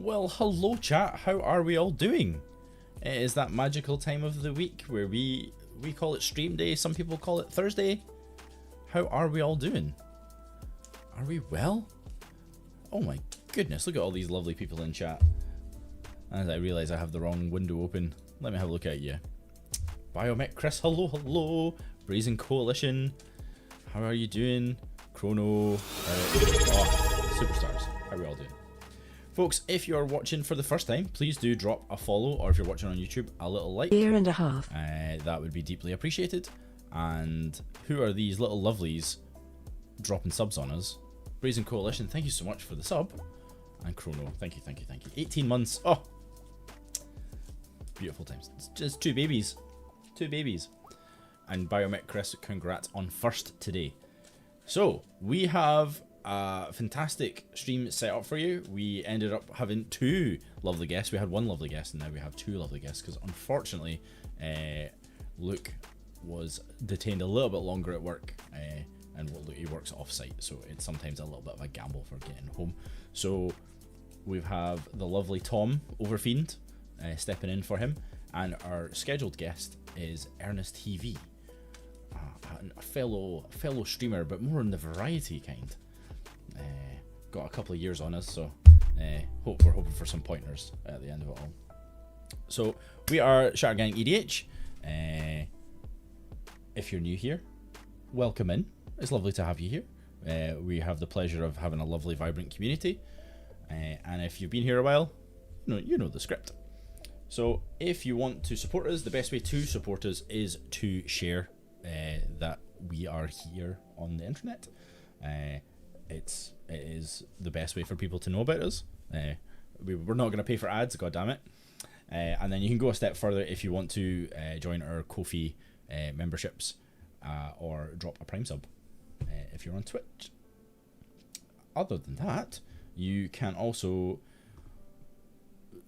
Well, hello chat, how are we all doing? It is that magical time of the week where we call it stream day, some people call it Thursday. How are we all doing? Are we well? Oh my goodness, look at all these lovely people in chat. As I realise I have the wrong window open, let me have a look at you. Biomech Chris, hello, hello. Brazen Coalition, how are you doing? Chrono, superstars, how are we all doing? Folks, if you're watching for the first time, please do drop a follow, or if you're watching on YouTube, a little like. Year and a half. That would be deeply appreciated. And who are these little lovelies dropping subs on us? Brazen Coalition, thank you so much for the sub. And Chrono, thank you, thank you, thank you. 18 months, oh! Beautiful times. It's just two babies. Two babies. And Biomech Chris, congrats on first today. So, we have a fantastic stream set up for you. We ended up having two lovely guests. We had one lovely guest and now we have two lovely guests because unfortunately Luke was detained a little bit longer at work and he works off site, so it's sometimes a little bit of a gamble for getting home. So we have the lovely Tom Xverfiend stepping in for him, and our scheduled guest is ErinusTV, a fellow streamer, but more in the variety kind. Got a couple of years on us, so we're hoping for some pointers at the end of it all. So we are Shattergang EDH. If you're new here, welcome in. It's lovely to have you here. We have the pleasure of having a lovely, vibrant community. And if you've been here a while, you know the script. So if you want to support us, the best way to support us is to share that we are here on the internet. It is the best way for people to know about us. We're not going to pay for ads, god damn it. And then you can go a step further if you want to join our Ko-fi memberships or drop a Prime sub if you're on Twitch. Other than that, you can also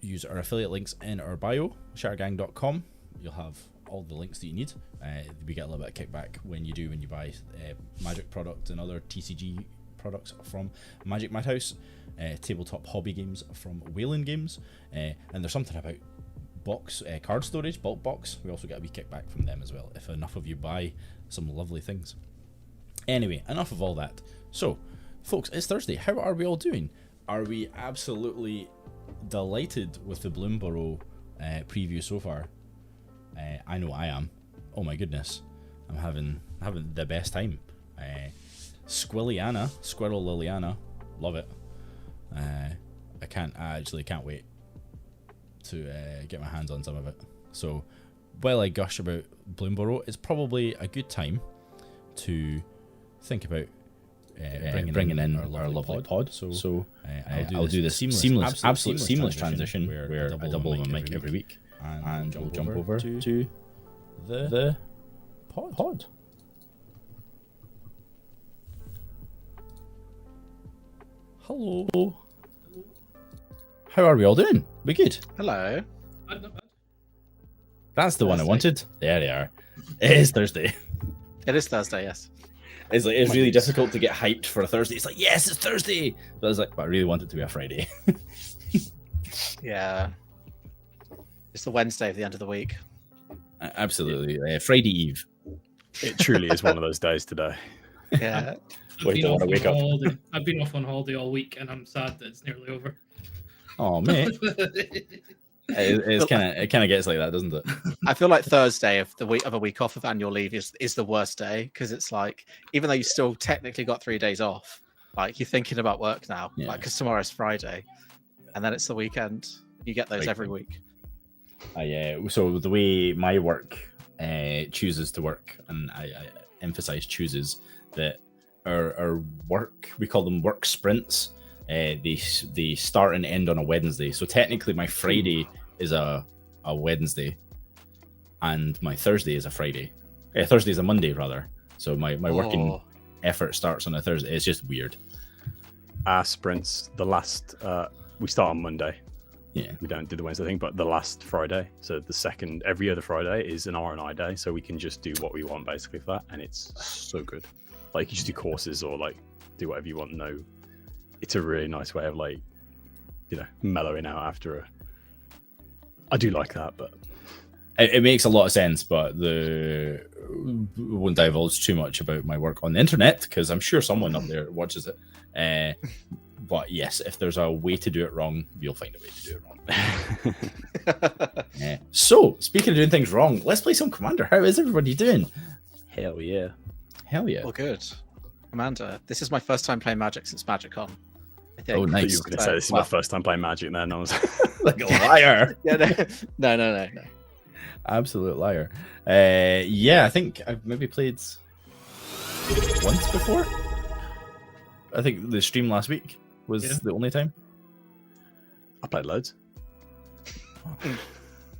use our affiliate links in our bio, shattergang.com. You'll have all the links that you need. We get a little bit of kickback when you buy Magic product and other TCG products from Magic Madhouse, tabletop hobby games from Wayland Games, and there's something about card storage, bulk box. We also get a wee kickback from them as well if enough of you buy some lovely things. Anyway, enough of all that. So folks, it's Thursday. How are we all doing? Are we absolutely delighted with the Bloomborough preview so far? I know I am. Oh my goodness, I'm having the best time. Squirrel Liliana, love it. I can't wait to get my hands on some of it. So while I gush about Bloomborough, it's probably a good time to think about bringing in our lovely pod. So I'll do this absolute seamless transition where I double my mic every week, and we'll jump over to the pod. Hello. How are we all doing? We good? Hello. That's the one I wanted. There they are. It is Thursday. It is Thursday, yes. It's really difficult to get hyped for a Thursday. It's like, yes, it's Thursday. But I was like, but I really want it to be a Friday. Yeah. It's the Wednesday of the end of the week. Absolutely. Friday Eve. It truly is one of those days today. Yeah. I've been off on holiday all week, and I'm sad that it's nearly over. Oh, mate. It kind of gets like that, doesn't it? I feel like Thursday of a week off of annual leave is the worst day, because it's like, even though you still technically got 3 days off, like you're thinking about work now, like because tomorrow's Friday, and then it's the weekend. You get those every week. So the way my work chooses to work, and I emphasize chooses, that our work, we call them work sprints. They start and end on a Wednesday. So technically my Friday is a Wednesday and my Thursday is a Friday. Thursday is a Monday rather. So my working effort starts on a Thursday. It's just weird. Our sprints, we start on Monday. Yeah. We don't do the Wednesday thing, but the last Friday. So every other Friday is an R&I day. So we can just do what we want basically for that. And it's so good. Like you just do courses or like do whatever you want. No, it's a really nice way of like mellowing out after I do like that, but it makes a lot of sense. But we won't divulge too much about my work on the internet because I'm sure someone up there watches it. But yes, if there's a way to do it wrong, you'll find a way to do it wrong. So, speaking of doing things wrong, let's play some Commander. How is everybody doing? hell yeah. Hell yeah. Well, good. Commander, this is my first time playing Magic since MagicCon. I think. Oh, nice. You were going to say this is my first time playing Magic then. I was Like a liar. No. Absolute liar. Yeah, I think I've maybe played once before. I think the stream last week was the only time. I played loads.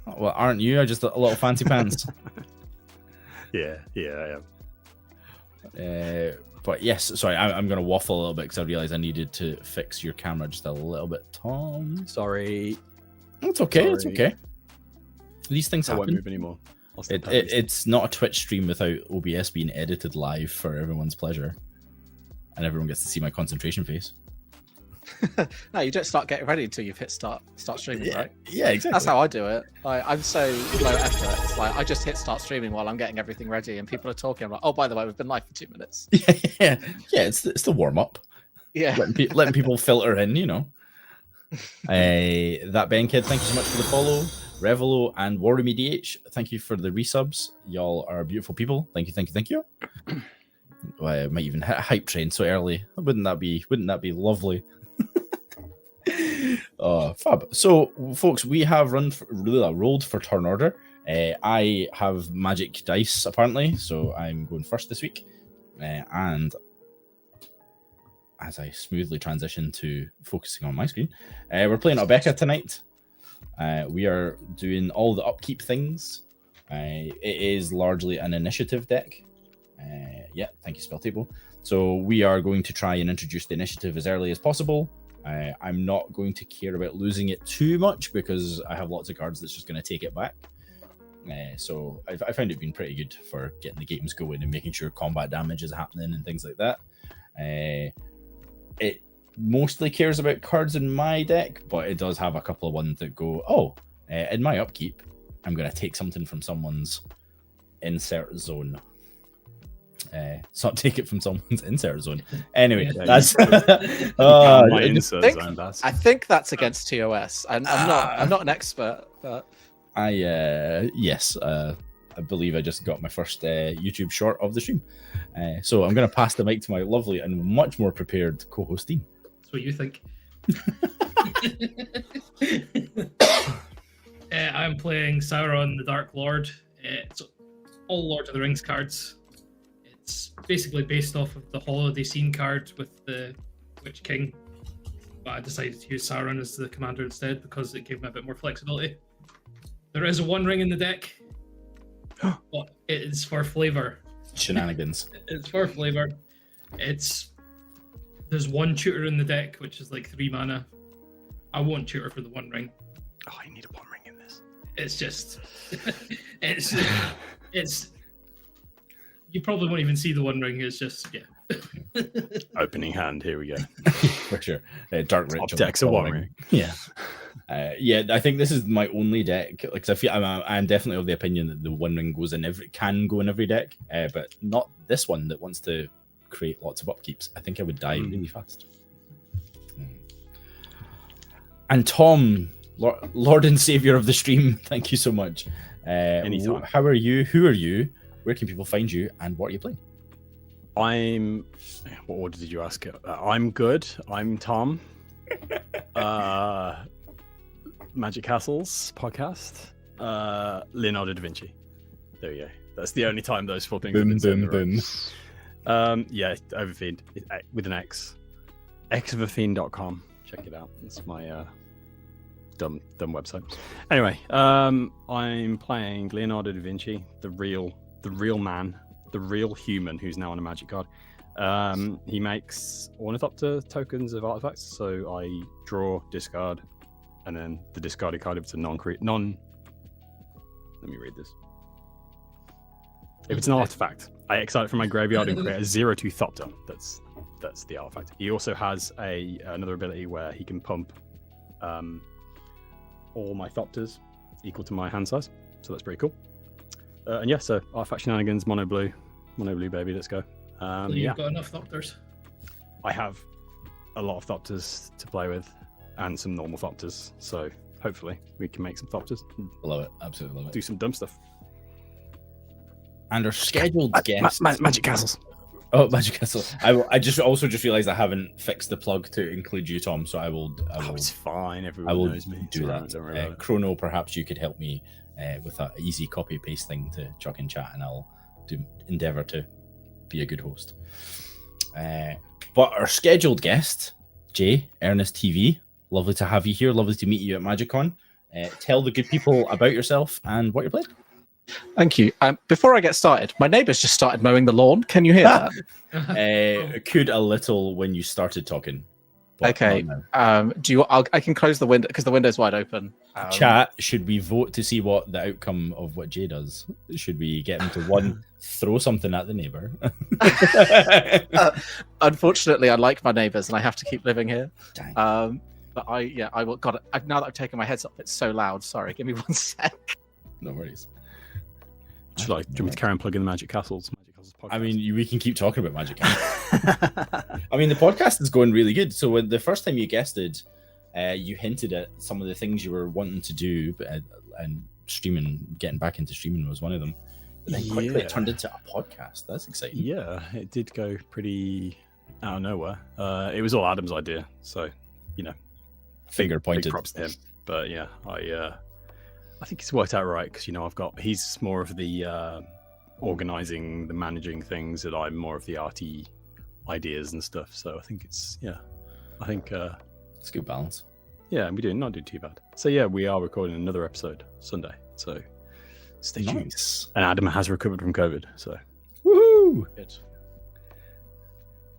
Well, aren't you? I just a little fancy pants. Yeah, I am. But yes, sorry, I'm going to waffle a little bit because I realized I needed to fix your camera just a little bit, Tom. Sorry. It's okay. Sorry. It's okay. These things I won't happen. move anymore. It's not a Twitch stream without OBS being edited live for everyone's pleasure, and everyone gets to see my concentration face. No, you don't start getting ready until you've hit start streaming, right? Yeah, exactly. That's how I do it. I'm so low effort. It's like I just hit start streaming while I'm getting everything ready, and people are talking. I'm like, oh, by the way, we've been live for 2 minutes. Yeah. It's the warm up. Yeah, letting people filter in, That Ben Kid, thank you so much for the follow. Revelo and Warumi DH, thank you for the resubs. Y'all are beautiful people. Thank you. Well, I might even hit a hype train so early. Wouldn't that be lovely? Fab. So, folks, we have rolled for turn order. I have magic dice apparently, so I'm going first this week. And as I smoothly transition to focusing on my screen, we're playing Obeka tonight. We are doing all the upkeep things. It is largely an initiative deck. Thank you, Spell Table. So we are going to try and introduce the initiative as early as possible. I'm not going to care about losing it too much because I have lots of cards that's just going to take it back. So I found it being pretty good for getting the games going and making sure combat damage is happening and things like that. It mostly cares about cards in my deck, but it does have a couple of ones that go, in my upkeep, I'm going to take something from someone's insert zone. So take it from someone's insert zone. Anyway, that's my insert zone. I think that's against TOS. I'm not an expert, but I believe I just got my first YouTube short of the stream. So I'm going to pass the mic to my lovely and much more prepared co-host Dean. That's what you think. I'm playing Sauron, the Dark Lord. It's all Lord of the Rings cards. It's basically based off of the Holiday Scene card with the Witch King, but I decided to use Sauron as the commander instead because it gave me a bit more flexibility. There is a One Ring in the deck, but it is for flavor. Shenanigans. It's for flavor. There's one tutor in the deck, which is like 3 mana. I won't tutor for the One Ring. Oh, you need a One Ring in this. It's just, it's. You probably won't even see the One Ring. It's just, Opening hand. Here we go. For sure. Dark Ritual. Deck's a One Ring. Yeah. I think this is my only deck. Like, I feel I'm definitely of the opinion that the One Ring can go in every deck, but not this one that wants to create lots of upkeeps. I think I would die really fast. And Tom, Lord and Savior of the stream, thank you so much. Anytime. How are you? Who are you? Where can people find you? And what are you playing? What order did you ask? I'm good. I'm Tom. Magic Castles podcast. Leonardo Da Vinci. There you go. That's the only time those 4 things have been said in a row. Xverfiend with an X. Xverfiend.com. Check it out. That's my dumb website. Anyway, I'm playing Leonardo Da Vinci, the real man, the real human who's now on a magic card. He makes ornithopter tokens of artifacts, so I draw, discard, and then the discarded card if it's a let me read this. If it's an artifact, I exile it from my graveyard and create a 0/2 Thopter. That's the artifact. He also has another ability where he can pump all my Thopters equal to my hand size, so that's pretty cool. And yeah, so Artifact Shenanigans, mono blue baby, let's go. So you've got enough Thopters? I have a lot of Thopters to play with and some normal Thopters, so hopefully we can make some Thopters. Love it, absolutely love it. Do some dumb stuff. And our scheduled guest... Magic Castles. Oh, Magic Castle. I just realised I haven't fixed the plug to include you, Tom, so I will It's fine, everyone knows me. do Don't that. worry about it. Chrono, perhaps you could help me with that easy copy-paste thing to chuck in chat, and I'll endeavour to be a good host. But our scheduled guest, Jay, ErinusTV, lovely to have you here. Lovely to meet you at MagicCon. Tell the good people about yourself and what you're playing. Thank you. Before I get started, my neighbours just started mowing the lawn. Can you hear that? Could a little when you started talking. Okay. I can close the window because the window's wide open. Chat, should we vote to see what the outcome of what Jay does? Should we get him to throw something at the neighbour? Unfortunately, I like my neighbours and I have to keep living here. Dang. But I will. God, now that I've taken my headset off, it's so loud. Sorry, give me 1 sec. No worries. Do you want me to carry on plugging the Magic Castles podcast? I mean, we can keep talking about Magic Castle. I mean, the podcast is going really good. So when the first time you guested, you hinted at some of the things you were wanting to do, and getting back into streaming was one of them. But then quickly it turned into a podcast. That's exciting. Yeah, it did go pretty out of nowhere. It was all Adam's idea, so Finger pointed. Big props to him. But yeah, I think it's worked out right because he's more of the organizing, the managing things, and I'm more of the arty ideas and stuff. So I think it's it's a good balance. Yeah, we not doing too bad. So yeah, we are recording another episode Sunday. So stay tuned. And Adam has recovered from COVID. So woohoo! Good.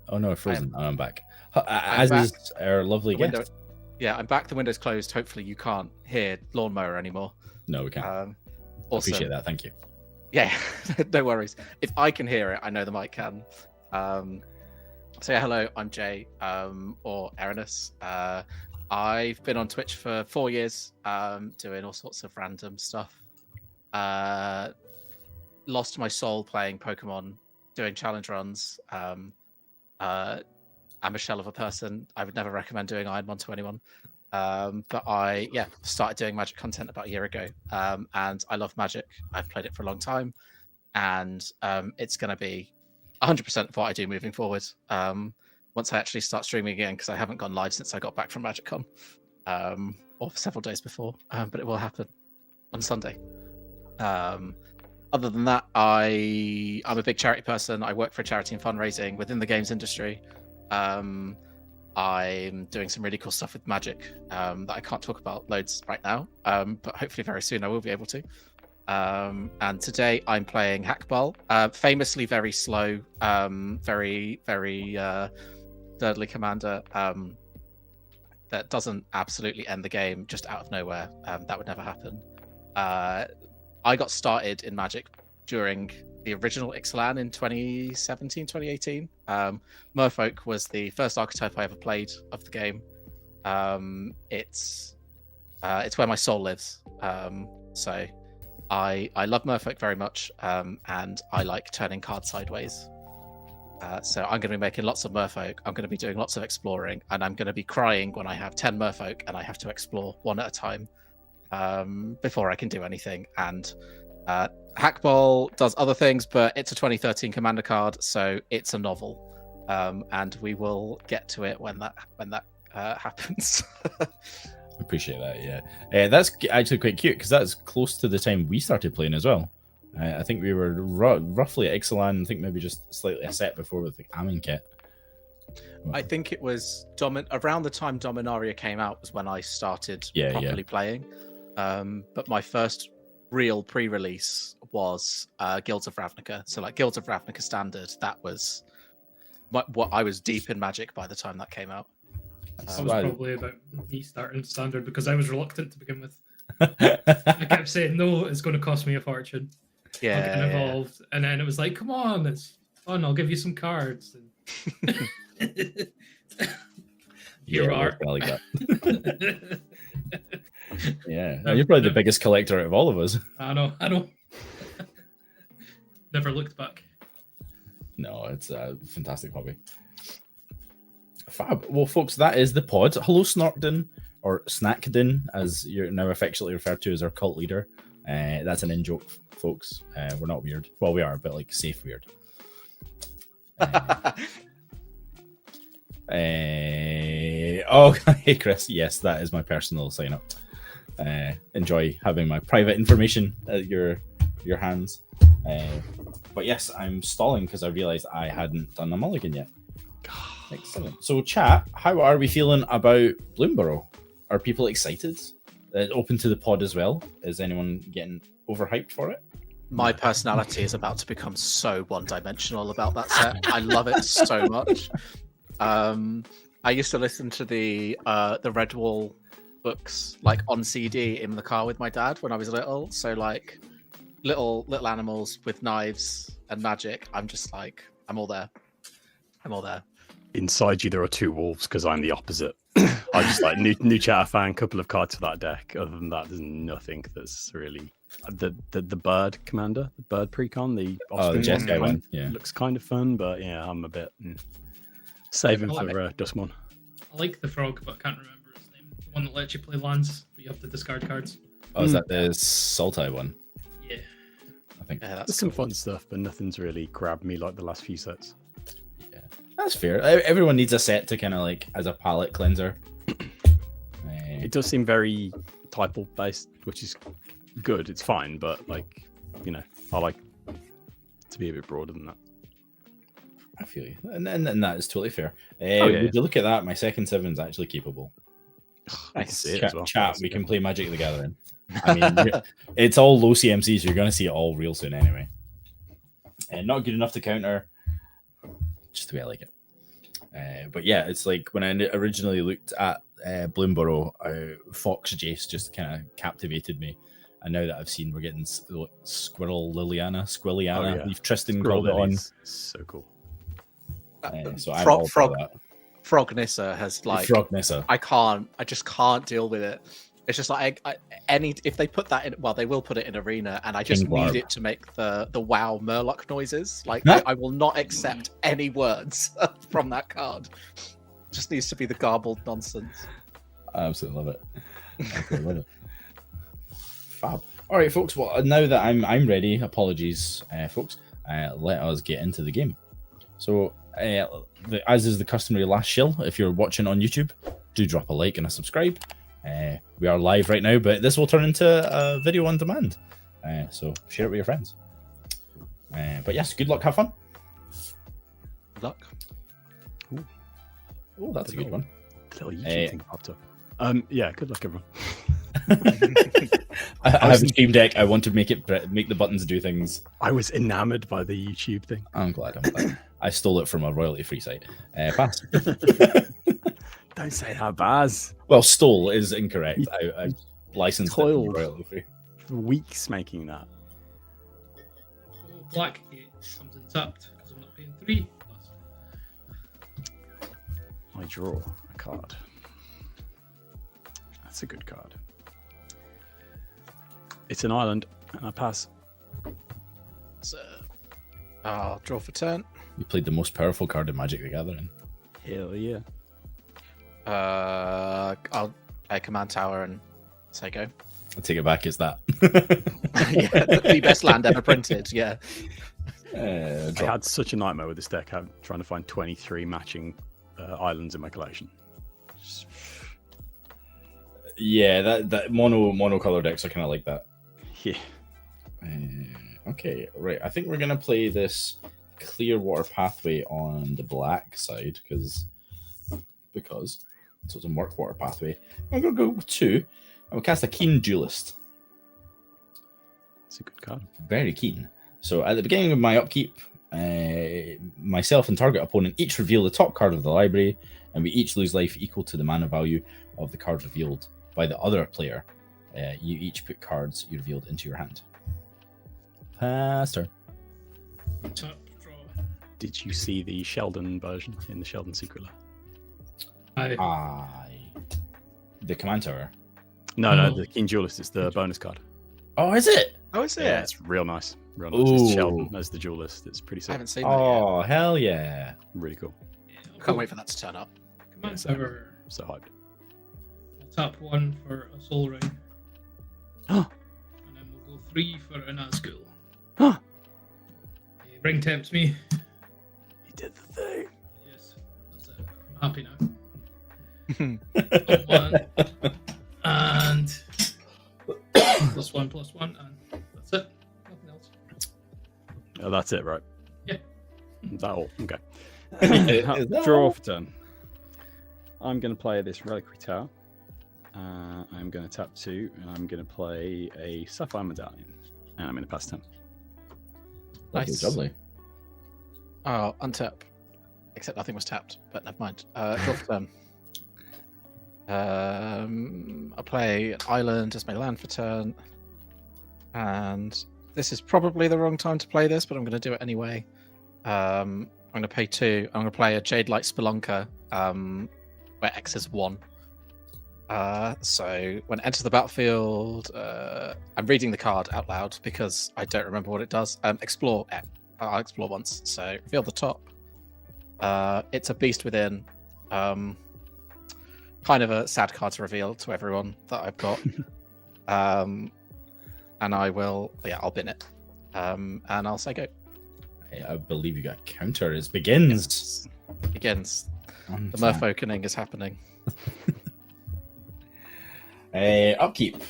Oh no, frozen. I'm back. As is our lovely guest. Yeah, I'm back. The window's closed. Hopefully, you can't hear lawnmower anymore. No, we can't. Awesome. Appreciate that. Thank you. Yeah, no worries. If I can hear it, I know the mic can. So yeah, hello, I'm Jay, or Erinus. I've been on Twitch for 4 years, doing all sorts of random stuff. Lost my soul playing Pokemon, doing challenge runs. I'm a shell of a person. I would never recommend doing Ironmon to anyone. But I started doing Magic content about a year ago. And I love Magic. I've played it for a long time. And it's going to be 100% of what I do moving forward. Once I actually start streaming again, because I haven't gone live since I got back from MagicCon. Or for several days before. But it will happen on Sunday. Other than that, I'm a big charity person. I work for a charity and fundraising within the games industry. I'm doing some really cool stuff with Magic that I can't talk about loads right now, but hopefully very soon I will be able to. And today I'm playing Hakbal, famously very slow, very, very Thirdly commander that doesn't absolutely end the game just out of nowhere. That would never happen. I got started in Magic during the original Ixalan in 2017, 2018. Merfolk was the first archetype I ever played of the game. It's where my soul lives. So I love Merfolk very much, and I like turning cards sideways. So I'm going to be making lots of Merfolk. I'm going to be doing lots of exploring, and I'm going to be crying when I have 10 Merfolk and I have to explore one at a time before I can do anything. And Hakbal does other things, but it's a 2013 commander card, so it's a novel, and we will get to it when that happens. Appreciate that. Yeah, that's actually quite cute because that's close to the time we started playing as well. I think we were roughly at Ixalan. I think maybe just slightly a set before with the Amin kit. I think it was around the time Dominaria came out was when I started properly playing. But my first real pre-release was Guilds of Ravnica. So like Guilds of Ravnica Standard, that was what I was deep in Magic by the time that came out. That was probably about me starting Standard because I was reluctant to begin with. I kept saying, no, it's going to cost me a fortune. Yeah, I'll get involved. And then it was like, come on, it's fun. I'll give you some cards. And... Here we are. Like that. Yeah, you're probably the biggest collector out of all of us. I know. Never looked back. No, it's a fantastic hobby. Fab. Well, folks, that is the pod. Hello, Snorkden, or Snackden, as you're now affectionately referred to as our cult leader. That's an in-joke, folks. We're not weird. Well, we are, but like safe weird. Oh, hey, Chris. Yes, that is my personal sign-up. Enjoy having my private information at your hands. But yes, I'm stalling because I realized I hadn't done a mulligan yet. Excellent. So, chat, how are we feeling about Bloomborough? Are people excited? Open to the pod as well. Is anyone getting overhyped for it? My personality is about to become so one-dimensional about that set. I love it so much. I used to listen to the Redwall books like on CD in the car with my dad when I was little. So like little animals with knives and magic. I'm just like, I'm all there. Inside you, there are two wolves because I'm the opposite. I just like new chatter fan, couple of cards for that deck. Other than that, there's nothing that's really the bird commander, the bird precon, the Jeskai one. Yeah, looks kind of fun, but yeah, I'm a bit saving for Dustmon. I like the frog, but I can't remember his name. The one that lets you play lands, but you have to discard cards. Oh, is that the Sultai one? Yeah, I think. Yeah, There's some fun stuff, but nothing's really grabbed me like the last few sets. Yeah, that's fair. Everyone needs a set to kind of like as a palate cleanser. It does seem very typal based, which is good. It's fine, but like, you know, I like to be a bit broader than that. I feel you, and that is totally fair. Yeah. Would you look at that? My second 7's actually capable. I can see it as well. Chat, we can play Magic the Gathering. I mean, it's all low CMCs. You're going to see it all real soon anyway. And not good enough to counter. Just the way I like it. But yeah, it's like when I originally looked at Bloomborough, Fox Jace just kind of captivated me. And now that I've seen we're getting Squirrel Squilliana, Leaf Tristan called it on. So cool. So I'm all for that. Frognissa has like Frognissa. I just can't deal with it. It's just like if they put that in, well, they will put it in Arena, and I just need it to make the WoW Murloc noises. Like I will not accept any words from that card. It just needs to be the garbled nonsense. I absolutely love it. Fab. All right, folks. Well, now that I'm ready, apologies, folks. Let us get into the game. So, as is the customary last shill, if you're watching on YouTube, do drop a like and a subscribe. We are live right now, but this will turn into a video on demand. So share it with your friends. But yes, good luck, have fun. Good luck. Oh, that's a good one. Little YouTube thing popped up. Yeah, good luck, everyone. I have a Steam Deck. I want to make the buttons do things. I was enamored by the YouTube thing. I'm glad. I stole it from a royalty-free site. Pass. Don't say that, Baz. Well, stole is incorrect. I licensed it from royalty-free. For weeks making that. Blackgate comes untapped because I'm not paying 3. I draw a card. That's a good card. It's an island, and I pass. So, I'll draw for turn. You played the most powerful card in Magic the Gathering. Hell yeah. I'll play Command Tower and say go. I'll take it back. Is that? Yeah, the best land ever printed. Yeah. I had such a nightmare with this deck. I'm trying to find 23 matching islands in my collection. Yeah, that monocolor decks are kind of like that. Yeah. Okay, right. I think we're gonna play this Clearwater Pathway on the black side because so it's a Murkwater Pathway. I'm gonna go with 2. I'm gonna cast a Keen Duelist. It's a good card. Very keen. So at the beginning of my upkeep, myself and target opponent each reveal the top card of the library, and we each lose life equal to the mana value of the card revealed by the other player. You each put cards you revealed into your hand. Pass turn. Top draw. Did you see the Sheldon version in the Sheldon Secret Lair? Aye. The Command Tower. No, the King Duelist is the bonus card. Oh, is it? Oh, is it? Yeah, it's real nice. Real nice. It's Ooh. Sheldon as the Duelist. It's pretty I sick. haven't seen that yet. Oh, hell yeah. Really cool. Can't wait for that to turn up. Command so- Tower. So hyped. We'll tap 1 for a Soul Ring. Huh. And then we'll go 3 for a Nazgul. Huh. Ring tempts me. He did the thing. Yes, that's it. I'm happy now. One. And +1/+1, and that's it. Nothing else. Oh, that's it, right? Yeah. That all. Okay. Is that Draw all? for turn. I'm going to play this Reliquary Tower. I'm going to tap 2, and I'm going to play a Sapphire Medallion. And I'm going to pass turn. Nice. Lovely. Oh, untap. Except nothing was tapped, but never mind. Draw for turn. I'll play an island as my land for turn. And this is probably the wrong time to play this, but I'm going to do it anyway. I'm going to pay 2. I'm going to play a Jade Light Spelunker, where X is 1. So when it enters the battlefield, I'm reading the card out loud because I don't remember what it does. Explore. I'll explore once. So reveal the top. It's a beast within. Kind of a sad card to reveal to everyone that I've got. And I will, I'll bin it. And I'll say go. I believe you got a counter. It begins. Begins. The Untap. Murph opening is happening. Upkeep.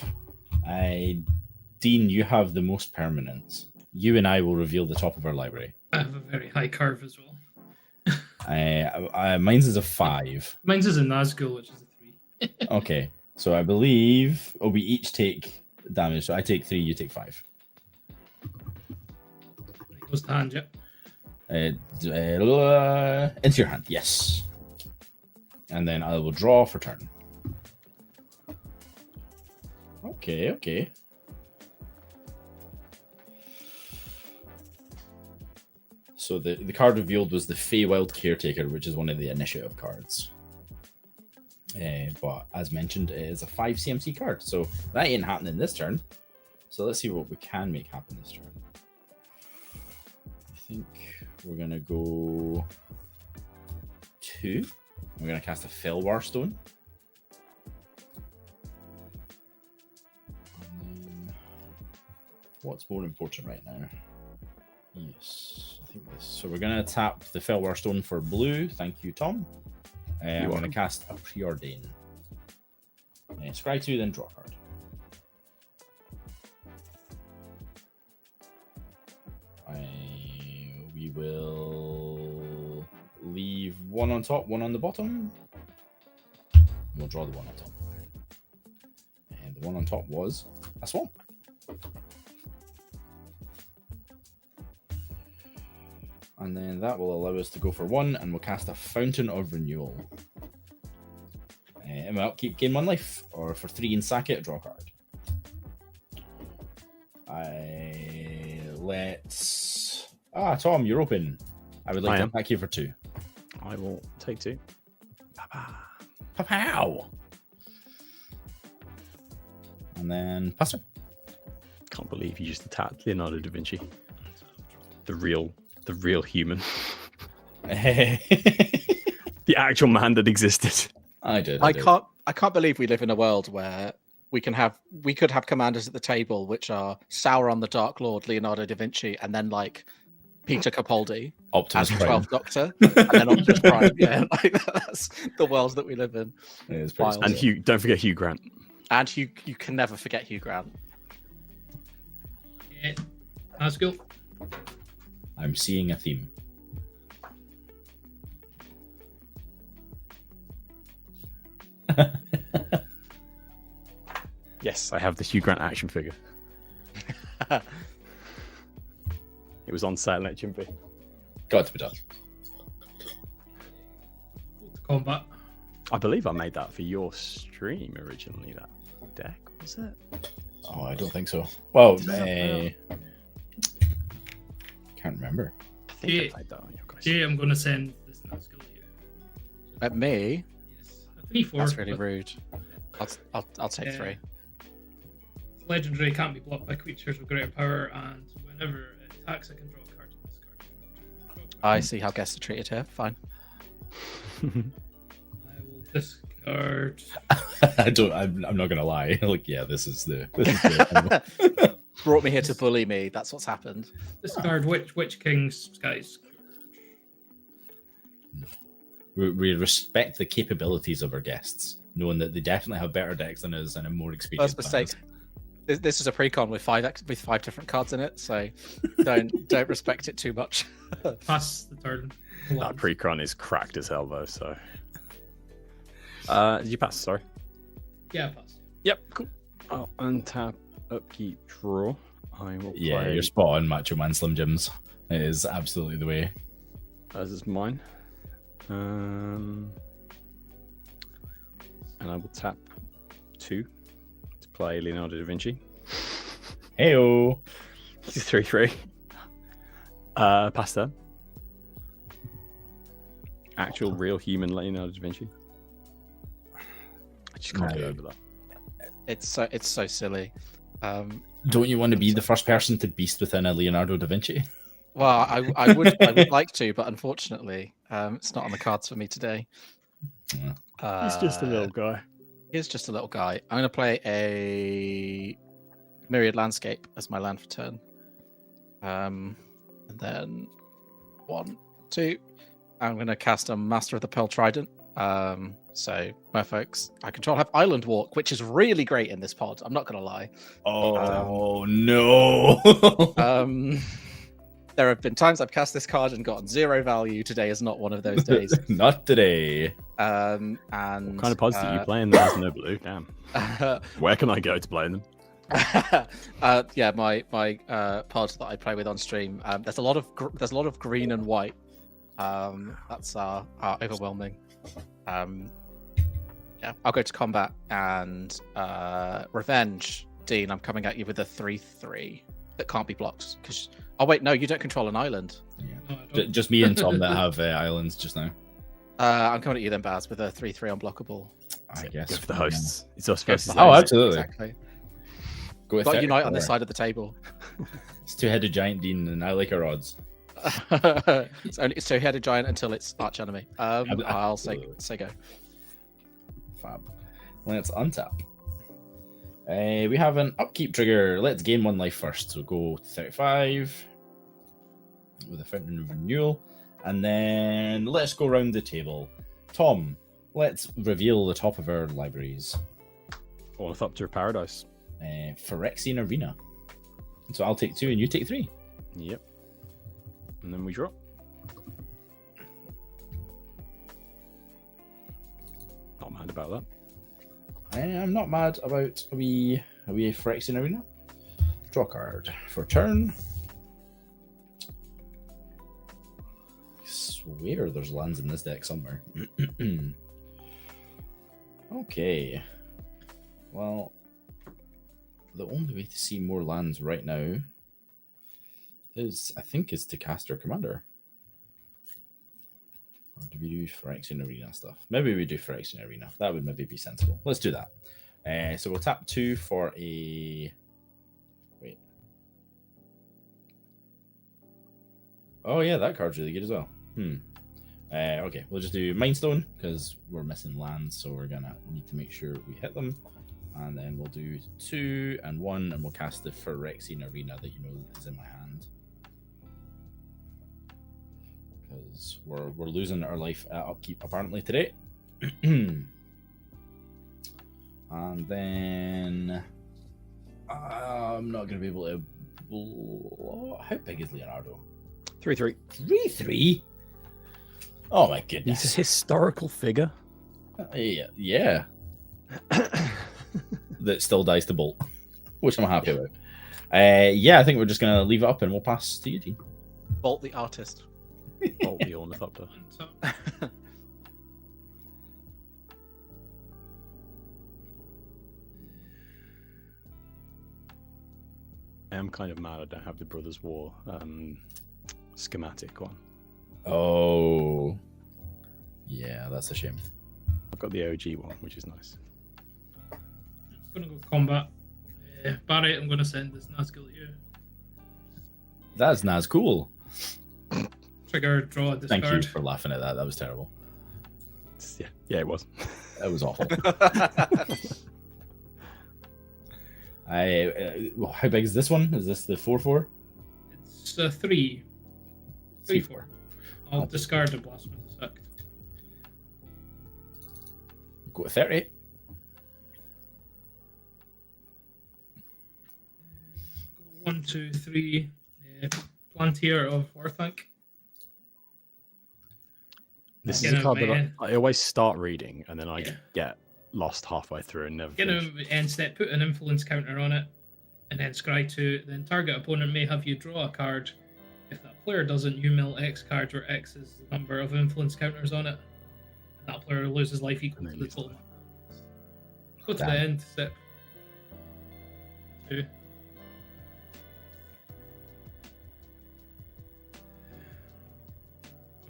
Dean, you have the most permanent. You and I will reveal the top of our library. I have a very high curve as well. Mine's is a 5. Mine's is a Nazgul, which is a 3. Okay, so I believe we each take damage. So I take 3, you take 5. It goes to hand, yeah. Into your hand, yes. And then I will draw for turn. Okay. So the card revealed was the Feywild Caretaker, which is one of the initiative cards. But as mentioned, it is a 5 CMC card, so that ain't happening this turn. So let's see what we can make happen this turn. I think we're gonna go 2. We're gonna cast a Felwar Stone. And then what's more important right now? Yes, I think this. So we're gonna tap the Felwar Stone for blue. Thank you, Tom. I'm gonna cast a Preordain. Scry 2, then draw a card. We will leave 1 on top, 1 on the bottom. We'll draw the 1 on top. And the 1 on top was a swamp. And then that will allow us to go for 1, and we'll cast a Fountain of Renewal. And my upkeep, gain 1 life, or for 3 and sack it, draw a card. Tom, you're open. I would like to attack you for 2. I will take 2. Pow! And then pass it. Can't believe you just attacked Leonardo Da Vinci. The real human. The actual man that existed. I did. I can't believe we live in a world where we could have commanders at the table which are Sauron the Dark Lord, Leonardo da Vinci, and then like Peter Capaldi Optimus as Prime. 12th Doctor, and then Optimus Prime. Yeah, like that's the worlds that we live in. It is pretty Wild. And Hugh, don't forget Hugh Grant. And you can never forget Hugh Grant. Yeah. Nazgul. I'm seeing a theme. Yes, I have the Hugh Grant action figure. It was on sale at HMV. Got to be done. Go to combat. I believe I made that for your stream originally. That deck, was it? Oh, I don't think so. Well, Yeah. can't remember. I think Yeah. I played that on your guys. Jay, I'm going to send this Nazgul to you. At me, Yes. A 3/4. that's really rude. I'll take Yeah. 3. legendary, can't be blocked by creatures with greater power, and whenever it attacks, I can draw a card and discard a card. I see how guests are treated here. Fine. I will discard. I'm not gonna lie. Like, yeah, this is the Brought me here to bully me. That's what's happened. Discard Witch King's Skies. we respect the capabilities of our guests, knowing that they definitely have better decks than us and are more experienced. First mistake. This is a precon with five different cards in it, so don't respect it too much. Pass the turn. That precon is cracked as hell though. So, did you pass? Sorry. Yeah, pass. Yep. Cool. I'll untap, upkeep, draw. I will. Yeah, play... you're spot on, Macho Man Slim Jims. It is absolutely the way. As is mine. And I will tap 2 to play Leonardo Da Vinci. Heyo. He's 3/3. Pass turn. Actual real human Leonardo Da Vinci. I just can't get over that. It's so silly. Don't you want to be the first person to beast within a Leonardo da Vinci? Well, I would like to, but unfortunately, it's not on the cards for me today. Yeah. He's just a little guy. He's just a little guy. I'm going to play a Myriad Landscape as my land for turn. And then 1, 2. I'm going to cast a Master of the Pearl Trident. So, my folks, I have Island Walk, which is really great in this pod. I'm not going to lie. Oh, no. There have been times I've cast this card and gotten 0 value. Today is not one of those days. Not today. And what kind of pods do you play in? There's no blue. Damn. Where can I go to play them? Yeah, my pod that I play with on stream. There's a lot of green and white. That's overwhelming. Yeah, I'll go to combat and revenge. Dean, I'm coming at you with a 3/3 that can't be blocked. Because oh wait, no, you don't control an island. Yeah, no, just me and Tom that have islands just now. I'm coming at you then, Baz, with a 3/3 unblockable. I guess Go for the hosts. It's us Go versus for the Oh, hosts, absolutely. Exactly. Go with Got Unite on this side of the table. It's two-headed giant, Dean, and I like our odds. It's two-headed giant until it's arch enemy. I'll say go. Fab. Let's untap. We have an upkeep trigger. Let's gain 1 life first. So go to 35 with a Fountain of Renewal. And then let's go around the table. Tom, let's reveal the top of our libraries. Ornithopter of Paradise. Phyrexian Arena. So I'll take 2 and you take 3. Yep. And then we draw. Not mad about that. I'm not mad about a wee Phyrexian Arena. Draw a card for turn. I swear there's lands in this deck somewhere. Okay. Well, the only way to see more lands right now is to cast our commander. Or do we do Phyrexian Arena stuff? Maybe we do Phyrexian Arena. That would maybe be sensible. Let's do that. So we'll tap 2 for a... Wait. Oh yeah, that card's really good as well. Okay, we'll just do Mindstone because we're missing lands, so we're gonna need to make sure we hit them. And then we'll do 2 and 1, and we'll cast the Phyrexian Arena that you know is in my hand. Because we're losing our life at upkeep apparently today. And then I'm not going to be able to... How big is Leonardo? 3/3. 3/3? Oh my goodness. He's a historical figure. Yeah. That still dies to bolt, which I'm happy about. Yeah, I think we're just going to leave it up and we'll pass to you, Dean. Bolt the artist. Bolt the Ornithopter. I am kind of mad I don't have the Brothers War schematic one. Oh. Yeah, that's a shame. I've got the OG one, which is nice. I'm gonna go combat. Barry, I'm going to send this Nazgul to you. That's cool. Trigger, draw, discard. Thank you for laughing at that. That was terrible. Yeah, it was. That was awful. How big is this one? Is this the 4/4? It's a 3. 3/4. I'll discard the Blasphemous a sec. Go to 30. One, two, three. Plantier of Orthanc. This Get is a card him, that I always start reading and then I Yeah. get lost halfway through and never Get finish. him end step, put an influence counter on it, and then scry 2. Then target opponent may have you draw a card. If that player doesn't, you mill X cards where X is the number of influence counters on it. And that player loses life equal And to then the use total. Go to Damn. the end step 2.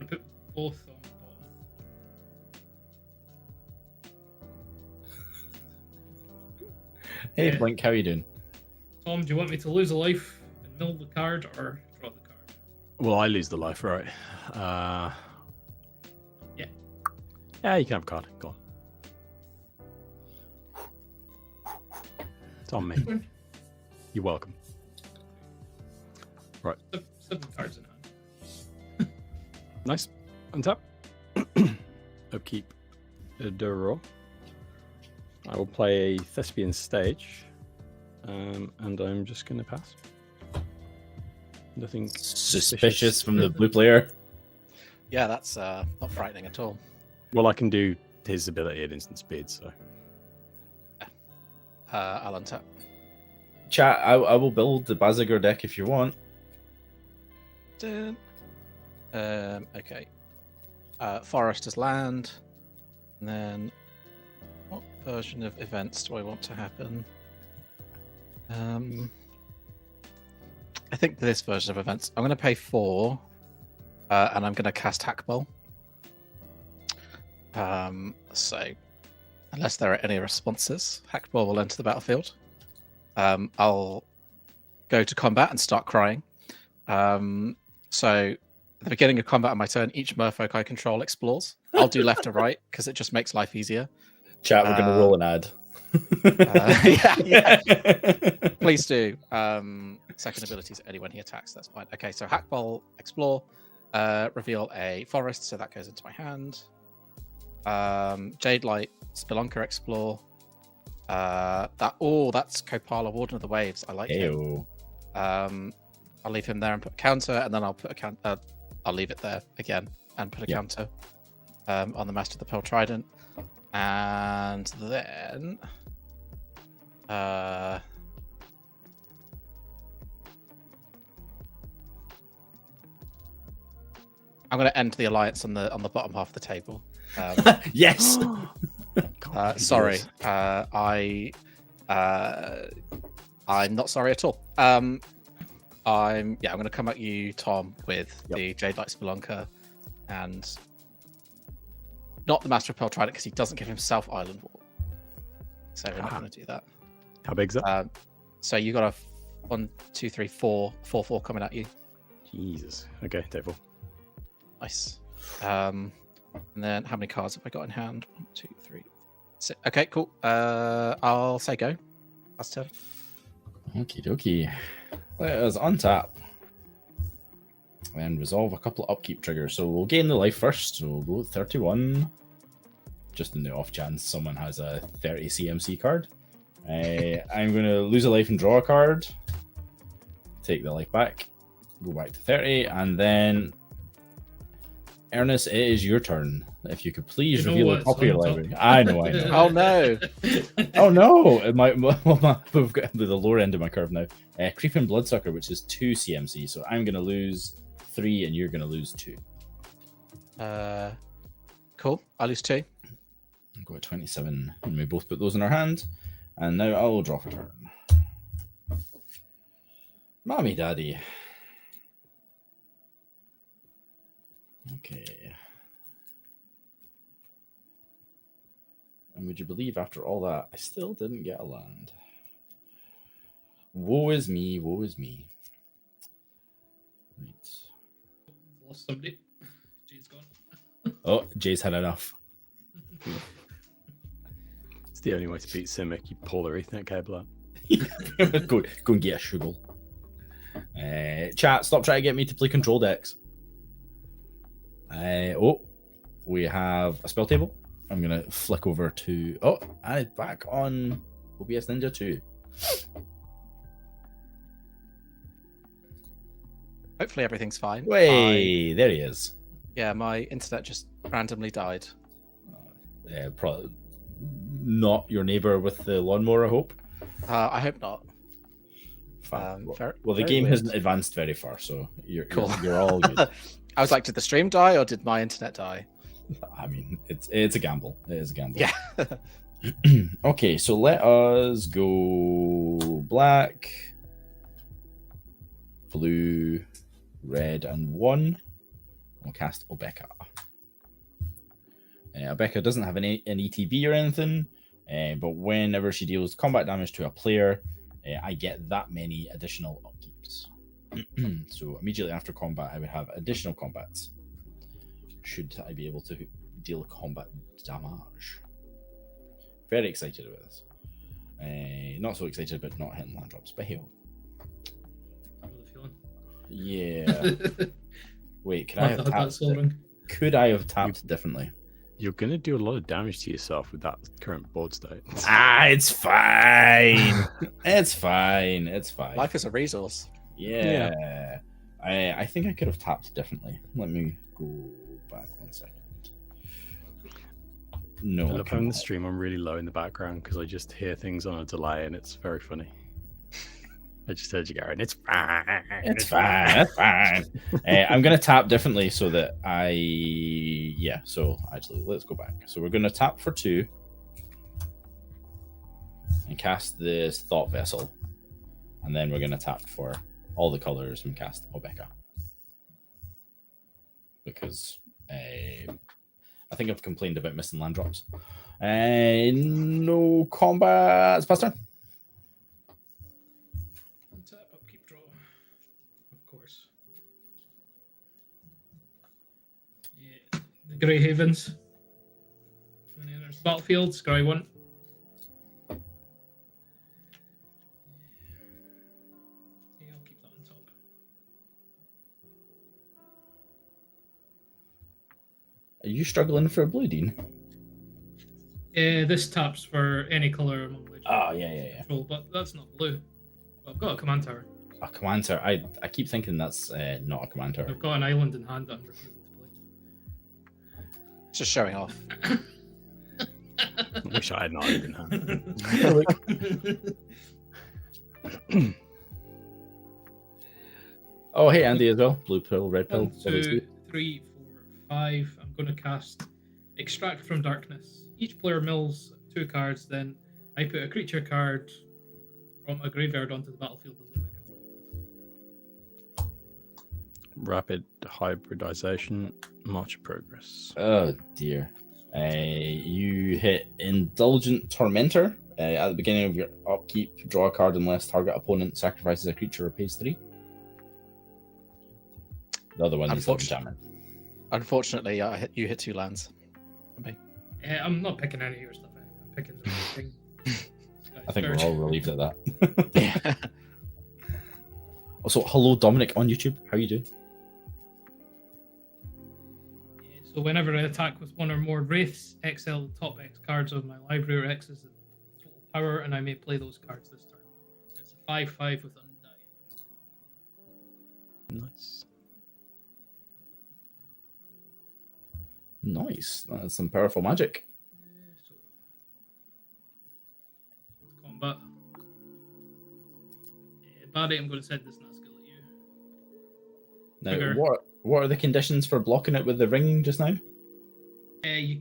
I'm gonna put both on the bottom. Hey, Yeah. Blink, how you doing? Tom, do you want me to lose a life and mill the card or draw the card? Well, I lose the life, right? Yeah. Yeah, you can have a card. Go on. It's on me. You're welcome. Right. 7 cards in hand. Nice. Untap. Upkeep. Draw. I will play a Thespian Stage. And I'm just going to pass. Nothing Suspicious from the blue player. Yeah, that's not frightening at all. Well, I can do his ability at instant speed, so. I'll untap. Chat, I will build the Bazagar deck if you want. Dun. Okay. Forest as land. And then what version of events do I want to happen? I think this version of events. I'm going to pay 4, and I'm going to cast Hakbal. So, unless there are any responses, Hakbal will enter the battlefield. I'll go to combat and start crying. So, at the beginning of combat on my turn, each merfolk I control explores. I'll do left to right because it just makes life easier. Chat, we're going to roll an ad. Yeah. Please do. Second ability is only when he attacks. That's fine. Okay, so Hakbal, explore, reveal a forest, so that goes into my hand. Jade Light, Spelunker, explore. That's Kopala, Warden of the Waves. I like him. Ayo. I'll leave him there and put a counter, and then I'll put a counter. I'll leave it there again and put a counter on the Master of the Pearl Trident, and then. I'm going to end the alliance on the bottom half of the table. Yes. Sorry, I'm not sorry at all. I'm going to come at you, Tom, with the Jade Light Spelunker, and not the Master of Pearl Trident because he doesn't give himself Island Wall. So we're not going to do that. How big's that? So you got a 1, 2, 3, 4, 4 coming at you. Jesus. Okay, table. Nice. And then how many cards have I got in hand? 1, 2, 3, 6. Okay, cool. I'll say go. That's turn. Okie dokie. Let us untap and resolve a couple of upkeep triggers. So we'll gain the life first. So we'll go with 31. Just in the off chance someone has a 30 CMC card. I'm going to lose a life and draw a card. Take the life back. Go back to 30. And then, Ernest, it is your turn. If you could please reveal the top of your library. I know. Oh no! Oh no! We've got the lower end of my curve now. Creeping Bloodsucker, which is 2 CMC. So I'm going to lose 3 and you're going to lose 2. Cool. I lose 2. I'll go at 27 and we both put those in our hand. And now I will draw for turn. Mommy Daddy. Okay. And would you believe after all that, I still didn't get a land. Woe is me, woe is me. Right. Lost somebody. Jay's gone. Oh, Jay's had enough. It's the only way to beat Simic. You pull their Ethernet cable out. Go and get a sugar. Chat, stop trying to get me to play control decks. Oh, we have a spell table. I'm gonna flick over to and back on OBS Ninja 2. Hopefully everything's fine. Way, there he is. Yeah, my internet just randomly died. Probably not your neighbor with the lawnmower, I hope. I hope not. Well, the very game weird. hasn't advanced very far, so you're Cool. you're all good. I was like, did the stream die or did my internet die? I mean, it's a gamble. It is a gamble. Yeah. Okay, so let us go black, blue, red, and 1. We'll cast Obeka. Obeka doesn't have an ETB or anything, but whenever she deals combat damage to a player, I get that many additional upkeeps. So immediately after combat, I would have additional combats. Should I be able to deal combat damage? Very excited about this. Not so excited about not hitting land drops, but hey. I know the feeling. Yeah. Wait, could I have That's tapped? Sauron. Could I have tapped differently? You're going to do a lot of damage to yourself with that current board state. It's fine. It's fine. It's fine. Life is a resource. Yeah. I think I could have tapped differently. Let me go back 1 second. No. I love I having the cannot. stream on really low in the background because I just hear things on a delay and it's very funny. I just heard you going, it's fine. It's fine. It's fine. I'm going to tap differently so that so actually, let's go back. So we're going to tap for 2 and cast this Thought Vessel. And then we're going to tap for all the colors and cast Obeka. Because I think I've complained about missing land drops. No combat. It's past turn. Tap, upkeep, draw. Of course. Yeah. The Grey Havens. And then there's Battlefield, Scry 1. Yeah, I'll keep that on top. Are you struggling for a blue, Dean? This taps for any colour among legends. Oh, yeah. Control, but that's not blue. Well, I've got a command tower. A command tower. I keep thinking that's not a command tower. I've got an island in hand that I'm refusing to play. Just showing off. I wish I had not even had. Oh, hey, Andy as well. Blue pill, red pill. 1, 2, 3, 4, 5. I'm going to cast Extract from Darkness. Each player mills 2 cards, then I put a creature card from a graveyard onto the battlefield under my control. Rapid hybridization, March of Progress. Oh, dear. You hit Indulgent Tormentor. At the beginning of your upkeep, draw a card unless target opponent sacrifices a creature or pays 3. The other one is jamming. Unfortunately, you hit 2 lands. I'm not picking any of your stuff. I'm picking the thing. I think we're all relieved at that. Yeah. Also, hello, Dominic on YouTube. How you doing? So whenever I attack with 1 or more Wraiths, XL top X cards of my library or X is the total power, and I may play those cards this turn. It's a 5/5 with Undying. Nice. Nice. That's some powerful magic. So, combat. Barry, I'm going to send this Nazgul at you. Now, Trigger. what are the conditions for blocking it with the ring just now? It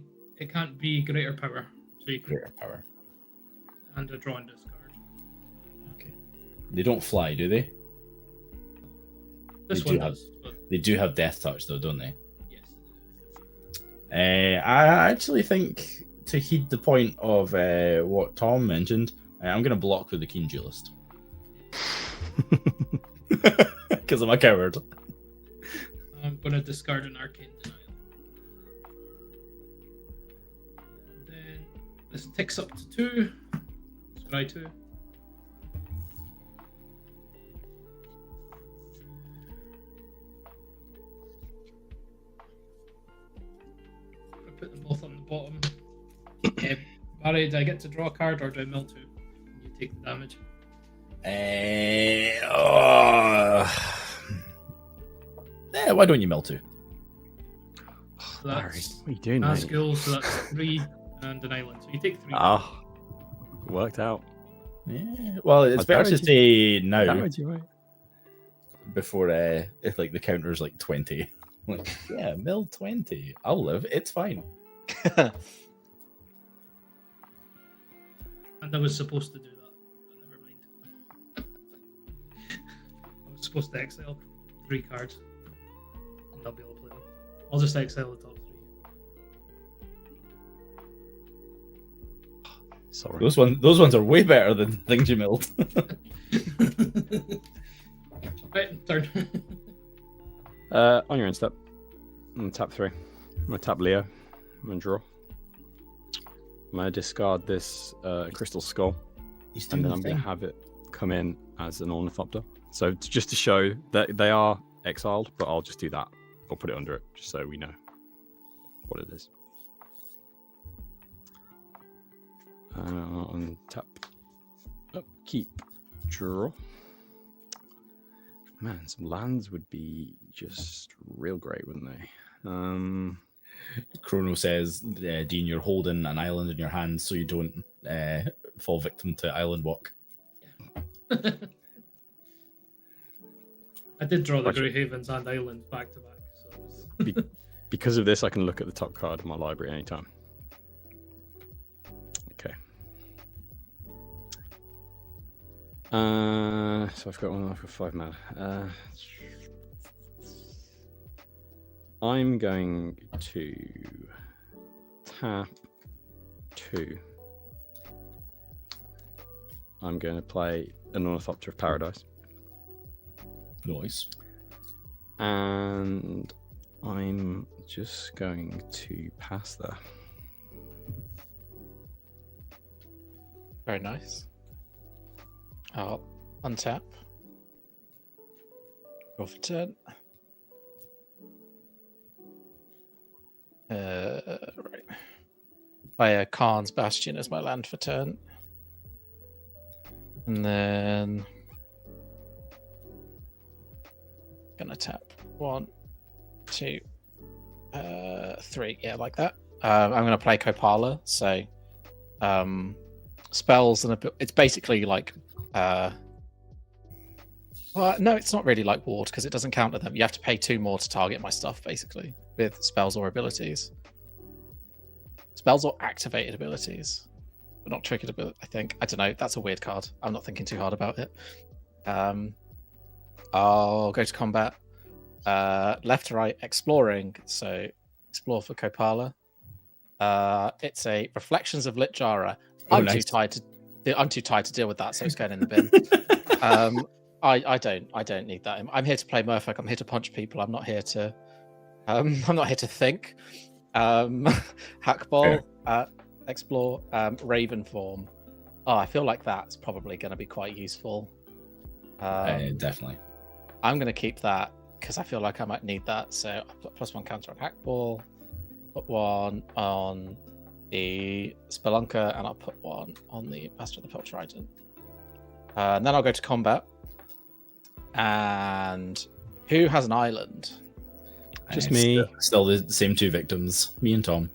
can't be greater power. So you can Greater power. and a draw and discard. Okay. They don't fly, do they? This They one do have- does, but They do have death touch though, don't they? yes. I actually think to heed the point of what Tom mentioned, I'm going to block with the Keen Duelist. Because I'm a coward. I'm going to discard an Arcane Denial. And then this ticks up to 2. Scry 2. Put them both on the bottom. Barry, do I get to draw a card or do I mill 2? You take the damage. Why don't you mill 2? So Barry, that's what are you doing, mate? Nazgul, so that's 3 and an island. So you take 3. Ah, worked out. Yeah. Well, it's I'll better to damage say now Damage you, mate. before if like the counter's like 20. Like, yeah, mill 20. I'll live. It's fine. And I was supposed to do that. But never mind. I was supposed to exile 3 cards. And I'll be able to play them. I'll just exile the top 3. Sorry. Those ones are way better than things you milled. Right, turn. On your end step, I'm gonna tap 3. I'm gonna tap Leo. I'm gonna draw. I'm gonna discard this crystal skull, and then I'm gonna have it come in as an ornithopter. So just to show that they are exiled, but I'll just do that. I'll put it under it just so we know what it is. And tap. Keep. Draw. Man, some lands would be just real great, wouldn't they? Chrono says, Dean, you're holding an island in your hand so you don't fall victim to island walk. I did draw the Grey Havens and Island back to back. So it was... Because of this, I can look at the top card of my library anytime. Okay. So I've got 5 mana. I'm going to tap 2. I'm going to play an Ornithopter of Paradise. Nice. And I'm just going to pass there. Very nice. I'll untap. Go for turn. Right. Play a Khan's Bastion as my land for turn. And then gonna tap 1, 2, 3. Yeah, like that. I'm gonna play Kopala. So spells and it's basically like well, no, it's not really like ward because it doesn't counter them. You have to pay 2 more to target my stuff, basically, with spells or abilities. Spells or activated abilities, but not triggered ability. I think. I don't know. That's a weird card. I'm not thinking too hard about it. I'll go to combat. Left to right, exploring. So explore for Kopala. It's a Reflections of Litjara. I'm too tired to deal with that, so it's going in the bin. I don't need that. I'm here to play Merfolk. I'm here to punch people. I'm not here to think. Hakbal, explore, Raven form. Oh, I feel like that's probably going to be quite useful. Definitely. I'm going to keep that because I feel like I might need that. So I put +1 counter on Hakbal, put 1 on the Spelunker, and I'll put 1 on the Master of the Pale Trident. And then I'll go to combat. And who has an island? Just me. Still the same 2 victims. Me and Tom.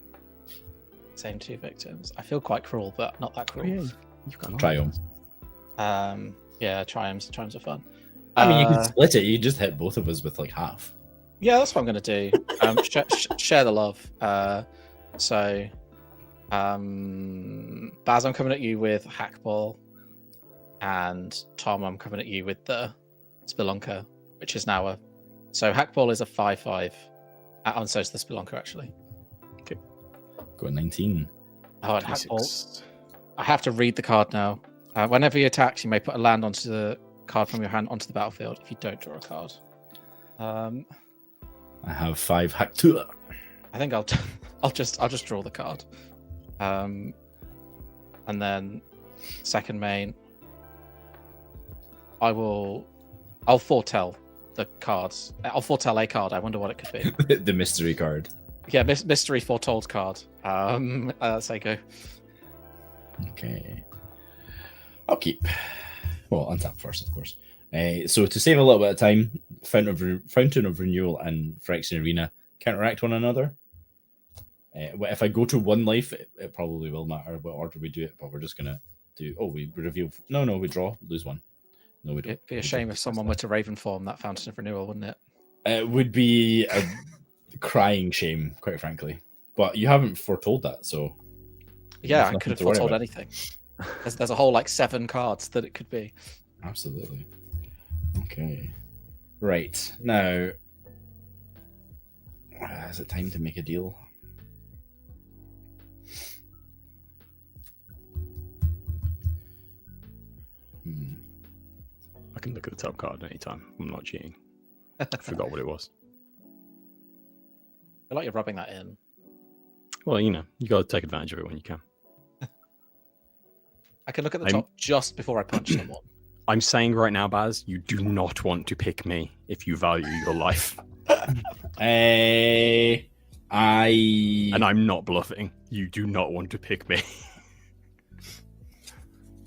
Same 2 victims. I feel quite cruel, but not that cruel. Oh, yeah. You've got an Triumph. Yeah, triumphs are fun. I mean, you can split it. You just hit both of us with like half. Yeah, that's what I'm going to do. Share the love. So, Baz, I'm coming at you with Hakbal, and Tom, I'm coming at you with the Spelunker, which is now so Hakbal is a 5/5, and so is the Spelunker actually. Okay, go 19. Oh, and Hakbal. I have to read the card now. Whenever he attacks, you may put a land onto the card from your hand onto the battlefield if you don't draw a card. I have 5 Hakbal. I think I'll just draw the card. And then second main, I'll foretell the cards. I'll foretell a card. I wonder what it could be. The mystery card. Yeah, mystery foretold card. Say go. Okay. I'll keep. Well, untap first, of course. So to save a little bit of time, Fountain of Renewal and Phyrexian Arena counteract one another. If I go to 1 life, it probably will matter what order we do it, but we're just going to do... Oh, we reveal... No, we draw. Lose 1. No, we don't. It'd be a shame if someone were to Raven form that Fountain of Renewal, wouldn't it? It would be a crying shame, quite frankly. But you haven't foretold that, so... Yeah, I could have foretold anything. There's a whole, like, 7 cards that it could be. Absolutely. Okay. Right. Now... Is it time to make a deal? I can look at the top card anytime. I'm not cheating. I forgot what it was. I feel like you're rubbing that in. Well, you got to take advantage of it when you can. I can look at the top just before I punch someone. I'm saying right now, Baz, you do not want to pick me if you value your life. And I'm not bluffing. You do not want to pick me.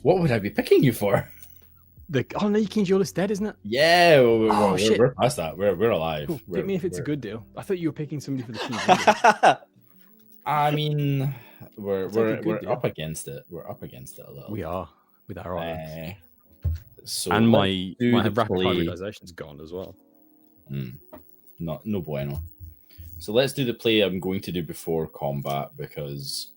What would I be picking you for? Oh no, King's Duel is dead, isn't it? Yeah, we're past that. We're alive. Cool. Pick me if it's a good deal. I thought you were picking somebody for the King's Duel. I mean, we're up against it. We're up against it a little. We are with our islands. So and my rapid prioritization's gone as well. No bueno. So let's do the play I'm going to do before combat because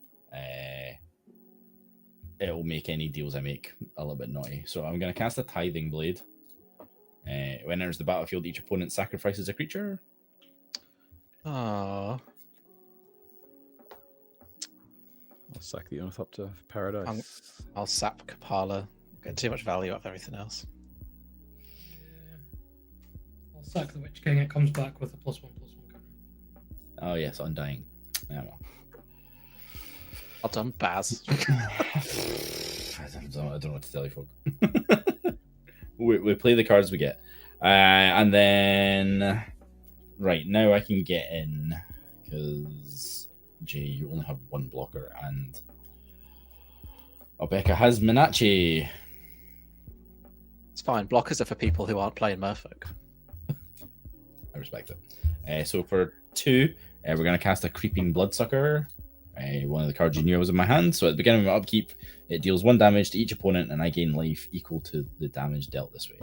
it'll make any deals I make a little bit naughty. So I'm going to cast a Tithing Blade. When it enters the battlefield, each opponent sacrifices a creature. Aww. I'll sack the Ornithopter for Paradise. I'll sap Kapala. Get too much value out of everything else. I'll sack the Witch King. It comes back with a +1/+1 counter. Oh yes, Undying. Yeah, well. Well done, Baz. I don't know what to tell you, folk. we play the cards we get. And then... Right, now I can get in. Because, Jay, you only have 1 blocker. And Obeka has Minachi. It's fine. Blockers are for people who aren't playing Merfolk. I respect it. So for 2, we're going to cast a Creeping Bloodsucker. One of the cards you knew was in my hand. So at the beginning of my upkeep, it deals 1 damage to each opponent, and I gain life equal to the damage dealt this way.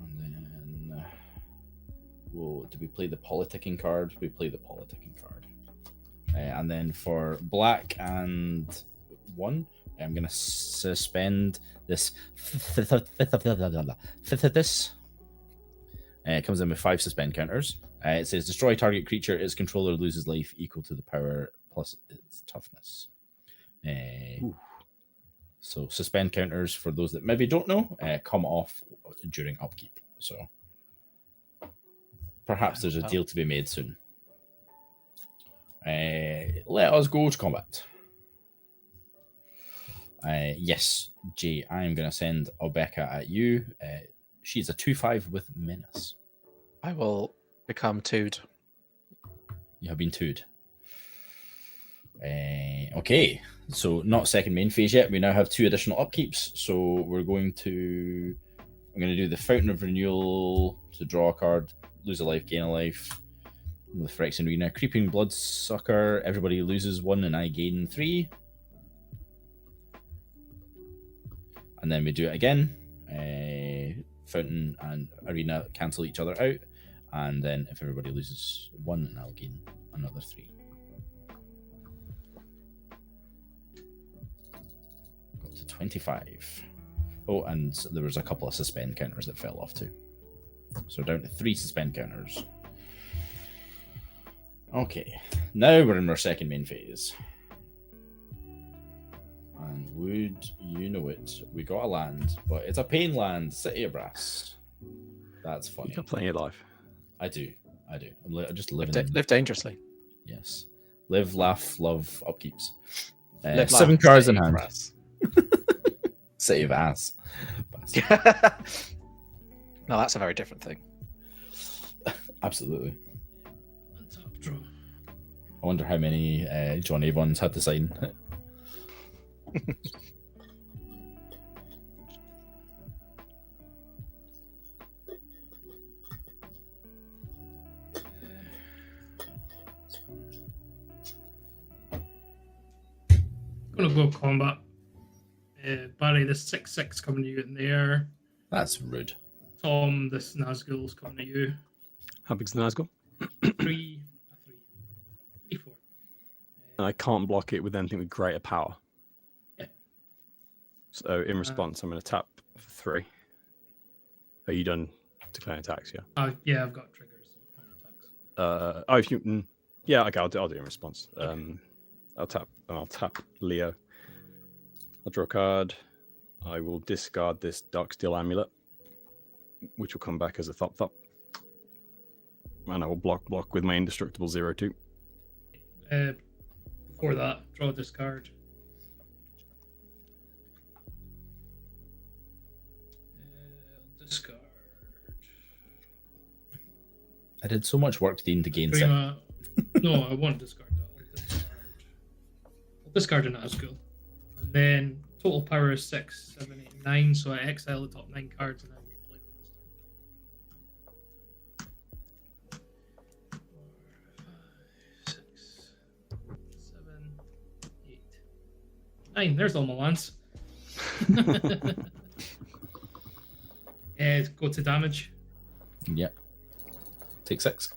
And then, do we play the Politicking card? We play the Politicking card. And then for black and 1, I'm going to suspend this. It comes in with 5 suspend counters. It says destroy target creature. Its controller loses life equal to the power plus its toughness. So suspend counters, for those that maybe don't know, come off during upkeep. So perhaps there's a deal to be made soon. Let us go to combat. Yes, Jay, I am going to send Obeka at you. She's a 2/5 with menace. I will become 2'd. You have been 2'd. Okay, so not second main phase yet. We now have 2 additional upkeeps. So I'm going to do the Fountain of Renewal to draw a card, lose a life, gain a life. With Phyrexian Arena, Creeping Bloodsucker. Everybody loses 1 and I gain 3. And then we do it again. Fountain and Arena cancel each other out. And then if everybody loses 1, and I'll gain another 3. Got to 25. Oh, and there was a couple of suspend counters that fell off too. So down to 3 suspend counters. Okay, now we're in our second main phase. And would you know it? We got a land, but it's a pain land, City of Brass. That's funny. You got plenty of life. I do. I'm just living. Live dangerously. Yes. Live, laugh, love, upkeeps. Live, 7 laugh, cards in stay hand. brass. City of Ass. No, that's a very different thing. Absolutely. Untap draw. I wonder how many John Avons had to sign. Gonna go combat. Barry, the 6/6 coming to you in there. That's rude. Tom, this Nazgul's coming to you. How big's the Nazgul? 3, 4. I can't block it with anything with greater power. Yeah. So in response, I'm going to tap for 3. Are you done declaring attacks? Yeah. Yeah, I've got triggers on attacks. If you, yeah, okay, I'll do it in response. I'll tap Leo. I'll draw a card. I will discard this Darksteel Amulet, which will come back as a thop. And I will block with my indestructible 0/2. Before that, draw this card. Discard. I did so much work, Dean, to gain 6. No, I won't discard that. I'll discard an Nazgul. And then total power is 6, 7, 8, 9. So I exile the top 9 cards and then play the last turn. 4, 5, 6, 7, 8, 9. There's all my lands. Go to damage. Yep. Take 6.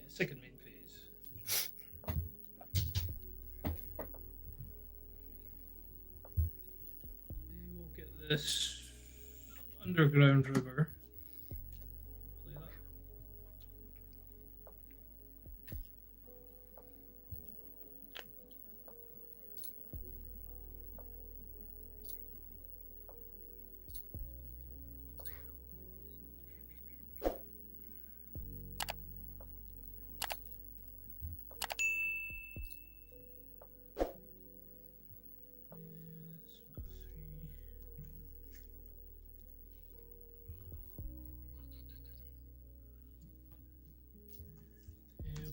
Second main phase. We'll get this underground river. Play that.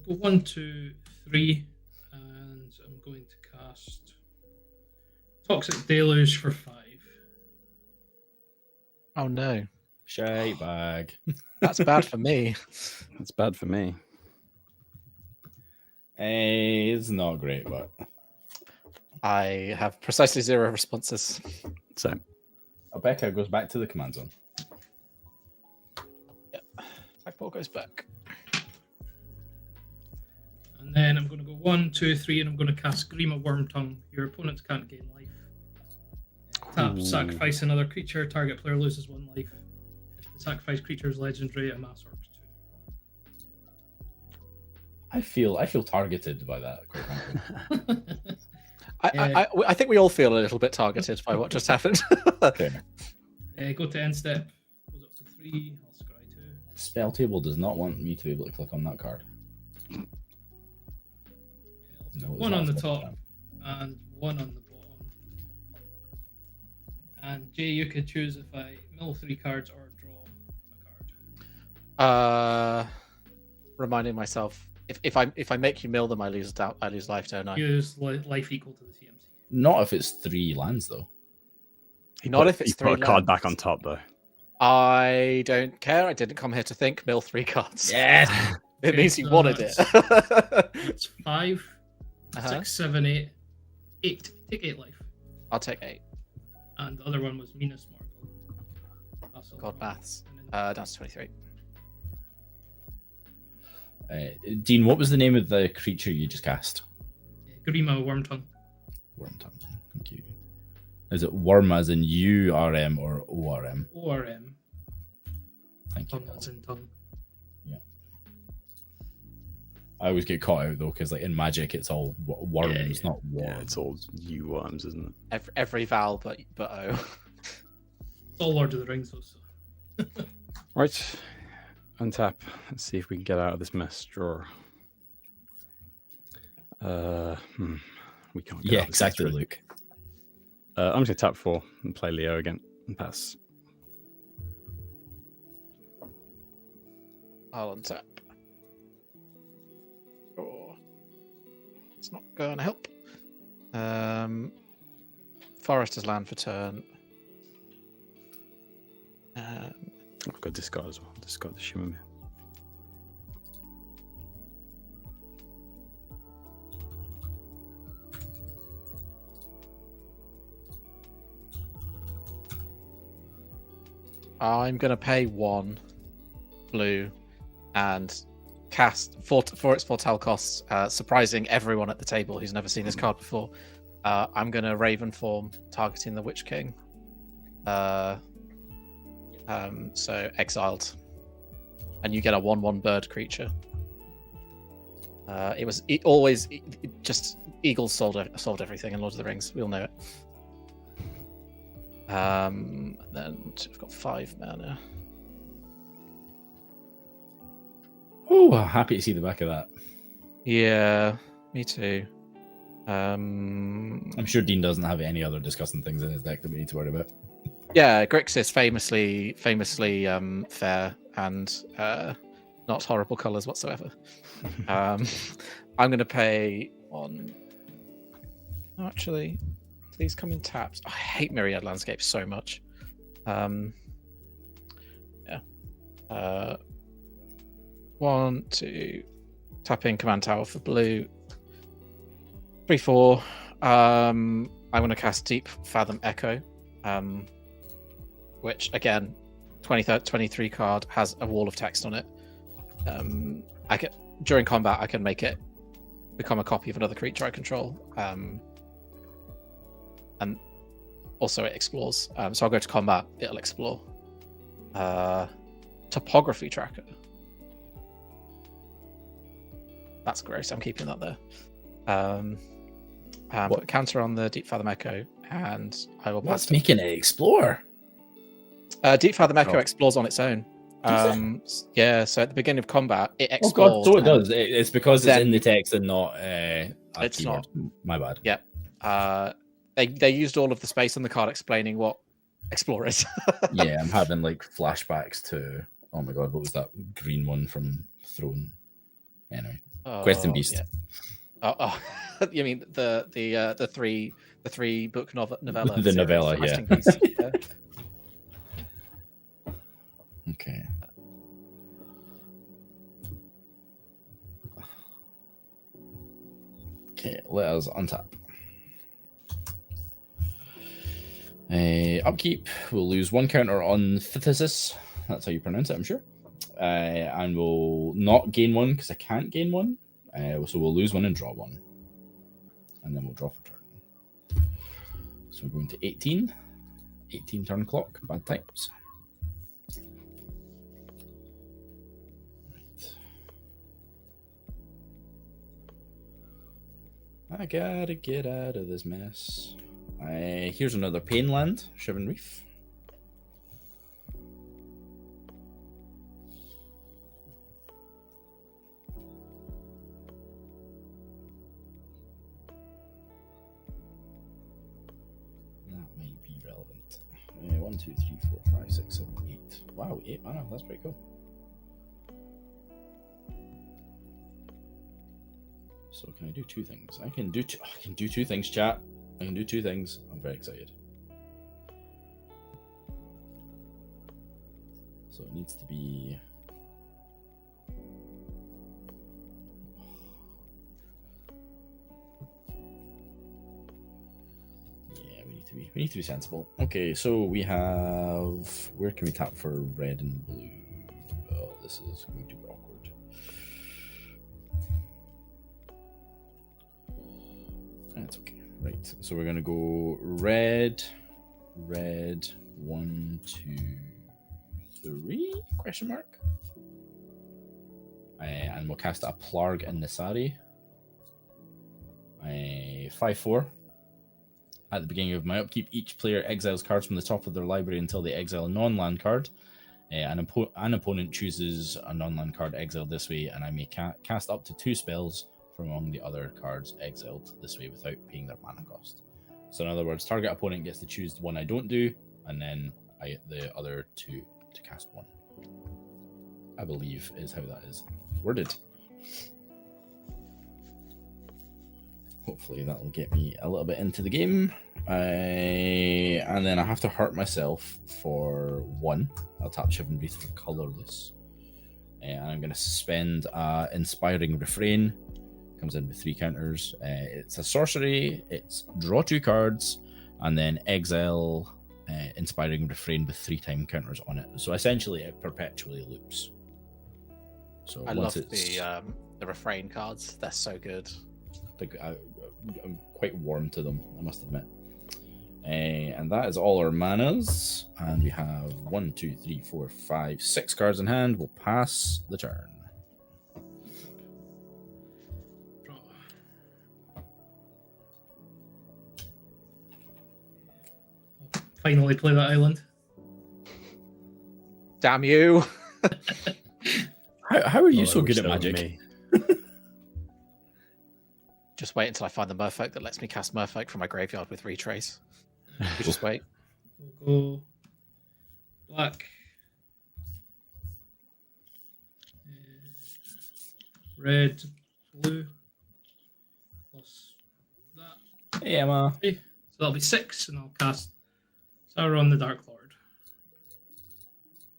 Go 1, 2, 3, and I'm going to cast Toxic Deluge for 5. Oh no, Shite bag. that's bad for me. That's bad for me. It's not great, but I have precisely 0 responses. So Obeka goes back to the command zone. Yep. Hakbal goes back. And then I'm going to go 1, 2, 3, and I'm going to cast Grima Wormtongue. Your opponents can't gain life. Tap, Ooh. sacrifice another creature. Target player loses 1 life. If the sacrificed creature is legendary, amass orcs 2. I feel targeted by that, quite frankly. I think we all feel a little bit targeted by what just happened. Okay. Go to end step. Goes up to 3. I'll scry 2. Spell table does not want me to be able to click on that card. No, it's 1 not on the a spell top and 1 on the bottom. And Jay, you could choose if I mill 3 cards or draw a card. Reminding myself, if I make you mill them, I lose life, don't I? Use life equal to the CMC. Not if it's 3 lands, though. Not if it's you 3 put a card lands. back on top though. I don't care. I didn't come here to think. Mill 3 cards. Yes. It means you so wanted it. It's 5, Uh-huh. 6, 7, 8. 8. Take 8 life. I'll take 8. And the other one was Minas Marvel. That's all. God maths. And then- That's 23. Dean, what was the name of the creature you just cast? Grima Wormtongue. Wormtongue. Thank you. Is it worm as in URM or ORM? ORM. Thank you. Tongue as in tongue. Yeah. I always get caught out though, because like in Magic, it's all worms, not worms. Yeah, it's all U worms, isn't it? Every vowel but O. It's all Lord of the Rings also. Right. Untap. Let's see if we can get out of this mess drawer. We can't get Yeah, out of this exactly, mess, really. Luke. I'm just gonna tap 4 and play Leo again and pass. I'll untap. Oh, it's not going to help. Forester's land for turn. I've got discard as well. Discard the Shimmer. I'm going to pay 1 blue and cast for its Foretell costs, surprising everyone at the table who's never seen this card before. I'm going to Raven form, targeting the Witch King. So exiled, and you get a 1/1 bird creature. Just Eagles solved everything in Lord of the Rings. We all know it. And then we've got 5 mana. Oh, happy to see the back of that. Yeah, me too. I'm sure Dean doesn't have any other disgusting things in his deck that we need to worry about. Yeah, Grixis famously fair and not horrible colours whatsoever. I'm going to pay on. Oh, actually, do these come in taps? I hate Myriad Landscapes so much. Yeah. 1, 2, tap in Command Tower for blue. 3, 4. I'm going to cast Deep Fathom Echo. Which again, 23 card has a wall of text on it. During combat, I can make it become a copy of another creature I control, and also it explores. So I'll go to combat; it'll explore. Topography tracker. That's gross. I'm keeping that there. Put counter on the Deep Fathom Echo, and I will. What's making it explore? Deep Fathom Echo explores on its own. Yeah, so at the beginning of combat, it explores. Oh god, so it does. It's because it's in the text and not it's keyword. not. My bad. Yeah. They used all of the space on the card explaining what explore is. Yeah, I'm having like flashbacks to, oh my god, what was that green one from Throne? Anyway, Quest and Beast. Yeah. You mean the three book novella? The novella, Quest and yeah. Beast, yeah. Okay. Okay, let us untap. Upkeep, we'll lose 1 counter on Phthisis. That's how you pronounce it, I'm sure. And we'll not gain 1 because I can't gain 1. So we'll lose 1 and draw 1. And then we'll draw for turn. So we're going to 18. 18 turn clock, bad times. I gotta get out of this mess. Here's another Pain Land, Shivan Reef. That might be relevant. 1, 2, 3, 4, 5, 6, 7, 8. Wow, 8 mana, that's pretty cool. So can I do 2 things? I can do 2 things, chat. I can do 2 things. I'm very excited. So it needs to be. Yeah, we need to be sensible. Okay, so we have. Where can we tap for red and blue? Oh, this is going to be awkward. That's okay. Right. So we're gonna go red, 1, 2, 3? Question mark. And we'll cast a Plarg in Nisari. 5/4. At the beginning of my upkeep, each player exiles cards from the top of their library until they exile a non-land card. An opponent chooses a non-land card exiled this way, and I may cast up to 2 spells from among the other cards exiled this way without paying their mana cost. So in other words, target opponent gets to choose the one I don't do, and then I get the other 2 to cast 1. I believe is how that is worded. Hopefully that'll get me a little bit into the game. And then I have to hurt myself for 1. I'll tap Shivan Breathe for colorless. And I'm going to suspend Inspiring Refrain. Comes in with 3 counters. It's a sorcery. It's draw 2 cards and then exile Inspiring Refrain with 3 time counters on it. So essentially it perpetually loops. So I love the refrain cards. They're so good. I'm quite warm to them, I must admit. And that is all our manas. And we have 1, 2, 3, 4, 5, 6 cards in hand. We'll pass the turn. Finally play that island. Damn you! How are you so good at Magic? Me. Just wait until I find the Merfolk that lets me cast Merfolk from my graveyard with Retrace. You just wait. We'll go black. Red, blue. Plus that. Hey, Emma. So that'll be 6, and I'll cast Sauron the Dark Lord.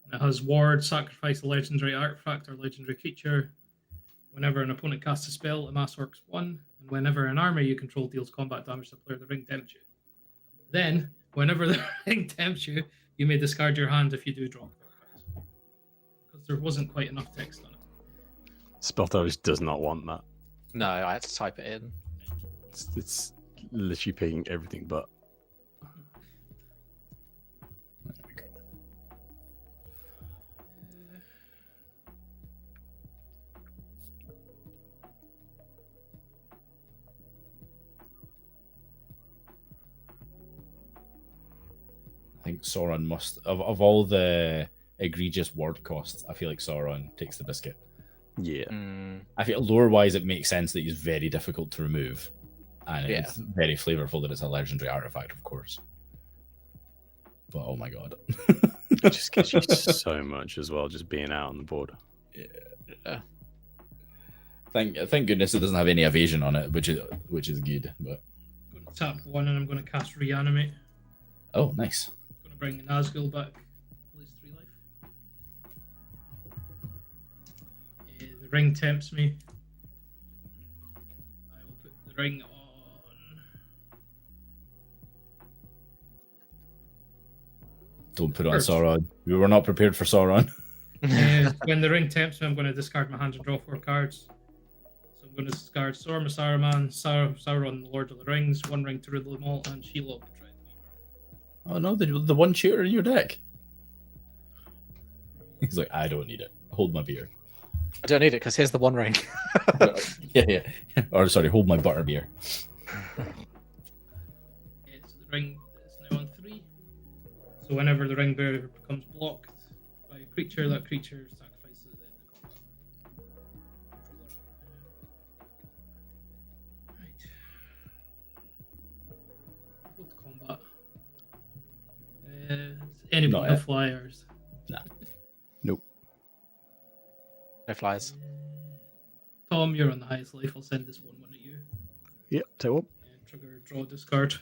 And it has ward, sacrifice a legendary artifact or legendary creature. Whenever an opponent casts a spell, it mass works 1. And whenever an army you control deals combat damage to the player, the ring tempts you. Then, whenever the ring tempts you, you may discard your hand if you do draw cards. Because there wasn't quite enough text on it. Spelthos does not want that. No, I had to type it in. It's literally picking everything but. There we go. I think Sauron must, of all the egregious word costs, I feel like Sauron takes the biscuit. Yeah. I feel lore-wise it makes sense that he's very difficult to remove. And Yeah. it's very flavorful that it's a legendary artifact, of course. But oh my god. It just gives you so much as well, just being out on the board. Yeah. Thank goodness it doesn't have any evasion on it, which is good. But I'm going to tap 1 and I'm going to cast Reanimate. oh, nice. I'm going to bring Nazgul back. Lose 3 life. The ring tempts me. I will put the ring on. Don't put it on Sauron. We were not prepared for Sauron. When the ring tempts me, I'm going to discard my hand and draw 4 cards. So I'm going to discard Sauron, Saruman, Sauron, the Lord of the Rings, 1 ring to riddle them all, and Shelob. Oh no, the one shooter in your deck. He's like, I don't need it. Hold my beer. I don't need it because here's the 1 ring. yeah. Or sorry, hold my butter beer. So the ring is now on 3. So whenever the ring bearer becomes blocked by a creature, that creature sacrifices at the end of combat. Right. Go to combat. Anybody Not no it. flyers? Nope. No flies. Tom, you're on the highest life. I'll send this 1 at you. Yep, tell you what. Trigger, draw, discard.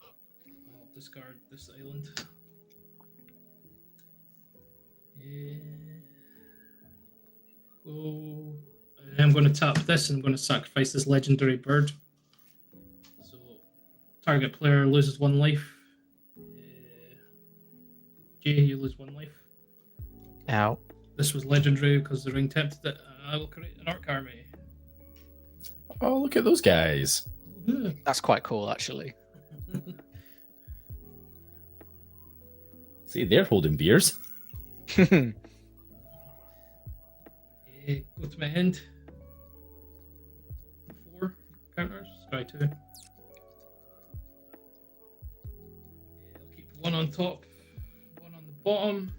I'll discard this island. Go. I'm going to tap this and I'm going to sacrifice this legendary bird. So, target player loses 1 life. Jay, you lose 1 life. Ow. This was legendary because the ring tempted it. I will create an orc army. Oh, look at those guys. That's quite cool, actually. See, they're holding beers. Go to my hand. 4 counters. Try 2. I'll keep 1 on top, 1 on the bottom.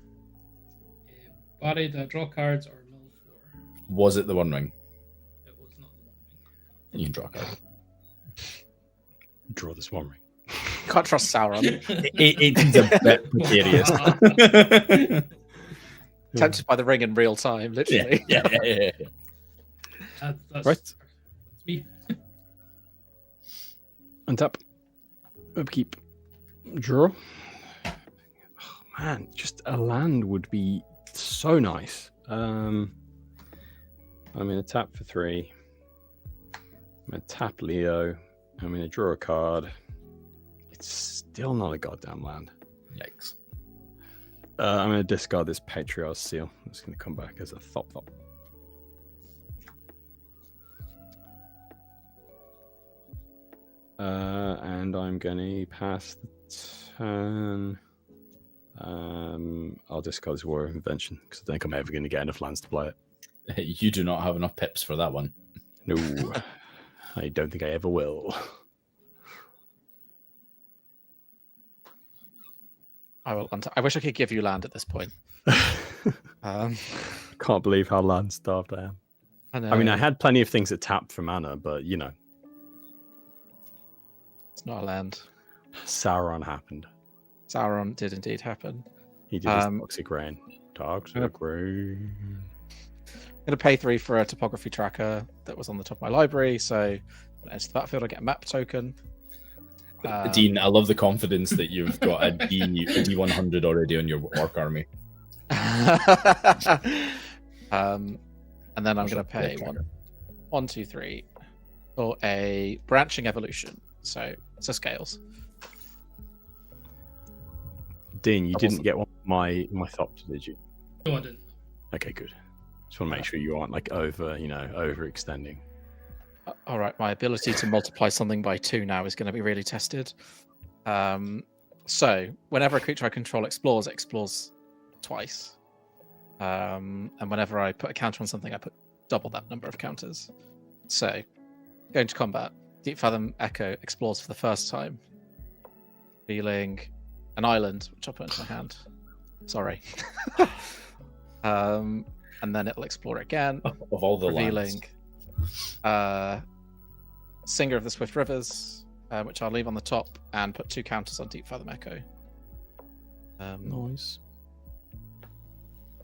Buried, draw cards or mill 4. Was it the One Ring? It was not the 1 ring. You can draw a card. Draw this one ring. Can't trust Sauron. It's a bit precarious. Tempted by the ring in real time, literally. Yeah. That's Right. That's me. Untap. Upkeep. Draw. Oh, man, just a land would be so nice. I'm going to tap for 3. I'm going to tap Leo. I'm going to draw a card. It's still not a goddamn land. Yikes. I'm going to discard this Patriarch's Seal. It's going to come back as a thop. And I'm going to pass the turn. I'll discard this Warrior of Invention because I think I'm ever going to get enough lands to play it. You do not have enough pips for that one. No, I don't think I ever will. I wish I could give you land at this point. Can't believe how land starved I am. I know. I mean, I had plenty of things that tapped for mana, but you know, It's not a land. Sauron happened. Sauron did indeed happen. He did his Toxic Rain. Toxic Rain. I'm going to pay 3 for a topography tracker that was on the top of my library. So when I enter the battlefield, I get a map token. Dean, I love the confidence that you've got a D100 already on your orc army. And then I'm going to pay 1, 2, 3 for a branching evolution. So it's a scales. Dean, you didn't get one of my Thopter, did you? No, I didn't. Okay, good. Just want to make sure you aren't like overextending. All right, my ability to multiply something by 2 now is going to be really tested. So whenever a creature I control explores, it explores twice. And whenever I put a counter on something, I put double that number of counters. So going to combat, Deep Fathom Echo explores for the first time, revealing an island, which I'll put into my hand. Sorry. And then it'll explore again, Of all the revealing lands. Singer of the Swift Rivers, which I'll leave on the top and put 2 counters on Deep Fathom Echo. Nice.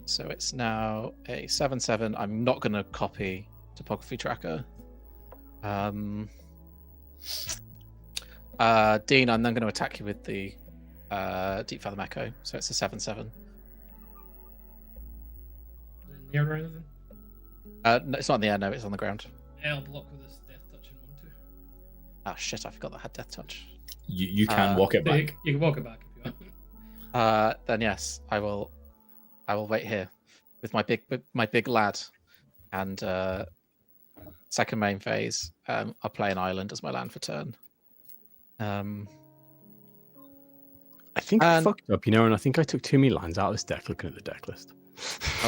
So it's now a 7/7. I'm not going to copy Topography Tracker. Dean, I'm then going to attack you with the Deep Fathom Echo. So it's a 7/7. Near or anything? No, it's not in the air, no, it's on the ground. I'll block with this Death Touch in 1/2. Oh shit, I forgot that had Death Touch. You can walk it So back. you can walk it back if you want. Then yes, I will wait here with my big lad, and second main phase, I'll play an island as my land for turn. I think I fucked up, and I think I took too many lines out of this deck looking at the deck list.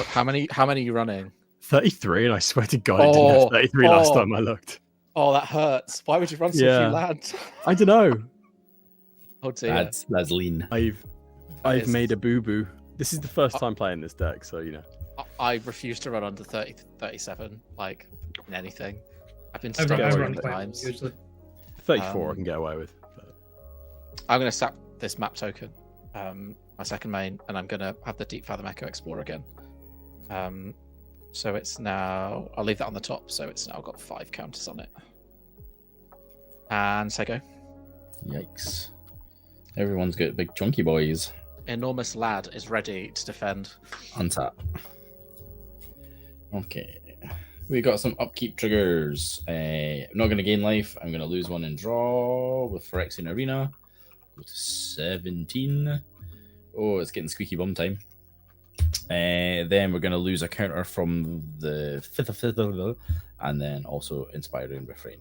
How many are you running? 33, and I swear to God, I didn't have 33 last time I looked. Oh, that hurts. Why would you run so few lands? I don't know. Oh dear. That's lean. I've made a boo-boo. This is the first time playing this deck, so I refuse to run under 37, like in anything. I've been I stuck too run many quite times. usually. 34 I can get away with. But... I'm going to sap this map token, my second main, and I'm going to have the Deep Fathom Echo explore again. So it's now, I'll leave that on the top, so it's now got 5 counters on it. And say go. Yikes. Everyone's got big chunky boys. Enormous Lad is ready to defend. Untap. Okay. We got some upkeep triggers. I'm not going to gain life. I'm going to lose 1 in draw with Phyrexian Arena. Go to 17. Oh, it's getting squeaky bum time. Then we're going to lose a counter from the 5th, and then also Inspiring Refrain.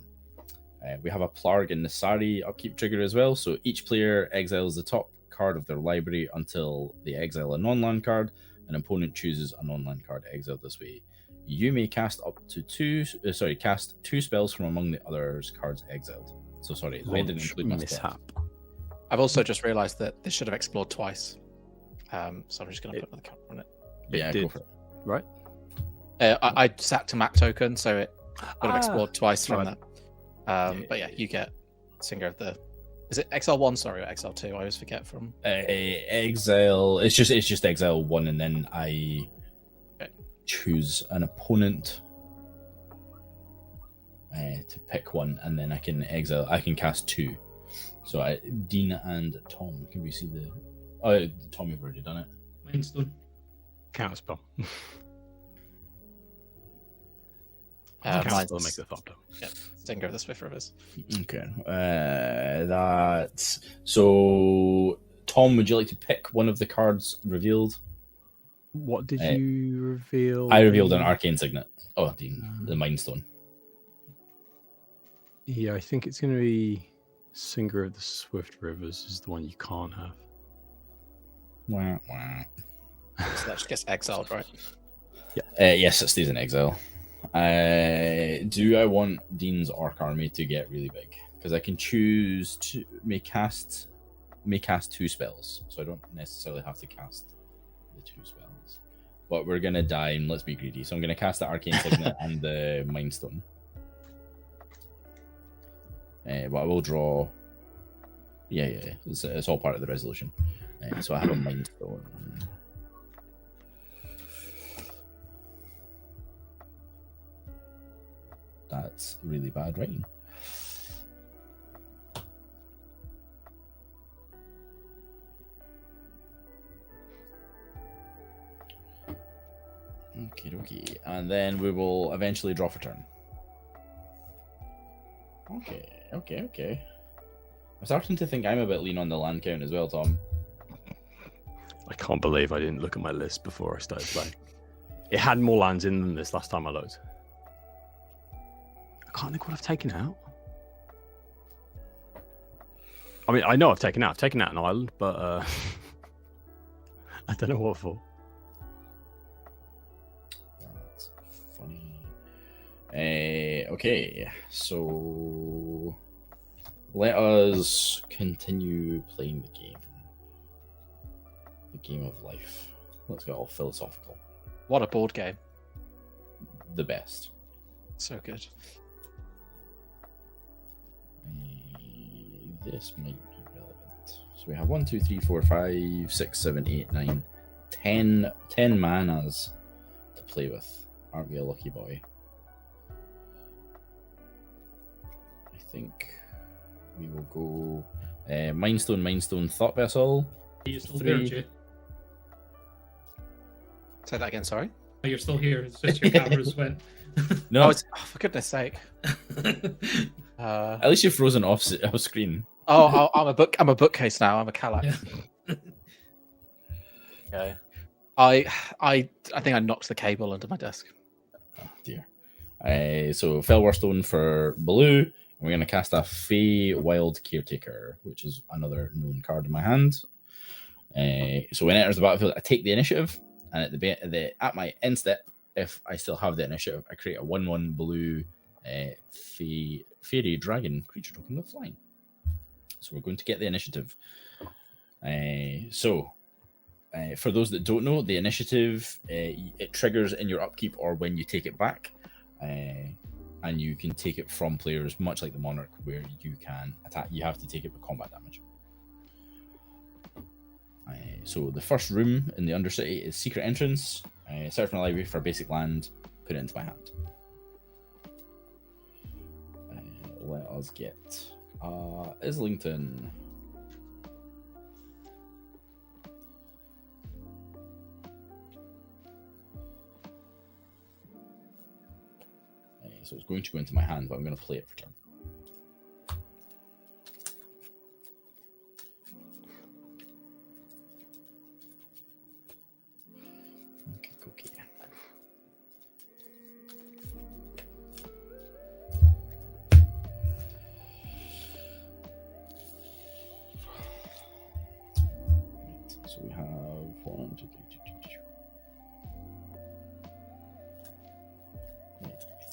We have a Plarg and Nasari upkeep trigger as well. So each player exiles the top card of their library until they exile a non-land card. An opponent chooses a non-land card exiled this way. you may cast up to cast 2 spells from among the others cards exiled. So sorry, I didn't Launch include my mishap. I've also just realised that this should have explored twice. So I'm just going to put another counter on it. Yeah, did. go for it. Right? I sacked a map token, so it would have explored twice from right. that. But yeah, you get Singer of the. Is it XL1? Sorry, or XL2? I always forget from. Exile. It's just exile 1, and then I choose an opponent to pick one, and then I can exile. I can cast 2. So Dean and Tom. Can we see the? Oh, Tom, you've already done it. Mindstone. Counterspell. Mine's Counterspell make the thumb down. Yeah, Stinger of the Swift Rivers. Okay. That's so. Tom, would you like to pick one of the cards revealed? What did you reveal? I revealed an arcane signet. Oh, the Mind Stone. Yeah, I think it's going to be Singer of the Swift Rivers is the one you can't have. Wah, wah. So that just gets exiled, right? Yes, it stays in exile. Do I want Dean's Orc Army to get really big? Because I can choose to may cast 2 spells, so I don't necessarily have to cast the 2 spells. But we're gonna die, and let's be greedy. So I'm gonna cast the Arcane Signet and the Mind Stone. But I will draw. Yeah. It's all part of the resolution. So I have a Mind Stone. That's really bad writing. Okay. And then we will eventually draw for turn. Okay. I'm starting to think I'm a bit lean on the land count as well, Tom. I can't believe I didn't look at my list before I started playing. It had more lands in than this last time I looked. I can't think what I've taken out. I mean, I know I've taken out an island, but I don't know what for. That's funny. Okay, so let us continue playing the game. The game of life. Let's get all philosophical. What a board game. The best. So good. This might be relevant. So we have 1, 2, 3, 4, 5, 6, 7, 8, 9, 10 manas to play with. Aren't we a lucky boy? I think we will go Mindstone, Thought Vessel. Are you still 3. here, Jay? Say that again, sorry. Oh, you're still here. It's just your cameras went. No, For goodness sake. at least you're frozen off screen. I'm a bookcase now. I'm a Calac. Yeah. Okay. I think I knocked the cable under my desk. Oh dear. So Fellwarstone for blue. We're going to cast a Fey Wild Caretaker, which is another known card in my hand. So when it enters the battlefield, I take the initiative, and at my end step, if I still have the initiative, I create a 1/1 blue fairy dragon creature token with flying. So we're going to get the initiative. For those that don't know, the initiative it triggers in your upkeep or when you take it back. And you can take it from players, much like the Monarch, where you can attack. You have to take it with combat damage. So the first room in the Undercity is Secret Entrance. Search my library for basic land, put it into my hand. Let us get Islington. So it's going to go into my hand, but I'm going to play it for turn. Okay. So we have 1, 2, 3, 2, 2, 2.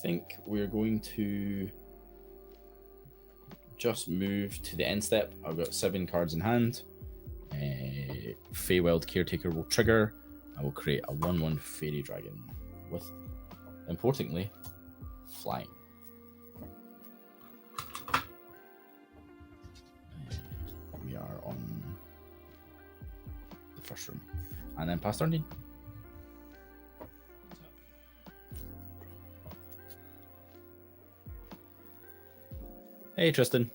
think we're going to just move to the end step. I've got 7 cards in hand. Feywild Caretaker will trigger. I will create a 1/1 Fairy Dragon with, importantly, flying. We are on the first room. And then pass turn need. Hey, Tristan.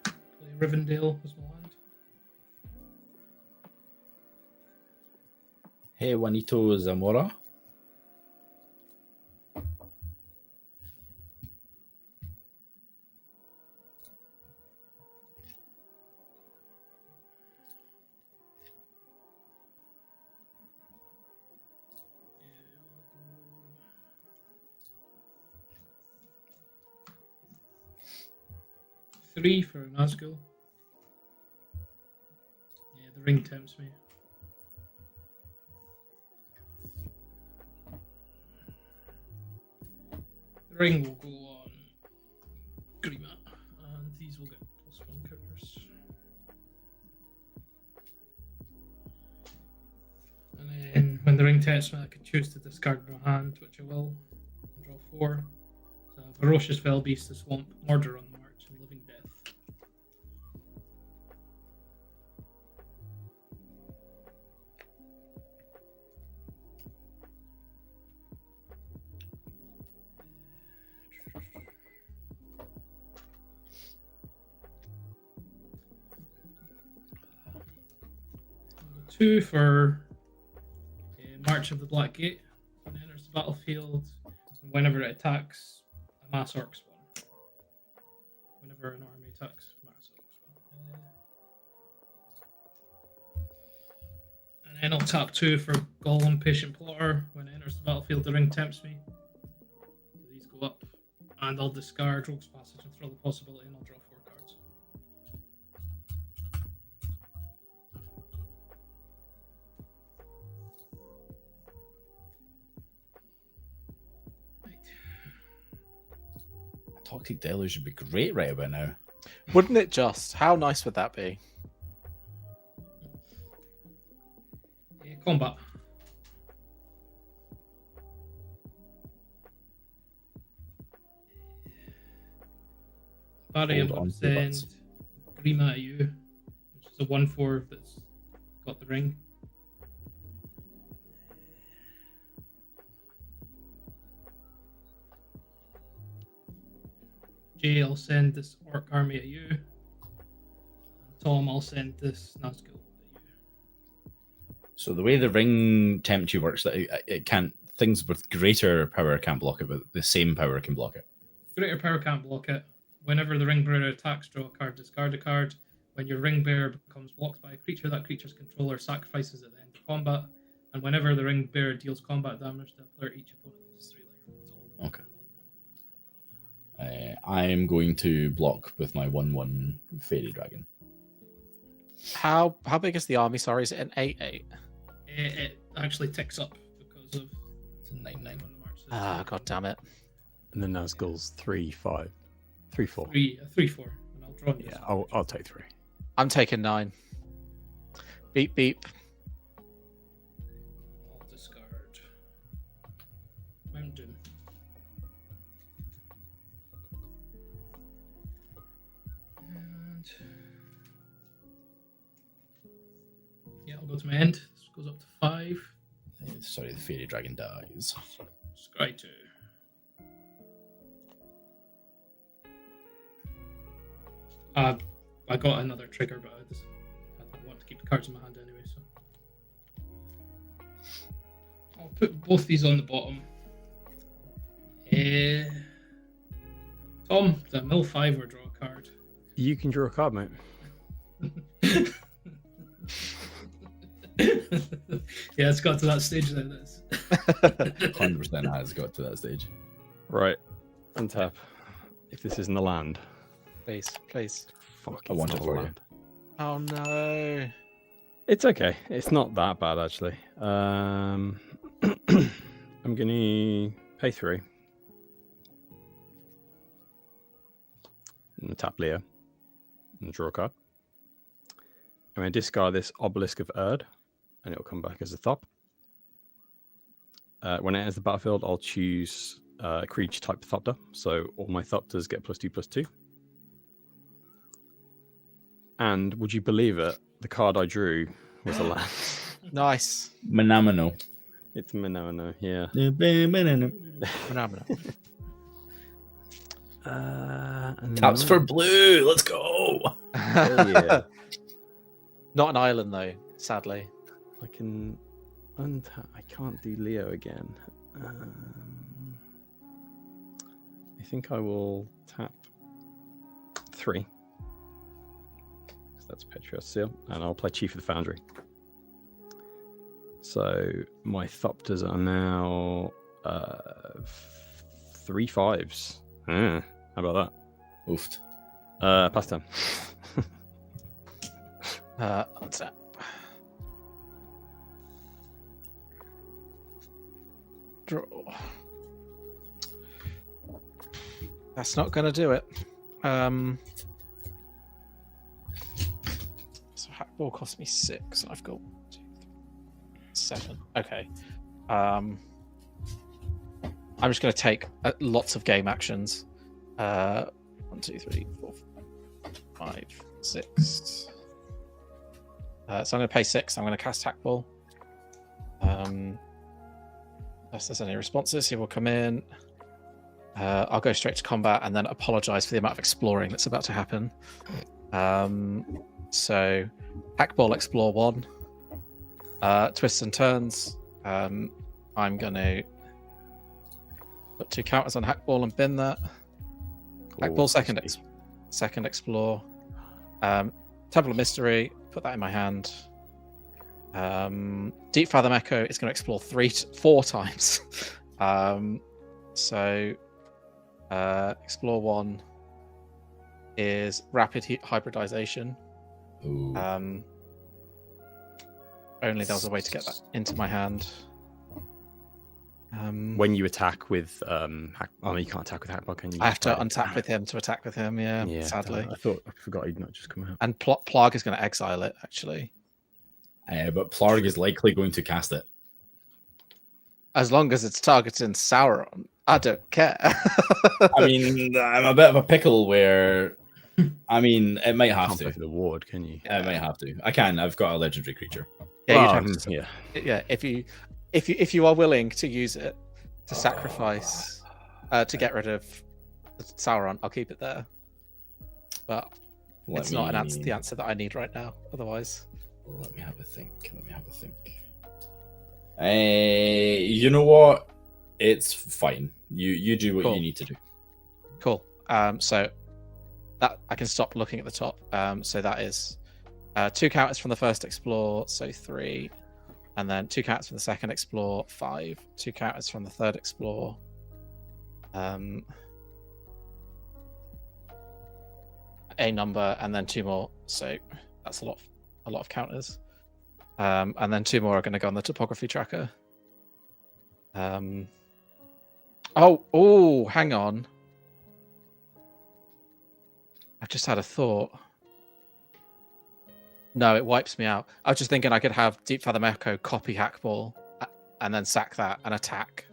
Play Rivendell as my land. Hey, Juanito Zamora. Three for an Nazgul. Yeah, the ring tempts me. The ring will go on Grima, and these will get +1 counters. And then when the ring tempts me, I can choose to discard my hand, which I will. I'll draw 4. So Ferocious Fellbeast, the Swamp, Murder on the March, and Living Death. Two for March of the Black Gate. When it enters the battlefield, and whenever it attacks, a Mass Orcs 1. Whenever an army attacks, Mass Orcs 1. And then I'll tap 2 for Golem Patient Plotter. When it enters the battlefield, the ring tempts me. So these go up. And I'll discard Rogue's Passage and throw the possibility, and I'll draw 4 cards. Toxic Deluge would be great right about now. Wouldn't it just? How nice would that be? Yeah, combat. Barry, I'm Hold going on to to your send butts. Grima at you, which is a 1/4 that's got the ring. Jay, I'll send this Orc army at you. And Tom, I'll send this Nazgul at you. So the way the ring tempt you works, that it can't, things with greater power can't block it, but the same power can block it. Greater power can't block it. Whenever the ring bearer attacks, draw a card, discard a card. When your ring bearer becomes blocked by a creature, that creature's controller sacrifices at the end of combat. And whenever the ring bearer deals combat damage to a player, each opponent loses 3 life. That's all. Okay. I am going to block with my 1/1 Fairy Dragon. How big is the army? Sorry, is it an 8/8? It actually ticks up because of It's a 9/9. when the march is Ah, god damn it. And then Nazgul's 3/5, 3/4. 3/4, and I'll draw. Yeah, I'll take 3. I'm taking 9. Beep beep. I'll discard Mount Doom. And yeah, I'll go to my end. This goes up to 5. Sorry, the Fairy Dragon dies. Scry 2. I got another trigger, but I want to keep the cards in my hand anyway, so I'll put both these on the bottom. Tom, the mill 5 or draw a card. You can draw a card, mate. Yeah, it's got to that stage then. 100% has got to that stage. Right. Untap. If this isn't the land. Please, please. Fuck, I want it's it not for the you. land. Oh no. It's okay. It's not that bad, actually. I'm going to pay 3. And tap Leo. And draw a card. I'm going to discard this Obelisk of Erd. And it'll come back as a Thop. When it enters the battlefield, I'll choose creature type Thopter. So all my Thopters get +2/+2. And would you believe it? The card I drew was a land. Nice. Phenomenal. It's Manamano, yeah. Phenomenal. Taps for blue. Let's go. Yeah. Not an island though, sadly. I can untap. I can't do Leo again. I think I will tap 3. So that's Petrios Seal, and I'll play Chief of the Foundry. So my Thopters are now 3 5s. How about that? Oofed. Pass turn. Untap. Draw. That's not going to do it. So Hakbal cost me 6, and I've got 2, 3, 7. Okay. I'm just going to take lots of game actions. 1, 2, 3, 4, 5, 6. So I'm going to pay 6. I'm going to cast Hakbal. Unless there's any responses, he will come in. I'll go straight to combat and then apologize for the amount of exploring that's about to happen. So, Hakbal Explore 1. Twists and turns. I'm going to put 2 counters on Hakbal and bin that. Hakbal second explore. Temple of Mystery. Put that in my hand. Deep Fathom Echo is going to explore 4 times. So explore 1 is rapid hybridization. Only there was a way to get that into my hand. When you attack with you can't attack with Hakbal, can you? I have to untap with him to attack with him. Yeah, sadly. I forgot he'd not just come out. And Plarg is going to exile it actually. But Plarg is likely going to cast it. As long as it's targeting Sauron, I don't care. I mean, I'm a bit of a pickle where, I mean, it might have Can't to. play for the ward, can you? It might have to. I can. I've got a legendary creature. Yeah, Yeah. If you are willing to use it to sacrifice to get rid of Sauron, I'll keep it there. But it's not the answer that I need right now. Otherwise, let me have a think. You know what? It's fine. You do what you need to do. Cool. So that I can stop looking at the top. So that is 2 counters from the first explore, so 3, and then 2 counters from the second explore, 5. 2 counters from the third explore. A number, and then 2 more. So that's a lot of counters. And then 2 more are going to go on the topography tracker. Oh, hang on. I've just had a thought. No, it wipes me out. I was just thinking I could have Deep Fathom Echo copy Hakbal and then sack that and attack.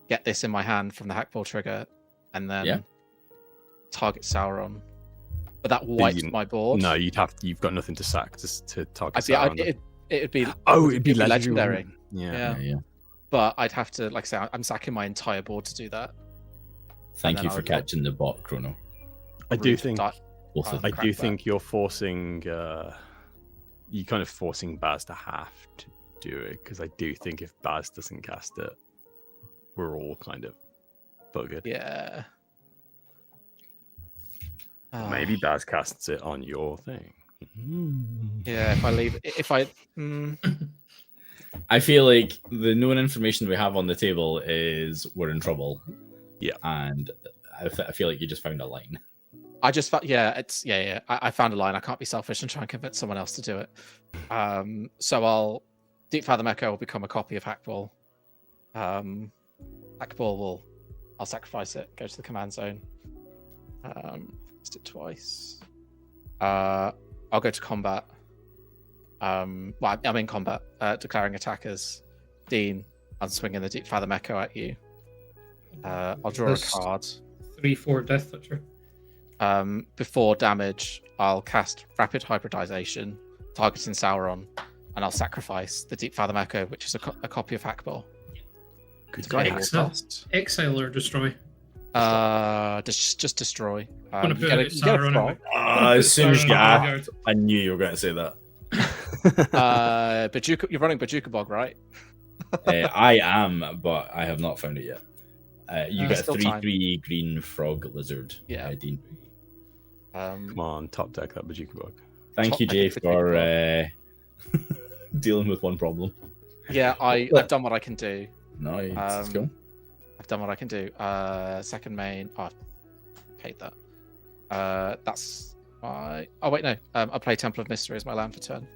Get this in my hand from the Hakbal trigger and then target Sauron. But that wipes my board. No, you've got nothing to sack to target Sauron. It'd be legendary. Yeah. But I'd have to, like I say, I'm sacking my entire board to do that. Thank you for catching the bot, Chrono. I do think you're forcing you're kind of forcing Baz to have to do it, because I do think if Baz doesn't cast it, we're all kind of buggered. Yeah. Maybe Baz casts it on your thing. Yeah, I feel like the known information we have on the table is we're in trouble. Yeah. And I feel like you just found a line. I just found, I found a line. I can't be selfish and try and convince someone else to do it. So Deep Fathom Echo will become a copy of Hakbal. Hakbal I'll sacrifice it, go to the command zone. Cast it twice. I'll go to combat. Well, I'm in combat, declaring attackers. Dean, I'm swinging the Deep Fathom Echo at you. I'll draw a card. 3/4 Death Toucher. Before damage, I'll cast Rapid Hybridization, targeting Sauron, and I'll sacrifice the Deep Fathom Echo, which is a copy of Hakbal. Good guy. Exile or destroy. Just destroy. You wanna put get a Sauron frog. As soon as you Sauron asked, I knew you were going to say that. You're running Bajuka Bog, right? I am, but I have not found it yet. You get a still 3/3 green frog lizard. Yeah. Dean. Come on, top deck that Bajuka Bug. Thank Top you, Jay, deck for dealing with one problem. Yeah, I've done what I can do. No, let's go. I've done what I can do. Second main. Oh, I've paid that. That's my. Oh wait, no. I play Temple of Mystery as my land for turn.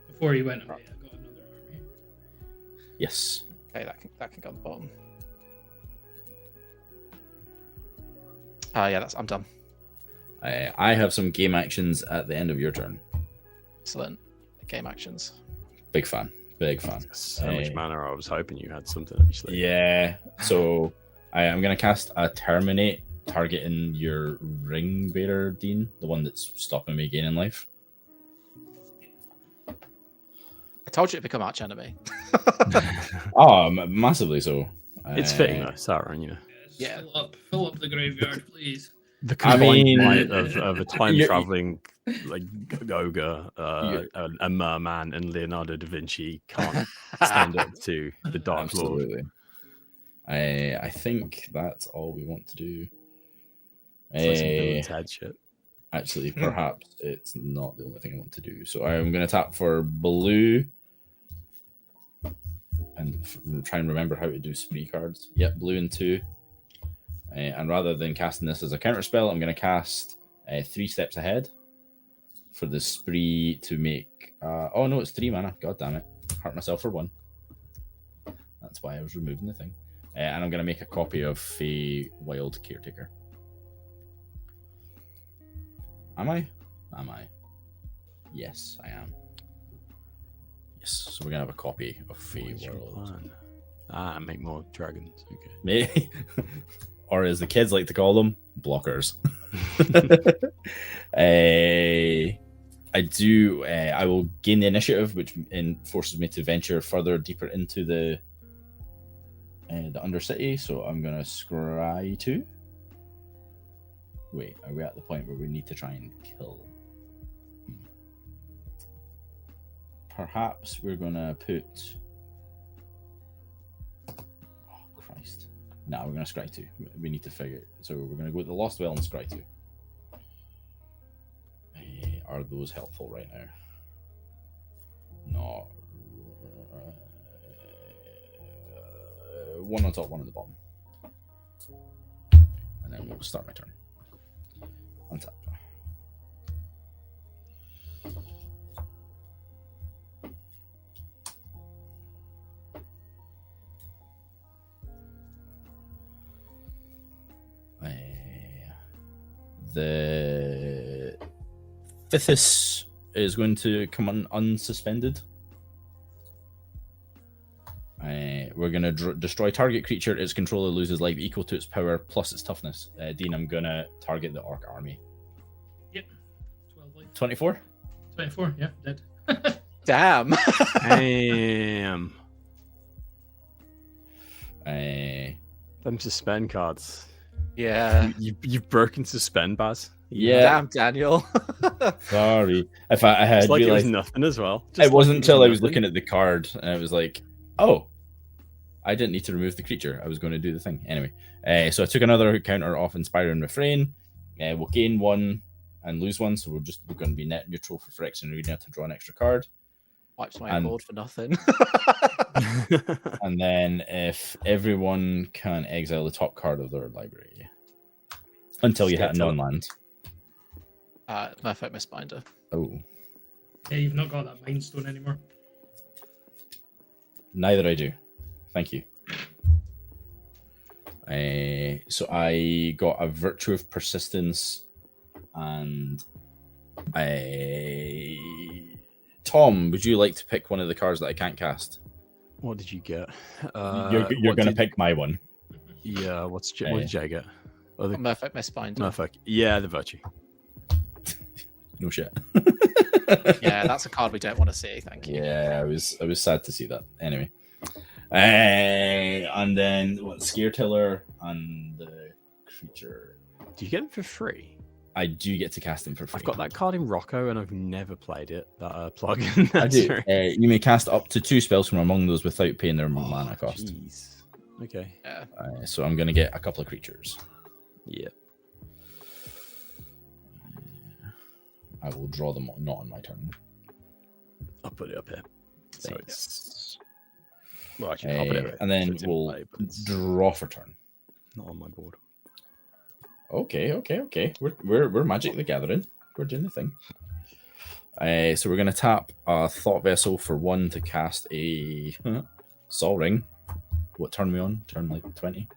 Before you went away, I got another army. Yes. Okay, that can go on the bottom. Yeah, I'm done. I have some game actions at the end of your turn. Excellent. Game actions. Big fan. Big fan. So much mana. I was hoping you had something up your sleeve. Yeah. So I'm going to cast a Terminate, targeting your Ring Bearer, Dean, the one that's stopping me gaining life. I told you to become arch enemy. Oh, massively so. It's fitting though, Sauron, you know. Yeah. Fill up the graveyard, please. The combined might of a time you're- traveling like ogre, a merman, and Leonardo da Vinci can't stand up to the Dark Lord. Absolutely. I think that's all we want to do. It's like some Bill and Ted shit. Actually, perhaps it's not the only thing I want to do. So I'm going to tap for blue and try and remember how to do spree cards. Yep, blue and 2. And rather than casting this as a counter spell, I'm going to cast 3 steps ahead for the spree to make. Oh no, it's 3 mana. God damn it! Hurt myself for 1. That's why I was removing the thing. And I'm going to make a copy of Fey Wild Caretaker. Am I? Yes, I am. Yes, so we're going to have a copy of Fey What's your World. plan? Make more dragons. Okay. Maybe. Or as the kids like to call them, blockers. I will gain the initiative, which forces me to venture further deeper into the Undercity. So I'm going to scry 2. Wait, are we at the point where we need to try and kill? Perhaps we're going to put... Oh, Christ. No, we're going to scry 2. We need to figure... So we're going to go to the Lost Well and scry 2. Are those helpful right now? No. 1 on top, 1 on the bottom. And then we'll start my turn. Untap. The Fithis is going to come unsuspended. We're going to destroy target creature. Its controller loses life equal to its power plus its toughness. Dean, I'm going to target the Orc army. Yep. 12 life. 24? 24, yeah, dead. Damn. Damn. Them suspend cards. Yeah. You've broken suspend, Baz. Yeah. Damn, Daniel. Sorry. If I had It's like realized... it was nothing as well. It wasn't until I was looking at the card and I was like, oh, I didn't need to remove the creature. I was going to do the thing. Anyway, so I took another counter off Inspiring Refrain. We'll gain 1 and lose 1, so we're going to be net neutral for Phyrexian Arena to draw an extra card. Wipes my board for nothing. And then if everyone can exile the top card of their library until you hit a non-land. Merfolk Mistbinder. Oh. Yeah, you've not got that Mind Stone anymore. Neither I do. Thank you. So I got a Virtue of Persistence, and Tom, would you like to pick one of the cards that I can't cast? What did you get? You're going to pick my one. Yeah, what did Jay get? Oh, the Perfect Mistbinder. Murphic. Yeah, the Virtue. No shit. Yeah, that's a card we don't want to see. Thank you. Yeah, I was sad to see that. Anyway, and then Scare Tiller and the creature. Do you get them for free? I do get to cast them for free. I've got that card in Rocco, and I've never played it. That plugin. I do. You may cast up to 2 spells from among those without paying their mana cost. Jeez. Okay. Yeah. So I'm gonna get a couple of creatures. Yeah. I will draw them not on my turn. I'll put it up here. So Thanks. Well, actually, I'll put it here. And then So we'll draw for turn. Not on my board. Okay. We're Magic the Gathering. We're doing the thing. So we're gonna tap a Thought Vessel for 1 to cast a Sol Ring. What turn are we on? Turn like 20.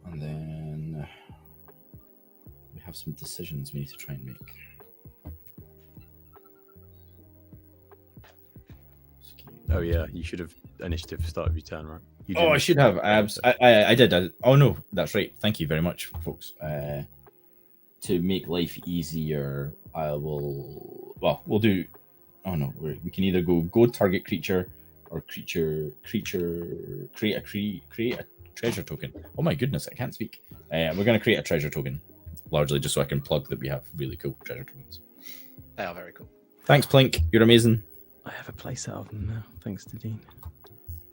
And then we have some decisions we need to try and make. Oh yeah, you should have initiative start of your turn, right? You Oh, I should have. I did. Oh no, that's right. Thank you very much, folks. To make life easier, I will. Well, we'll do. Oh no, we can either go target creature or create a treasure token. Oh my goodness, I can't speak. We're going to create a treasure token, largely just so I can plug that we have really cool treasure tokens. They are very cool. Thanks, Plink. You're amazing. I have a playset of them now, thanks to Dean.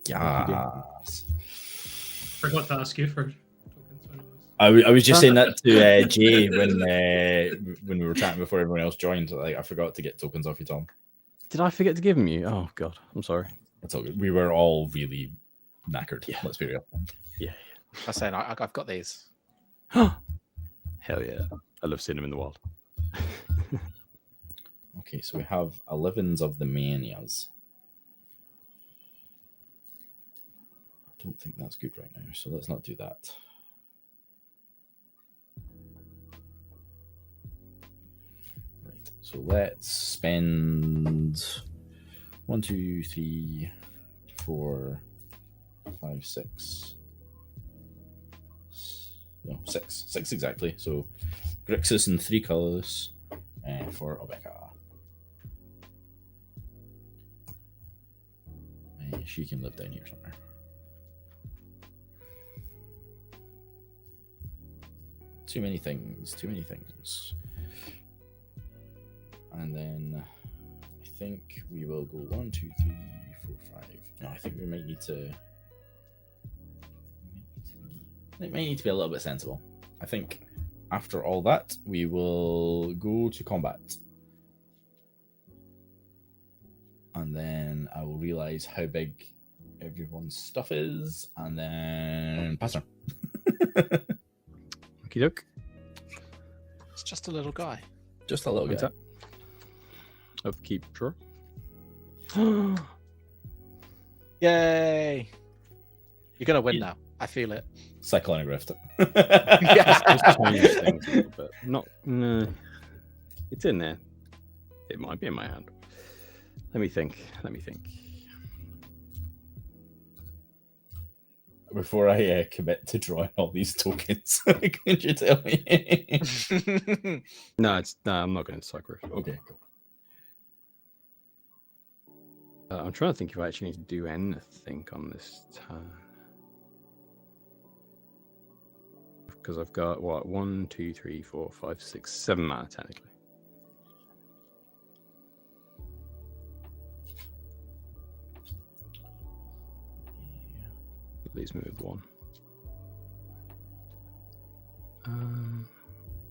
Yes. Forgot to ask you for tokens when I was just saying that to Jay when we were chatting before everyone else joined. Like, I forgot to get tokens off you, Tom. Did I forget to give them you? Oh god, I'm sorry. That's all good. We were all really knackered. Yeah. Let's be real. Yeah. I was saying I've got these. Hell yeah. I love seeing them in the wild. Okay, so we have 11s of the manias. I don't think that's good right now, so let's not do that. Right, so let's spend 1, 2, 3, 4, 5, 6. No, 6. 6 exactly. So Grixis in 3 colors for Obeka. She can live down here somewhere. Too many things. And then I think we will go 1, 2, 3, 4, 5. No, I think we might need to. It might need to be a little bit sensible. I think after all that, we will go to combat. And then I will realize how big everyone's stuff is, and then pass turn. Okie doke. It's just a little guy. Just a little bit. Upkeep draw. Yay! You're gonna win now. I feel it. Cyclonic Rift. Just change things a little bit. No. It's in there. It might be in my hand. Let me think. Before I commit to drawing all these tokens, could you tell me? No, I'm not going to Cycler. Okay, cool. I'm trying to think if I actually need to do anything on this turn. Because I've got, 1, 2, 3, 4, 5, 6, 7 mana technically. Leaves me with 1.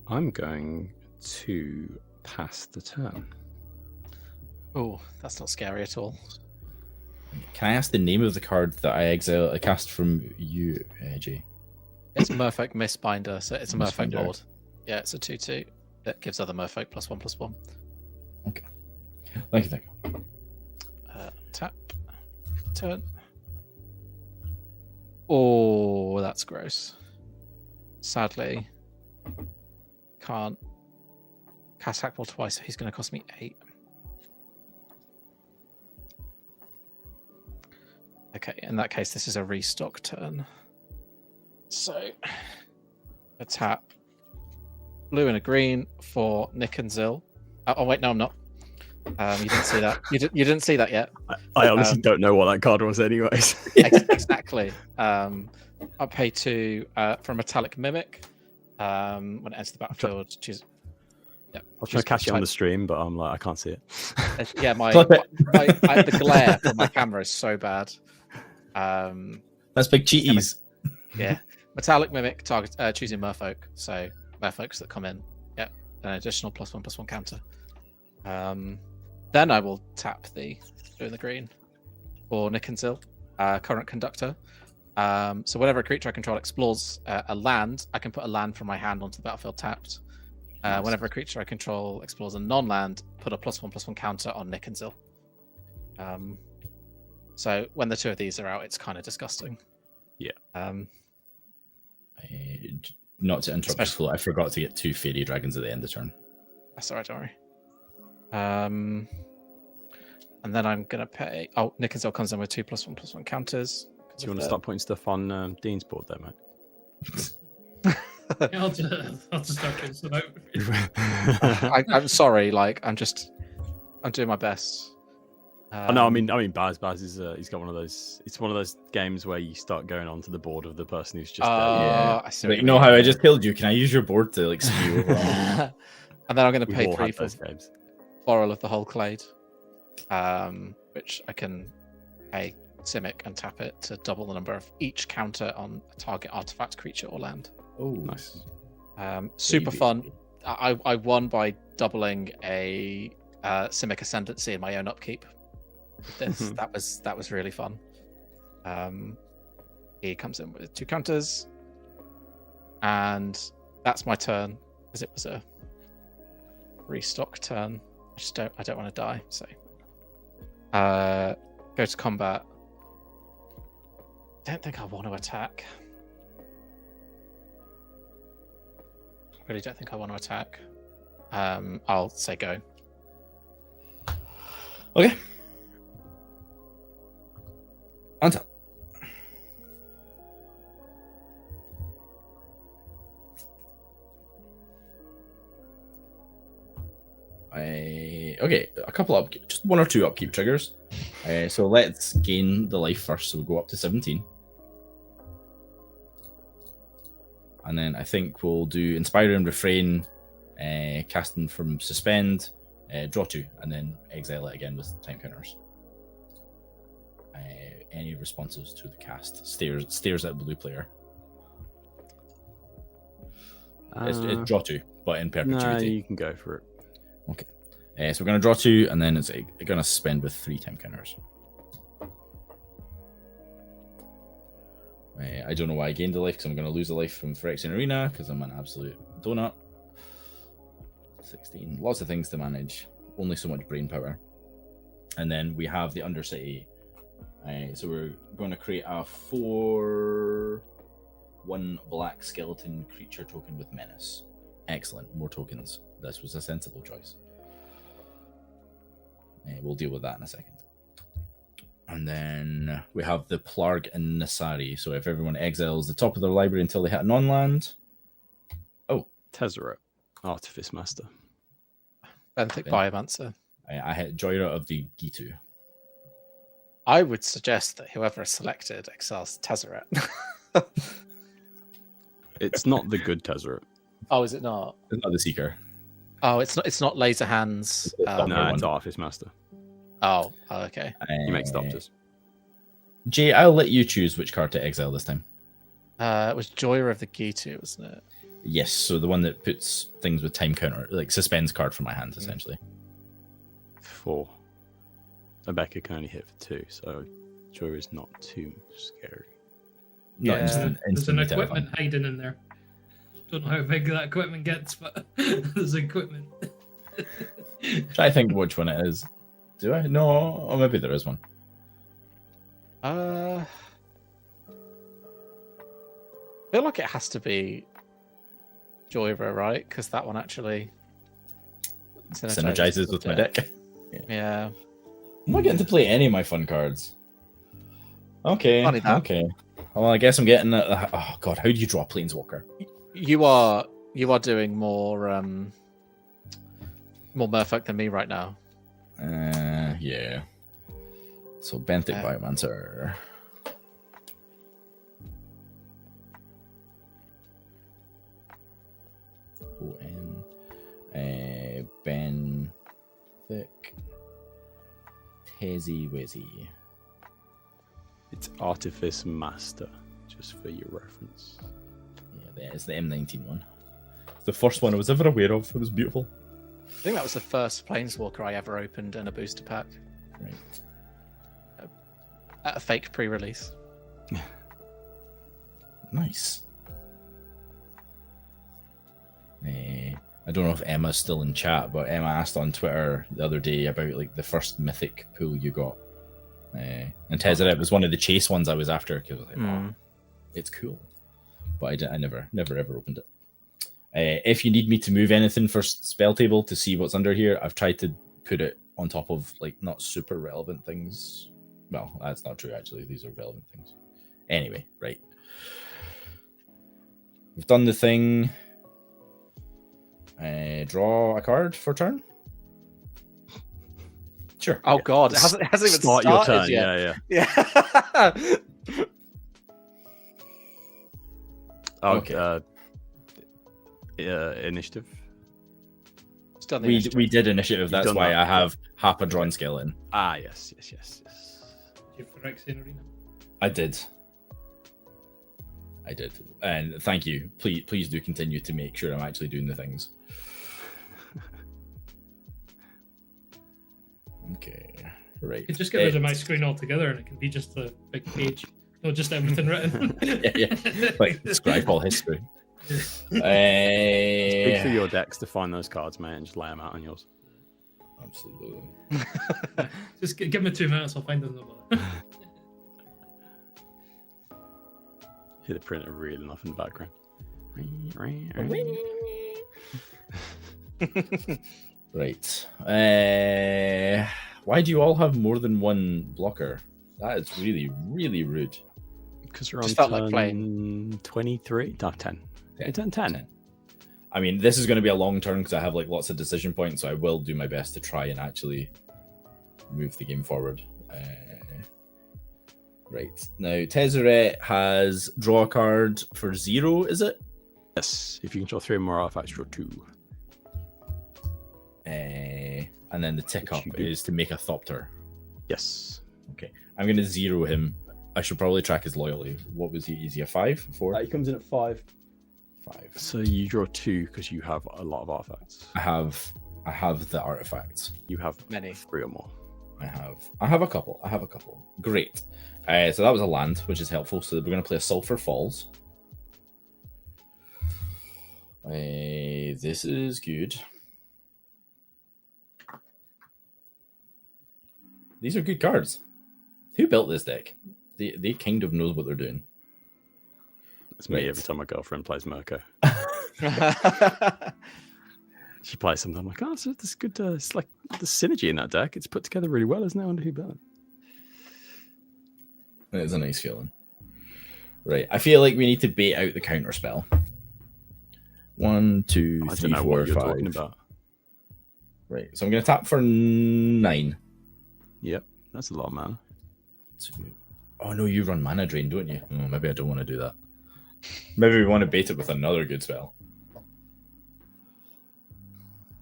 I'm going to pass the turn. Oh, that's not scary at all. Can I ask the name of the card that I cast from you, Jay? It's Murphic Mistbinder, so it's a Murphic Mistbinder. board. Yeah, it's a 2/2. that gives other merfolk +1/+1. Okay. Thank you. Tap. Turn. Oh, that's gross. Sadly, can't cast Hakbal twice, so he's going to cost me 8. Okay, in that case, this is a restock turn. So, a tap. Blue and a green for Nick and Zill. Oh wait, no, I'm not. You didn't see that. You didn't see that yet. I honestly don't know what that card was, anyways. Exactly. I'll pay 2 for a metallic mimic. When it enters the battlefield, choose. Yeah, I'll try to catch it on the stream, but I'm like, I can't see it. Yeah, the glare from my camera is so bad. That's big cheaties. Yeah, metallic mimic target choosing merfolk. So merfolks that come in. Yep, an additional +1/+1 counter. Then I will tap the blue and the green for Nick and Zill, current conductor. So whenever a creature I control explores a land, I can put a land from my hand onto the battlefield tapped. Nice. Whenever a creature I control explores a non-land, put a +1/+1 counter on Nick and Zill. So when the 2 of these are out, it's kind of disgusting. Yeah. Not to interrupt the flow, I forgot to get 2 fairy dragons at the end of the turn. That's alright, don't worry. And then I'm gonna pay. Oh, Nick and Zill comes in with 2 +1/+1 counters. Do you want to start putting stuff on Dean's board there, mate? I'll just start getting some out. I'm sorry, like I'm doing my best. No, I mean, Baz is he's got one of those. It's one of those games where you start going onto the board of the person who's just. I see. Like, you know how I just killed you? Can I use your board to like spew over? And then I'm going to pay 3 for games. Boral of the Whole Clade, which I can pay Simic and tap it to double the number of each counter on a target artifact, creature, or land. Oh, nice. Super fun. I won by doubling a Simic Ascendancy in my own upkeep. With this, that was really fun. He comes in with 2 counters, and that's my turn because it was a restock turn. I don't want to die, so go to combat. Don't think I want to attack. I really don't think I want to attack. I'll say go. Okay. On top. Okay, a couple just 1 or 2 upkeep triggers. So let's gain the life first. So we'll go up to 17. And then I think we'll do Inspire and Refrain, casting from Suspend, draw 2, and then exile it again with time counters. Any responses to the cast? Stares at blue player. It's draw 2, but in perpetuity. No, you can go for it. Okay. So we're going to draw 2, and then it's going to suspend with 3 time counters. I don't know why I gained a life, because I'm going to lose a life from Phyrexian Arena, because I'm an absolute donut. 16. Lots of things to manage. Only so much brain power. And then we have the Undercity. So we're going to create a 4/1 black skeleton creature token with Menace. Excellent. More tokens. This was a sensible choice. We'll deal with that in a second. And then we have the Plarg and Nasari. So if everyone exiles the top of their library until they hit a non-land. Oh. Tezzeret, Artifice Master. Benthic Biomancer. I hit Joyra of the Gitu. I would suggest that whoever is selected exiles Tezzeret. It's not the good Tezzeret. Oh, is it not? It's not the Seeker. Oh, it's not Laser Hands. No, it's Artifice Master. Oh, okay. You make stops. Jay, I'll let you choose which card to exile this time. It was Joyer of the Gitu, wasn't it? Yes, so the one that puts things with time counter, like suspends card from my hands, essentially. 4. Obeka can only hit for 2, so Joyer is not too scary. Not There's an instantly equipment terrifying. hiding in there. Don't know how big that equipment gets, but there's equipment. Try to think which one it is. Do I? No, or maybe there is one. I feel like it has to be Joyra, right? Because that one actually Synergizes with my deck. Yeah. I'm not getting to play any of my fun cards. Okay. Funny that. Okay. Well, I guess I'm getting. Oh god, how do you draw a Planeswalker? You are doing more Merfolk than me right now. Yeah. So Benthic Biomancer. Benthic Tezzy Wizzy. It's Artifice Master, just for your reference. Yeah, it's the M19 one. It's the first one I was ever aware of. It was beautiful. I think that was the first Planeswalker I ever opened in a booster pack. Right. At a fake pre-release. Nice. I don't know if Emma's still in chat, but Emma asked on Twitter the other day about like the first mythic pool you got. And Tezzeret was one of the chase ones I was after because I was like, oh, it's cool. But I never ever opened it. If you need me to move anything for spell table to see what's under here, I've tried to put it on top of like not super relevant things. Well, that's not true actually. These are relevant things. Anyway, right. We've done the thing. Draw a card for turn. Sure. Oh god, it hasn't even Start started your turn. yet. Yeah. Oh, Okay. Initiative. It's done the We initiative. did initiative. That's done why that. I have Hapadron Skeleton. Ah, yes. You for Phyrexian Arena. I did, and thank you. Please do continue to make sure I'm actually doing the things. Okay, right. You could just get rid of my screen altogether, and it can be just a big page, not just everything written. yeah. Like describe all history. Speak through your decks to find those cards, mate, and just lay them out on yours. Absolutely. Just give me 2 minutes, I'll find them. Hear the printer reeling off in the background. Right. Why do you all have more than one blocker? That is really, really rude. Because you're on Just felt like turn playing. 23? No, 10. Yeah, You turn 10. I mean, this is going to be a long turn because I have like lots of decision points, so I will do my best to try and actually move the game forward. Right. Now, Tezzeret has draw a card for 0, is it? Yes. If you can draw 3 more artifacts, draw 2. And then the tick up you do. is to make a Thopter. Yes. Okay. I'm going to 0 him. I should probably track his loyalty. What was he? Is he a 5? 4? He comes in at 5. 5. So you draw 2 because you have a lot of artifacts. I have the artifacts. You have Many. 3 or more. I have a couple. Great. So that was a land, which is helpful. So we're going to play a Sulphur Falls. This is good. These are good cards. Who built this deck? They kind of knows what they're doing. It's me Right. every time my girlfriend plays Mirko. She plays something. I'm like, oh, so this good. It's like the synergy in that deck. It's put together really well, isn't it? I wonder who built it. It's a nice feeling. Right. I feel like we need to bait out the counter spell. 1, 2, I 3, don't know 4, what you're 5. talking about. Right. So I'm going to tap for 9. Yep, that's a lot of mana. Oh no, you run mana drain, don't you? Oh, maybe I don't want to do that. Maybe we want to bait it with another good spell.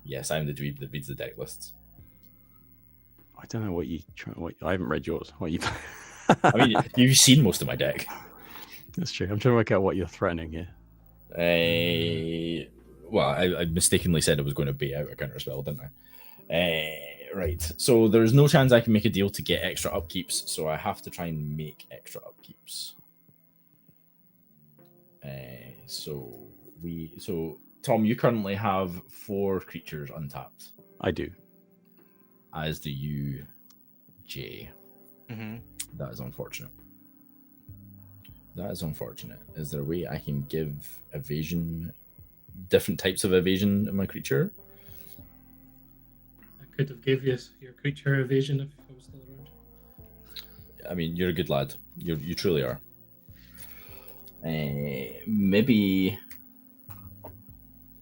Yes, I'm the dweeb that reads the deck lists. I don't know what you try. I haven't read yours. What you? I mean, you've seen most of my deck. That's true. I'm trying to work out what you're threatening here. Well, I mistakenly said I was going to bait out a counter spell, didn't I? Right. So there's no chance I can make a deal to get extra upkeeps, so I have to try and make extra upkeeps. So So Tom, you currently have 4 creatures untapped, I do. as do you, Jay. Mm-hmm. That is unfortunate. That is unfortunate. Is there a way I can give evasion, different types of evasion in my creature? I could have gave you your creature evasion if I was still around. I mean, you're a good lad. You truly are. Maybe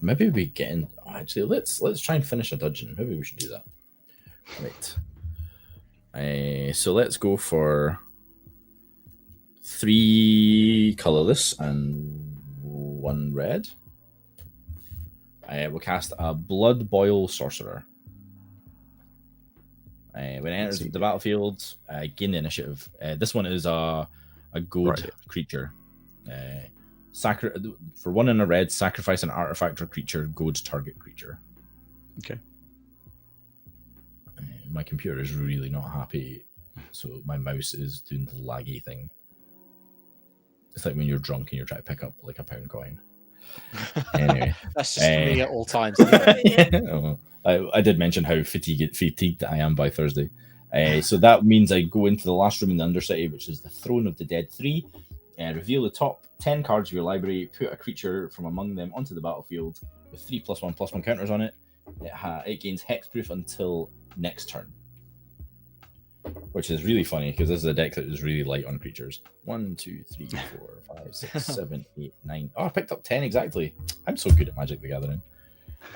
we get in. Actually, let's try and finish a dungeon. Maybe we should do that. Right. So let's go for 3 colorless and 1 red. We'll cast a Blood Boil Sorcerer. When it enters the battlefield, gain the initiative. This one is a goad creature. For 1 and a red, sacrifice an artifact or creature, goad target creature. Okay. My computer is really not happy, so my mouse is doing the laggy thing. It's like when you're drunk and you're trying to pick up like a pound coin. Anyway, that's just me at all times. I did mention how fatigued I am by Thursday. So that means I go into the last room in the Undercity, which is the Throne of the Dead 3. Reveal the top 10 cards of your library. Put a creature from among them onto the battlefield with 3+1/+1 counters on it. It gains hexproof until next turn, which is really funny because this is a deck that is really light on creatures. 1, 2, 3, 4, 5, 6, 7, 8, 9. Oh, I picked up 10 exactly. I'm so good at Magic the Gathering.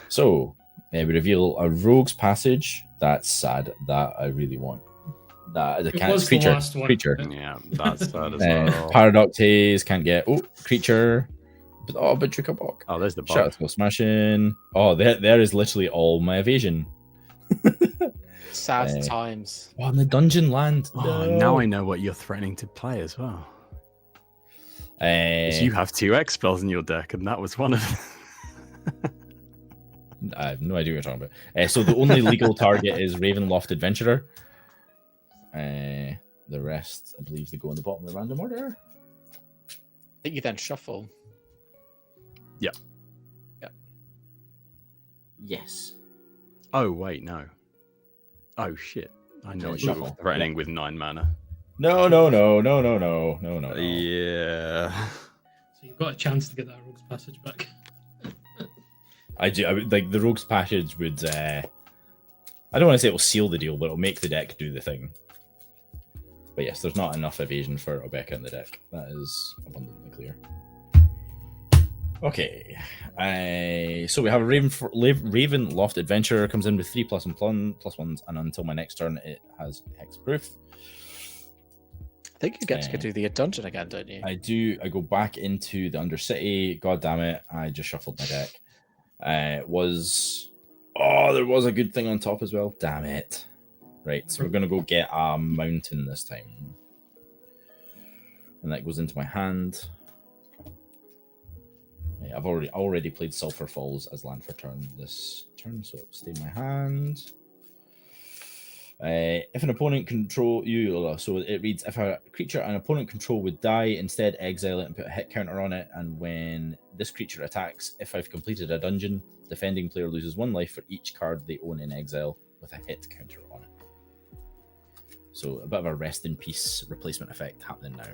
So we reveal a Rogue's Passage. That's sad. That I really want. That is a creature. Yeah, that's sad as well. Paradox Haze can't get. Oh, creature. But Trickerbok. Oh, there's the bug. Shadow Smashing. Oh, there is literally all my evasion. Sad times. Oh, and the dungeon land. Oh, no. Now I know what you're threatening to play as well. You have 2 X spells in your deck, and that was one of them. I have no idea what you're talking about. So the only legal target is Ravenloft Adventurer. The rest, I believe, they go in the bottom of the random order. That you then shuffle. Yeah. Yes. Oh wait, no. Oh shit! I know what you're threatening with 9 mana. No. Yeah. So you've got a chance to get that Rogue's Passage back. I do. Like the Rogue's Passage would. I don't want to say it will seal the deal, but it'll make the deck do the thing. But yes, there's not enough evasion for Obeka in the deck. That is abundantly clear. Okay, so we have a Ravenloft Adventurer comes in with 3+1/+1s, and until my next turn, it has hexproof. I think you get to do the dungeon again, don't you? I do. I go back into the Undercity. God damn it! I just shuffled my deck. There was a good thing on top as well. Damn it! Right, so we're gonna go get a mountain this time, and that goes into my hand. I've already played Sulphur Falls as land for turn this turn, so it'll stay in my hand. If an opponent control you, so it reads: if a creature an opponent control would die, instead exile it and put a hit counter on it. And when this creature attacks, if I've completed a dungeon, defending player loses 1 life for each card they own in exile with a hit counter on it. So a bit of a rest in peace replacement effect happening now.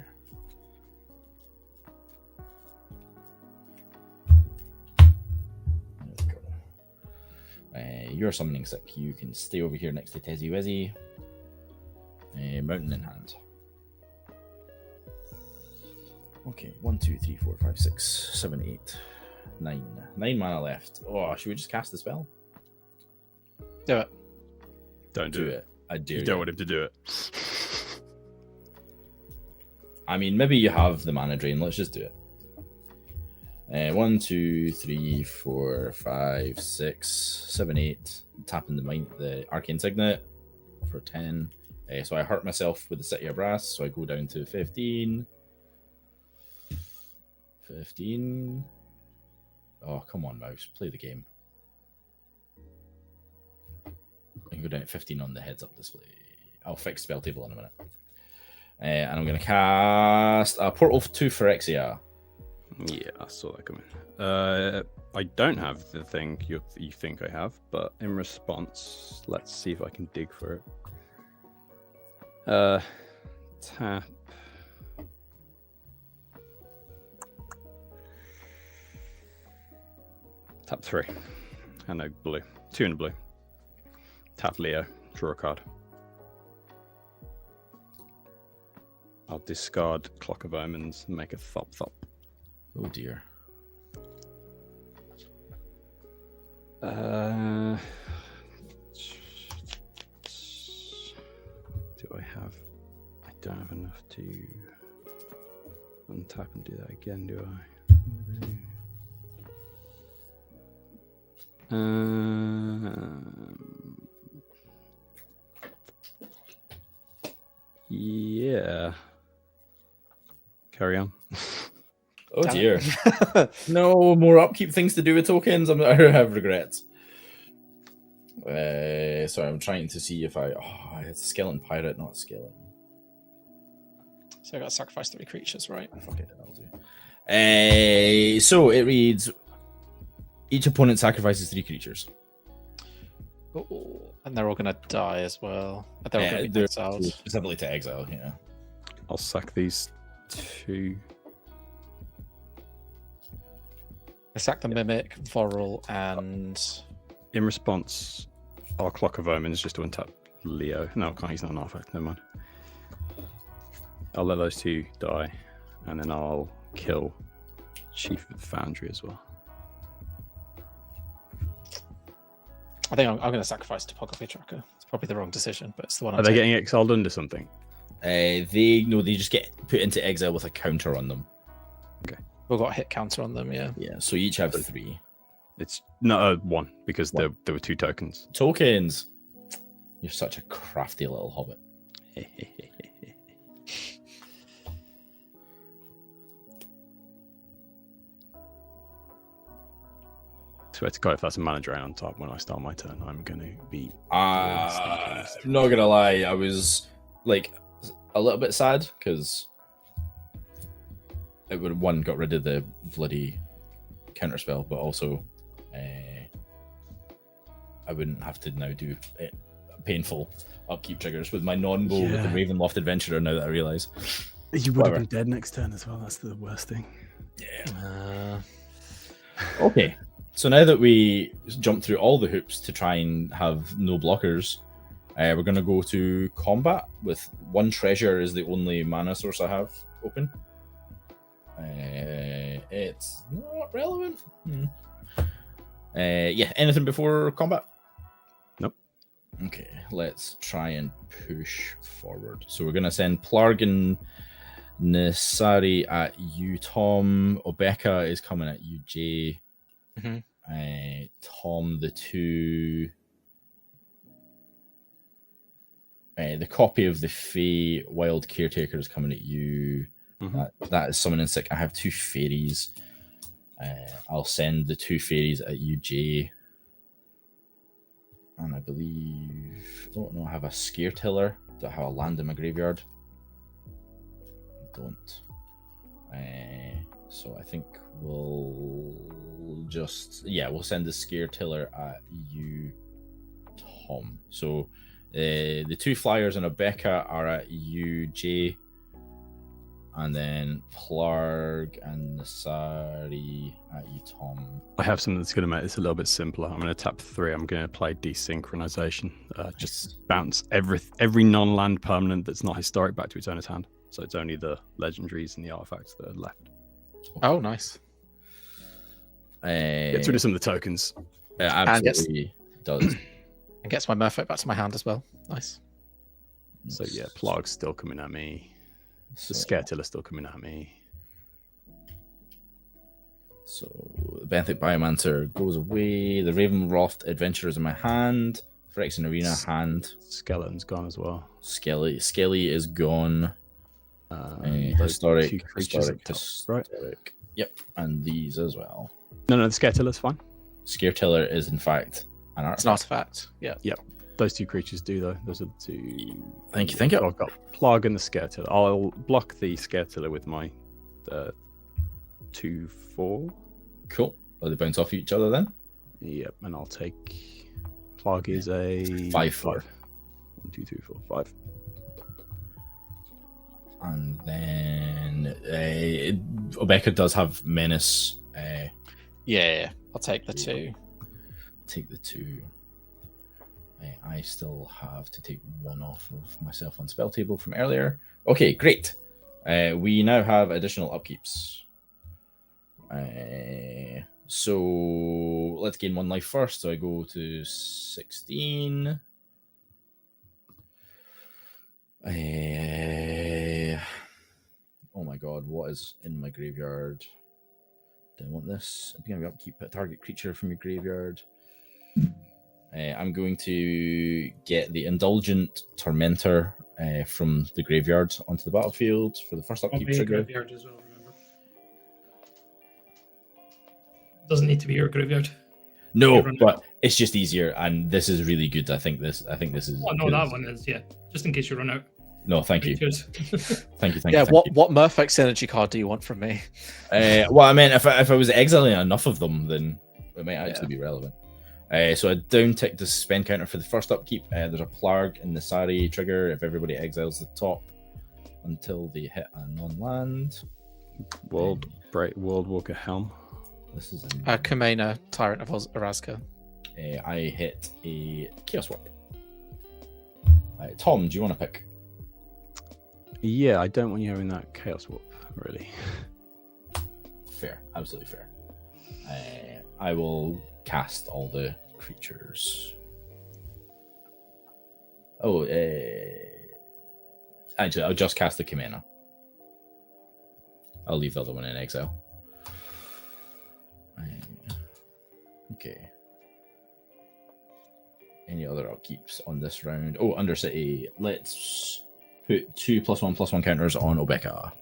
You're summoning sick. You can stay over here next to Tezzy Wizzy. Mountain in hand. Okay, 1, 2, 3, 4, 5, 6, 7, 8, 9. 9 mana left. Oh, should we just cast the spell? Do it. Don't do it. I dare you. Don't want him to do it. I mean, maybe you have the mana drain. Let's just do it. 1, 2, 3, 4, 5, 6, 7, 8. Tapping the Arcane Signet for 10. So I hurt myself with the City of Brass, so I go down to 15. 15. Oh, come on, mouse. Play the game. I can go down at 15 on the heads-up display. I'll fix spell table in a minute. And I'm going to cast a Portal 2 Phyrexia. Yeah, I saw that coming. I don't have the thing you think I have, but in response, let's see if I can dig for it. Tap. Tap 3. And no blue. 2 in the blue. Tap Leo. Draw a card. I'll discard Clock of Omens and make a thop. Oh dear. Do I have? I don't have enough to untap and do that again, do I? Yeah. Carry on. Oh dear. No more upkeep things to do with tokens. I have regrets. Sorry, I'm trying to see if it's a skeleton pirate, not a skeleton. So I got to sacrifice 3 creatures, right? Fuck it, that'll do. So it reads: each opponent sacrifices 3 creatures. Oh, and they're all going to die as well. They're all going to be exiled. Specifically to exile, yeah. I'll sack these 2. I sack the Mimic, Vorul, and... In response, our Clock of Omens just to untap Leo. No, he's not an artifact. Never mind. I'll let those 2 die, and then I'll kill Chief of the Foundry as well. I think I'm going to sacrifice Topography Tracker. It's probably the wrong decision, but it's the one. Are they getting exiled under something? They just get put into exile with a counter on them. Okay. We've got a hit counter on them, yeah. Yeah, so each have 3. It's not 1 because there were 2 tokens. Tokens. You're such a crafty little hobbit. Swear to God, if that's a mana drain on top when I start my turn, I'm going to be... Not gonna lie, I was like a little bit sad because it would got rid of the bloody counterspell, but also I wouldn't have to now do painful upkeep triggers with my non-bow with the Ravenloft Adventurer now that I realise. You would have been dead next turn as well, that's the worst thing. Yeah. Okay, so now that we jumped through all the hoops to try and have no blockers, we're going to go to combat with 1 treasure is the only mana source I have open. It's not relevant. Anything before combat? Nope. Okay, let's try and push forward. So we're going to send Plarg and Nisari at you, Tom. Obeka is coming at you, Jay. Mm-hmm. Tom, the 2. The copy of the Fey Wild Caretaker is coming at you. That is summoning sick. I have 2 fairies. I'll send the 2 fairies at you, Jay. And I believe... I have a Scare Tiller. Do I have a land in my graveyard? I don't. So I think we'll just... Yeah, we'll send the Scare Tiller at you, Tom. So the 2 flyers and Obeka are at you, Jay. And then Plarg and Nisari at you, Tom. I have something that's going to make this a little bit simpler. I'm going to tap 3. I'm going to apply Desynchronization. Just bounce every non-land permanent that's not historic back to its owner's hand. So it's only the legendaries and the artifacts that are left. Oh, nice. Gets rid of some of the tokens. Absolutely does. And gets my Merfolk back to my hand as well. Nice. So yeah, Plarg's still coming at me. The Scare Tiller's still coming at me. So the Benthic Biomancer goes away. The Ravenloft Adventurer is in my hand. Phyrexian Arena hand. Skeleton's gone as well. Skelly is gone. Historic, 2 creatures historic. Yep, and these as well. No, the Scare Tiller's fine. Scare Tiller is in fact an artifact. It's an artifact. Yeah. Yep. Those 2 creatures do though. Those are the 2. Thank you. I've got Plarg and the Scare Tiller. I'll block the Scare Tiller with my 2/4. Cool. Will they bounce off each other then? Yep, and I'll take. Plug is a 5/4. 1, 2, 3, 4, 5. And then Obeka does have menace. Yeah, I'll take the 2. Take the 2. I still have to take 1 off of myself on spell table from earlier. Okay, great. We now have additional upkeeps. So let's gain 1 life first. So I go to 16. Oh my god, what is in my graveyard? Do I want this? Beginning of upkeep, a target creature from your graveyard. I'm going to get the Indulgent Tormentor from the graveyard onto the battlefield for the first upkeep trigger. Graveyard as well, remember. Doesn't need to be your graveyard. No, but it's just easier, and this is really good. I think this is. Oh no, that one is, yeah. Just in case you run out. No, thank you. Thank you. Yeah, what Murphic synergy card do you want from me? Well, I mean, if I was exiling enough of them, then it might actually be relevant. So a down tick the spend counter for the first upkeep. There's a Plarg in the Sari trigger if everybody exiles the top until they hit a non-land. World Walker Helm. This is Kamena, Tyrant of Orazka. I hit a Chaos Warp. Tom, do you want to pick? Yeah, I don't want you having that Chaos Warp, really. Fair, absolutely fair. I will cast all the creatures. Oh, actually, I'll just cast the Kamena. I'll leave the other one in exile. Okay. Any other upkeeps on this round? Oh, Undercity. Let's put 2+1/+1 counters on Obeka.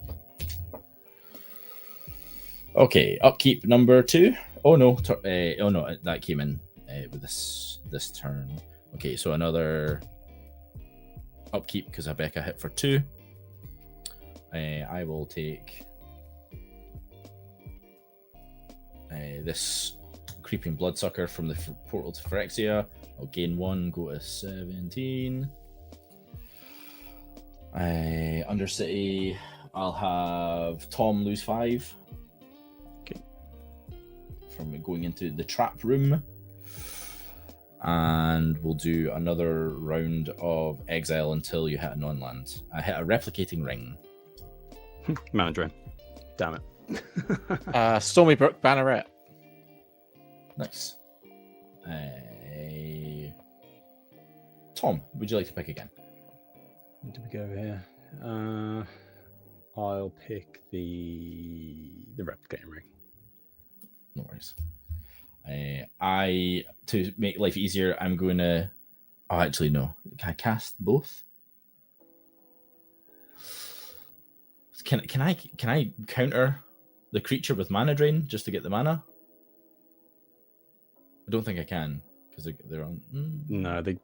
Okay, upkeep number 2. Oh no, that came in with this turn. Okay, so another upkeep because Obeka hit for 2. I will take this Creeping Bloodsucker from the portal to Phyrexia. I'll gain 1, go to 17. Undercity, I'll have Tom lose 5. Okay. From going into the trap room. And we'll do another round of exile until you hit a non-land. I hit a Replicating Ring. Mana Drain. Damn it. Stormybrook Banneret. Nice. Tom, would you like to pick again? Where do we go here? I'll pick the Replicating Ring. No worries. To make life easier, I'm going to. Oh, actually, no. Can I cast both? Can I counter the creature with Mana Drain just to get the mana? I don't think I can because they're on. No, they.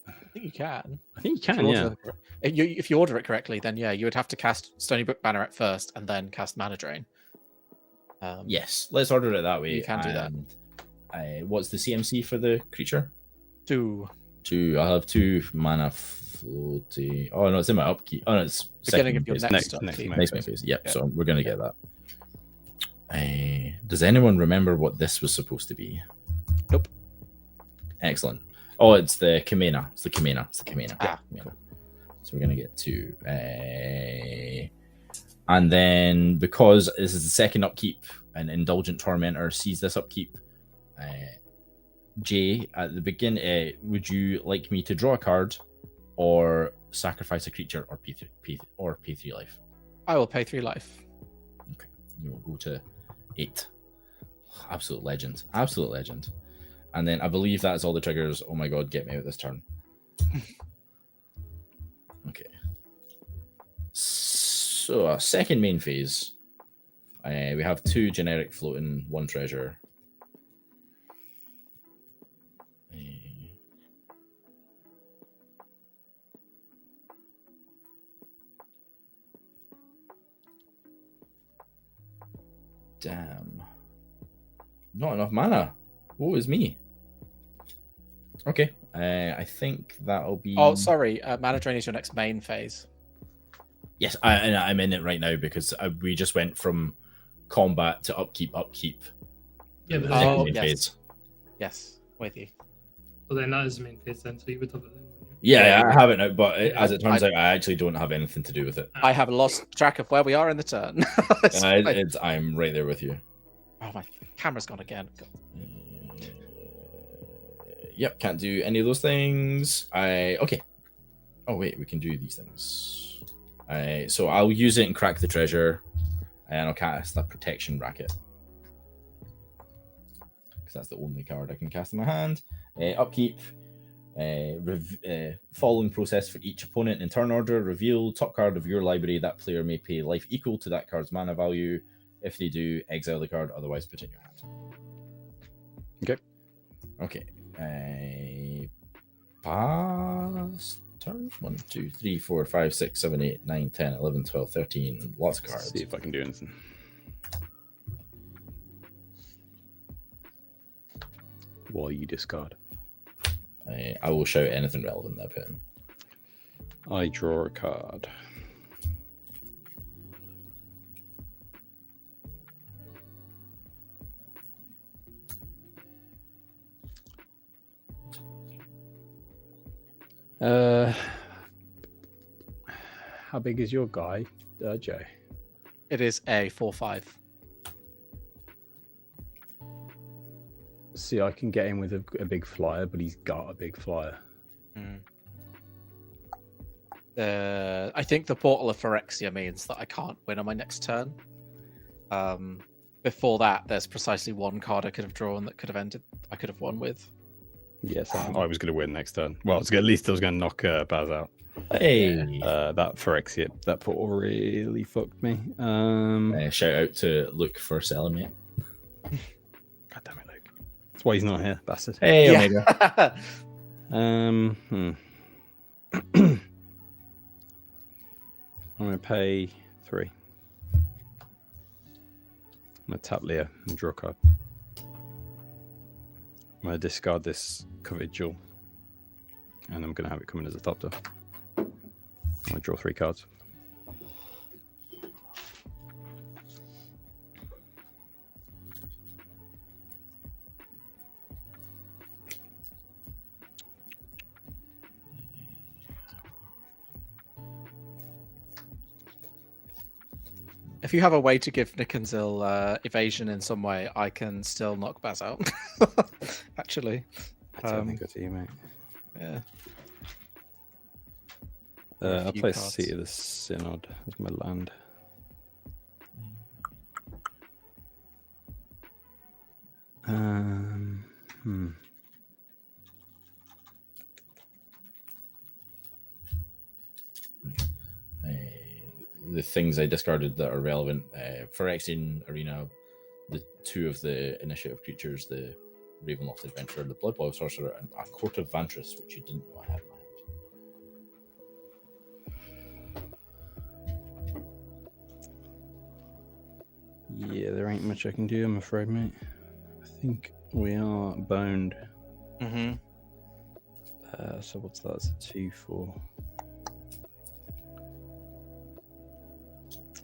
I think you can. I think you can. Yeah. If you order it correctly, then yeah, you would have to cast Stormybrook Banneret first and then cast Mana Drain. Yes, let's order it that way. You can do that. What's the CMC for the creature? 2. 2. I'll have 2 mana floaty. Oh no, it's in my upkeep. Oh no, it's Beginning of your phase. next Next upkeep. phase. Yep. Yeah. So we're gonna get that. Does anyone remember what this was supposed to be? Nope. Excellent. Oh, it's the Kamena. It's the Kamena. Ah, Kamena. cool. So we're gonna get 2. And then because this is the second upkeep, an Indulgent Tormentor sees this upkeep. Jay, at the beginning, would you like me to draw a card, or sacrifice a creature, or pay 3 life? I will pay 3 life. Okay, you will go to 8. Absolute legend. And then I believe that's all the triggers. Oh my god, get me out this turn. Okay. So, second main phase. We have 2 generic floating, 1 treasure. Damn. Not enough mana. Woe is me. Okay. I think that'll be... Oh, sorry. Mana drain is your next main phase. Yes, I'm in it right now because we just went from combat to upkeep. Yeah, but Oh, main yes. phase. Yes, with you. so then that is the main phase then, so you would have it then. Wouldn't you? Yeah, I have it now, but as it turns I- out, I actually don't have anything to do with it. I have lost track of where we are in the turn. It's fine. I'm right there with you. Oh, my camera's gone again. God. Yep, can't do any of those things. Okay. Oh wait, we can do these things. So I'll use it and crack the treasure, and I'll cast a protection racket because that's the only card I can cast in my hand. Upkeep. Following process for each opponent in turn order. Reveal top card of your library. That player may pay life equal to that card's mana value. If they do, exile the card. Otherwise, put it in your hand. Okay. Pass turn. 1, 2, 3, 4, 5, 6, 7, 8, 9, 10, 11, 12, 13. Lots of cards. Let's see if I can do anything. While you discard. I will shout anything relevant that I put in. I draw a card. How big is your guy, Jay? It is a 4/5. See, I can get him with a big flyer, but he's got a big flyer. I think the Portal of Phyrexia means that I can't win on my next turn. Before that, there's precisely one card I could have drawn that could have ended. I could have won with. Yes, I was going to win next turn. Well, at least I was going to knock Baz out. Hey, that Phyrexia, that Portal really fucked me. shout out to Luke for selling me. God damn it, Luke. That's why he's not here, bastard. Hey, Yeah. Omega. I'm going to pay 3. I'm going to tap Leah and draw a card. I'm going to discard this coveted jewel. And I'm going to have it come in as a top deck. I'm going to draw 3 cards. If you have a way to give Nickenzil evasion in some way, I can still knock Baz out. Actually. I don't think I see you, mate. Yeah. I'll few play cards. Seat of the Synod as my land. The things I discarded that are relevant. Phyrexian Arena, the 2 of the initiative creatures, the Ravenloft Adventurer, the Blood Boil Sorcerer, and a Court of Vantress, which you didn't know I had in my hand. Yeah, there ain't much I can do, I'm afraid, mate. I think we are boned. Mm-hmm. So what's that? It's a 2/4.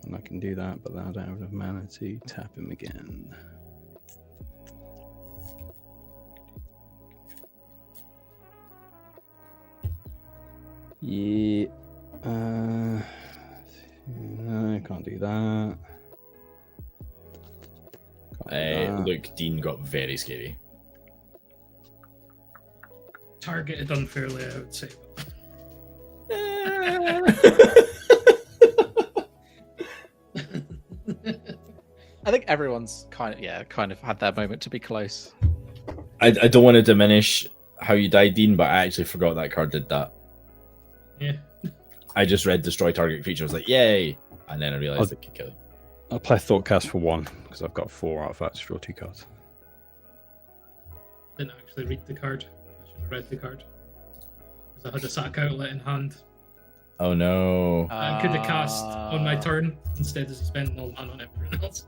And I can do that, but then I don't have enough mana to tap him again. Yeah. No, I can't do that. Look, Dean got very scary. Targeted unfairly, I would say. I think everyone's kind of had their moment to be close. I don't want to diminish how you died, Dean, but I actually forgot that card did that. Yeah. I just read destroy target creature. I was like, yay! And then I realized it could kill you. I'll play Thoughtcast for 1 because I've got 4 artifacts to draw 2 cards. Didn't actually read the card. I should have read the card. Because I had a sack outlet in hand. Oh no. I could have cast on my turn instead of spending all mana on everyone else.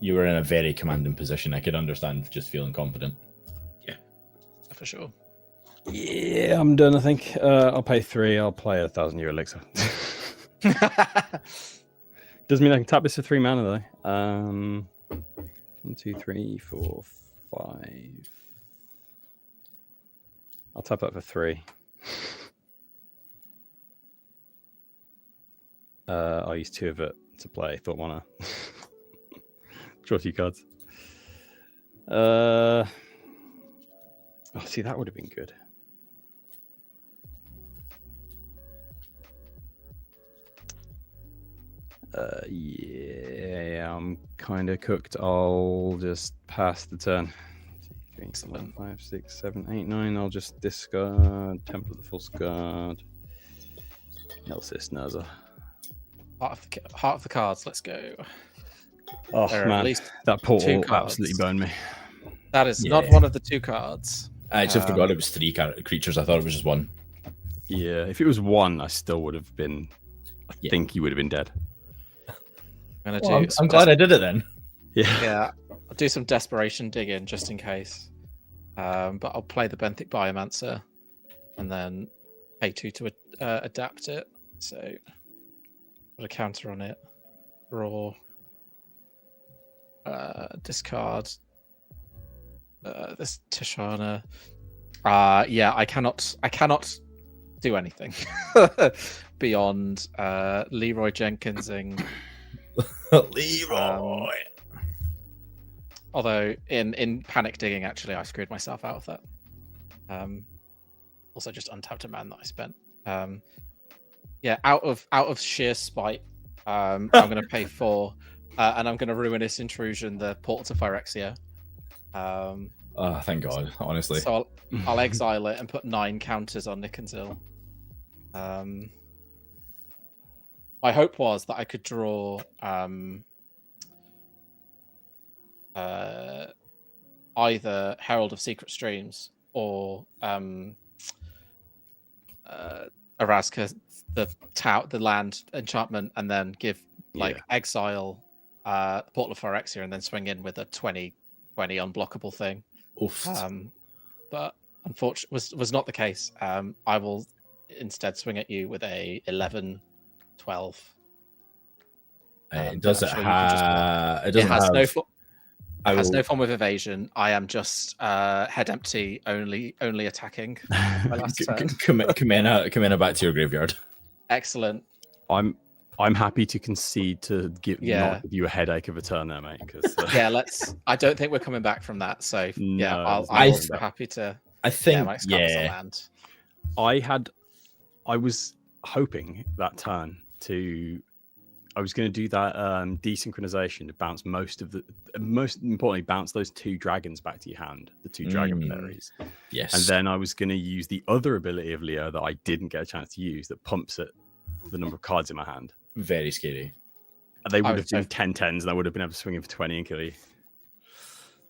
you were in a very commanding position. I could understand just feeling confident. Yeah, for sure. Yeah, I'm done. I think I'll pay 3. I'll play a 1,000-year elixir. Doesn't mean I can tap this for 3 mana though. 1, 2, 3, 4, 5. I'll tap that for 3. I'll use 2 of it to play Thought Mana. Draw 2 cards. Oh, see, that would have been good. Yeah, I'm kind of cooked. I'll just pass the turn. 2, 3, 4, 5, 6, 7, 8, 9. I'll just discard Temple of the False Guard. Nelsis Nerza. Heart of the cards. Let's go. Oh There are man, at least that 2 portal cards. absolutely burned me. That is not one of the 2 cards. I actually forgot it was 3 creatures. I thought it was just 1. Yeah, if it was 1, I still would have been. I think you would have been dead. I'm glad I did it then. Yeah, I'll do some desperation digging just in case. But I'll play the Benthic Biomancer and then pay 2 to adapt it. So put a counter on it. Draw. Discard. This Tishana. Yeah, I cannot do anything beyond Leroy Jenkinsing. Leroy. Although in panic digging, actually, I screwed myself out of that. Also, just untapped a man that I spent. Yeah, out of sheer spite, I'm going to pay 4, and I'm going to Ruinous Intrusion the Portal to Phyrexia. Oh, thank God, honestly. So I'll exile it and put 9 counters on Nick and Zill. My hope was that I could draw either Herald of Secret Streams or Araska, the land enchantment, and then give exile Portal of Phyrexia and then swing in with a 20 unblockable thing. Oof. But unfortunately was not the case. I will instead swing at you with a 11-12. It has no form of evasion. I am just head empty, only attacking. My last turn. Kamena back to your graveyard. Excellent. I'm happy to concede to not give you a headache of a turn there, mate. Because I don't think we're coming back from that. So no, I'm happy to. I think land. I was hoping that turn I was going to do that desynchronization to bounce most importantly, bounce those 2 dragons back to your hand, the 2 dragon berries. Yes. And then I was going to use the other ability of Leo that I didn't get a chance to use that pumps it the number of cards in my hand. Very scary. And they would have been 10-10s and I would have been able to swing in for 20 and kill you.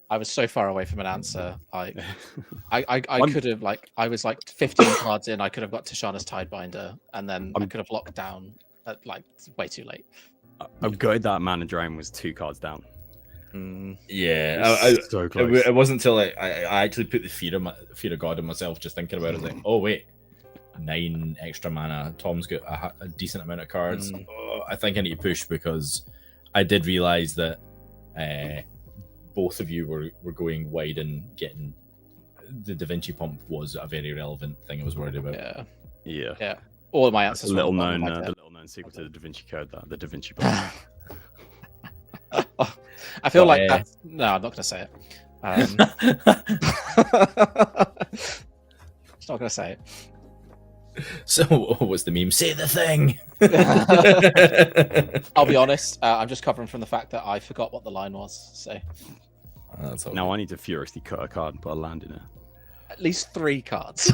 I was so far away from an answer. I could have I was 15 cards in. I could have got Tishana's Tidebinder, and then I could have locked down at way too late. I'm gutted that Mana Drain was 2 cards down. Yeah, so close. It wasn't until I actually put the fear of God in myself, just thinking about it. Like, oh wait, 9 extra mana. Tom's got a decent amount of cards. Oh, I think I need to push, because I did realize that both of you were going wide and getting the Da Vinci pump was a very relevant thing I was worried about. Yeah. All of my answers. The little known sequel to the Da Vinci Code, the Da Vinci pump. I feel like that's... No, I'm not going to say it. Just not going to say it. So, what's the meme? Say the thing! I'll be honest, I'm just covering from the fact that I forgot what the line was. So now I need to furiously cut a card and put a land in it. At least 3 cards.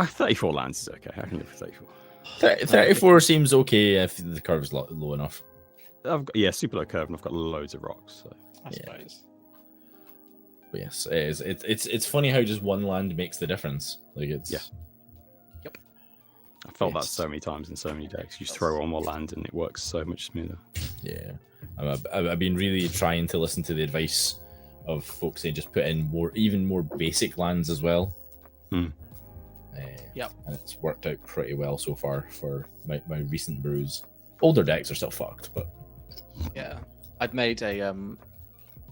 34 lands is okay. I can live with 34. 34 seems okay if the curve is low enough. I've got, super low curve, and I've got loads of rocks. So. I suppose. But yes, it is. It's funny how just one land makes the difference. Like it's. Yep. I felt that so many times in so many decks. You just throw on more land, and it works so much smoother. Yeah, I've been really trying to listen to the advice of folks saying just put in even more basic lands as well. Yep. And it's worked out pretty well so far for my recent brews. Older decks are still fucked, but yeah, I'd made a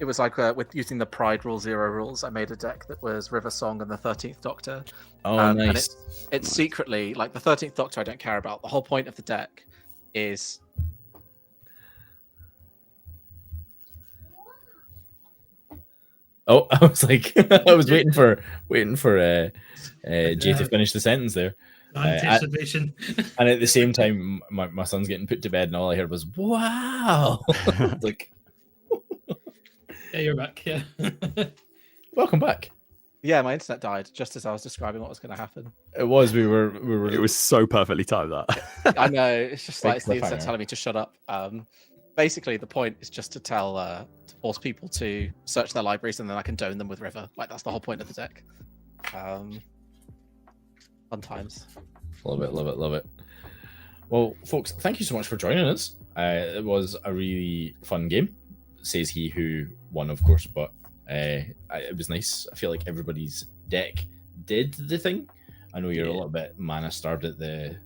it was like with using the Pride rule 0 rules. I made a deck that was River Song and the 13th Doctor. nice. And it's secretly like the 13th Doctor. I don't care about. The whole point of the deck is. Oh, I was like, I was waiting for Jay to finish the sentence there. Anticipation. And at the same time, my son's getting put to bed, and all I heard was "Wow!" Like, yeah, you're back. Yeah. welcome back. Yeah, my internet died just as I was describing what was going to happen. It was. We were. It was so perfectly timed that. I know. It's just like it's the internet cliffhanger. telling me to shut up. Basically, the point is just to tell to force people to search their libraries, and then I can dome them with River. Like that's the whole point of the deck. Fun times. Love it, love it, love it. Well, folks, thank you so much for joining us. It was a really fun game, says he who won, of course, but it was nice. I feel like everybody's deck did the thing. I know you're a little bit mana starved at the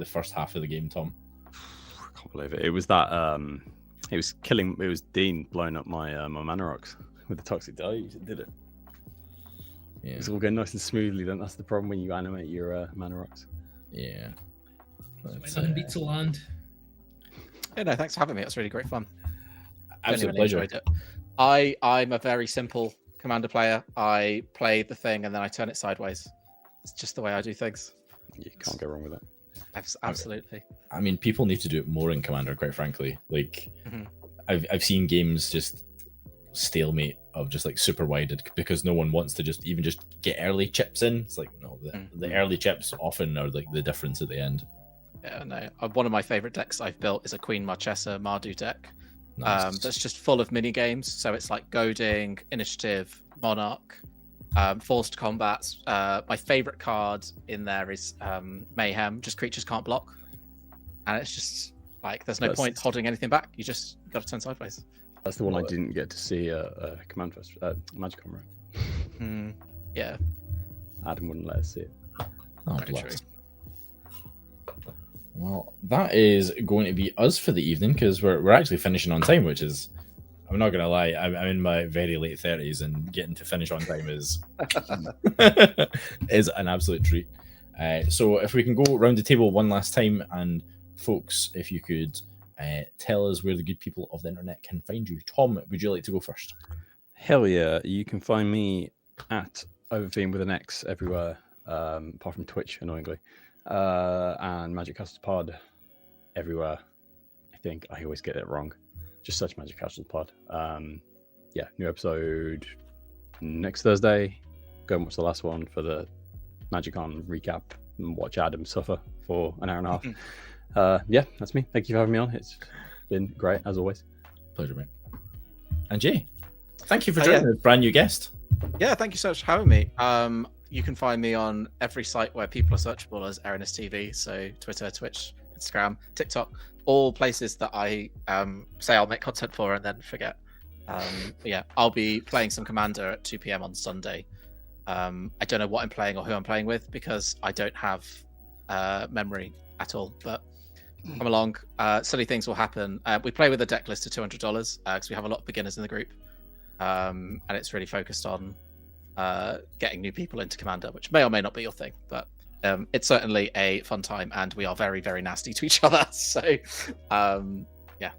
first half of the game, Tom. I can't believe it. It was that it was Dean blowing up my my mana rocks with the toxic deluge. It did it. Yeah. It's all going nice and smoothly. Then that's the problem when you animate your mana rocks. Yeah. That's, Nothing beats a land. Yeah, no, thanks for having me. It was really great fun. absolute Genuinely pleasure. enjoyed it. I'm a very simple commander player. I play the thing and then I turn it sideways. It's just the way I do things. You can't go wrong with it. Absolutely. I mean, people need to do it more in Commander, quite frankly. Like, Mhm. I've seen games just stalemate of just like super wide because no one wants to just get early chips in. It's like, no, the early chips often are like the difference at the end. Yeah, no. One of my favorite decks I've built is a Queen Marchesa Mardu deck. Nice. That's just full of mini games. So it's like goading, initiative, monarch, forced combats. My favorite card in there is mayhem. Just creatures can't block, and it's just like there's no point holding anything back. You just got to turn sideways. That's the one I didn't get to see Command Fest, Magic on, right? Yeah. Adam wouldn't let us see it. Oh, Very bless. true. Well, that is going to be us for the evening because we're actually finishing on time, which is, I'm not gonna lie, I'm in my very late 30s and getting to finish on time is is an absolute treat. So if we can go around the table one last time, and folks, if you could tell us where the good people of the internet can find you. Tom, would you like to go first? Hell yeah! You can find me at Overfiend with an X everywhere, apart from Twitch, annoyingly, and Magic Castles Pod everywhere. I think I always get it wrong. Just search Magic Castles Pod. Yeah, new episode next Thursday. Go and watch the last one for the Magic On recap and watch Adam suffer for an hour and a half. Yeah, that's me. Thank you for having me on. It's been great as always. Pleasure, mate. And Jay, thank you for joining us, brand new guest. Yeah, thank you so much for having me. You can find me on every site where people are searchable as ErinusTV. So Twitter, Twitch, Instagram, TikTok, all places that I say I'll make content for and then forget. Yeah, I'll be playing some Commander at 2 p.m. on Sunday. I don't know what I'm playing or who I'm playing with because I don't have memory at all. But come along, silly things will happen. We play with a deck list of $200 because we have a lot of beginners in the group, and it's really focused on getting new people into Commander, which may or may not be your thing, but it's certainly a fun time, and we are very, very nasty to each other. So, yeah.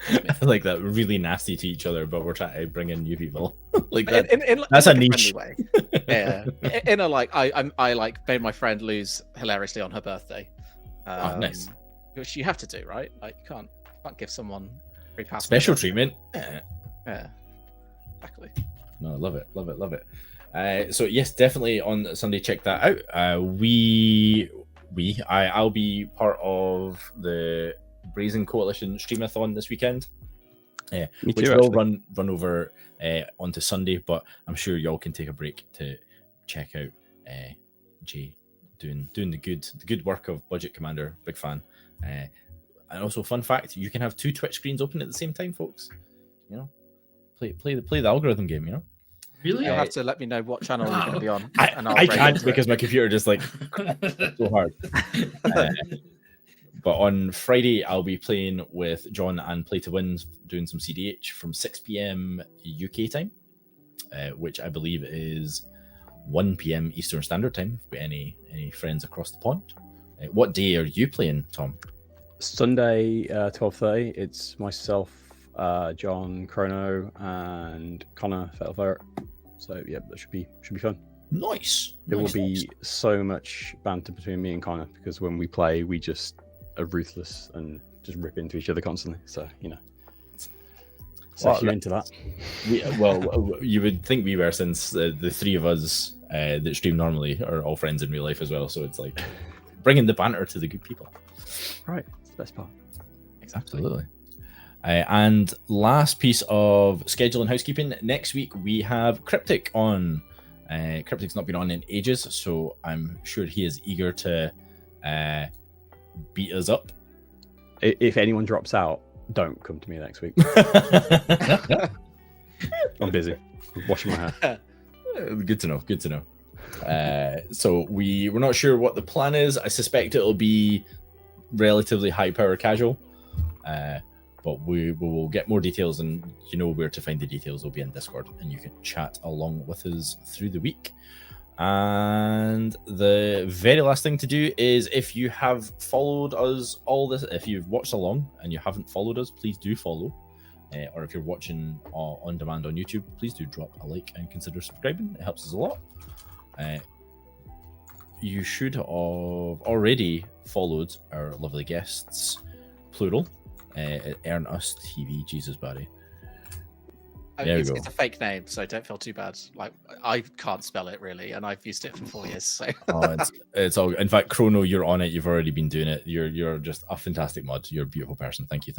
I like that, really nasty to each other, but we're trying to bring in new people. Like that. That's a like niche. way. Yeah, in a like, I like made my friend lose hilariously on her birthday. Nice. Which you have to do, right? Like you can't give someone free pass. Special treatment. Yeah, exactly. No, love it, love it, love it. So yes, definitely on Sunday, check that out. I'll be part of the Brazen Coalition Streamathon this weekend. Me Which too, will actually. run over onto Sunday, but I'm sure y'all can take a break to check out Jay doing the good work of Budget Commander. Big fan. And also, fun fact: you can have 2 Twitch screens open at the same time, folks. You know, play the algorithm game. You know. Really? You'll have to let me know what channel you're going to be on. And I'll I break can't into because it. my computer just like so hard. But on Friday, I'll be playing with John and Play to Win, doing some CDH from 6 p.m. UK time, which I believe is 1 p.m. Eastern Standard Time. If you've got any friends across the pond. What day are you playing, Tom? Sunday, 12:30. It's myself, John, Chrono, and Connor Fettelfire. So yeah, that should be fun. Nice. There will Nice. be so much banter between me and Connor because when we play, we just are ruthless and just rip into each other constantly. So So Well, if you're into that. Well, you would think we were, since the 3 of us that stream normally are all friends in real life as well. So it's like bringing the banter to the good people. Right, it's the best part. Exactly. Absolutely. And last piece of schedule and housekeeping. Next week we have Cryptic on. Cryptic's not been on in ages, so I'm sure he is eager to beat us up. If anyone drops out, don't come to me next week. I'm busy. I'm washing my hair. Good to know. Good to know. So we're not sure what the plan is. I suspect it'll be relatively high power casual. But we will get more details, and you know where to find the details. Will be in Discord, and you can chat along with us through the week. And the very last thing to do is, if you have followed us all this, if you've watched along and you haven't followed us, please do follow. Or if you're watching on demand on YouTube, please do drop a like and consider subscribing. It helps us a lot. You should have already followed our lovely guests, plural, at ErinusTV. Jesus, Barry. There we go. It's a fake name, so don't feel too bad. Like, I can't spell it really, and I've used it for 4 years. So It's all. In fact, Chrono, you're on it. You've already been doing it. You're just a fantastic mod. You're a beautiful person. Thank you.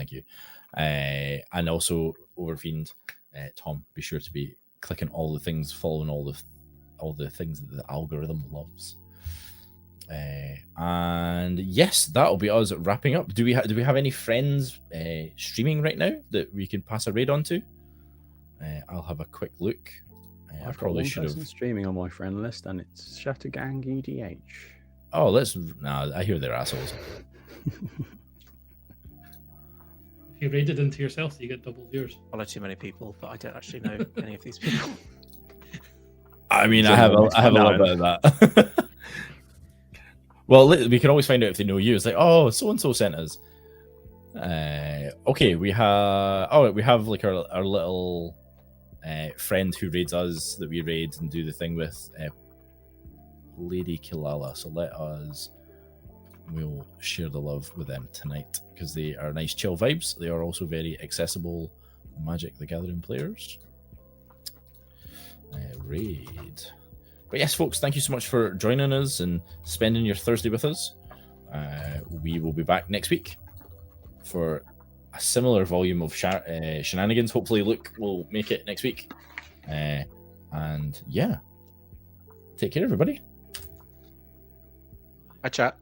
And also Xverfiend, Tom. Be sure to be clicking all the things, following all the things that the algorithm loves. And yes, that'll be us wrapping up. Do we have any friends streaming right now that we can pass a raid on to? I'll have a quick look. I've got one person streaming on my friend list, and it's Shattergang EDH. Oh, I hear they're assholes. If you raided into yourself, you get double viewers. follow too many people, but I don't actually know any of these people. I mean, I have a little bit of that. Well, we can always find out if they know you. It's like, oh, so and so sent us. Okay, we have like our little friend who raids us that we raid and do the thing with, Lady Kilala. So we'll share the love with them tonight because they are nice chill vibes. They are also very accessible Magic the Gathering players. Raid. But yes, folks, thank you so much for joining us and spending your Thursday with us. We will be back next week for a similar volume of shenanigans. Hopefully Luke will make it next week. And yeah, take care, everybody. Hi, chat.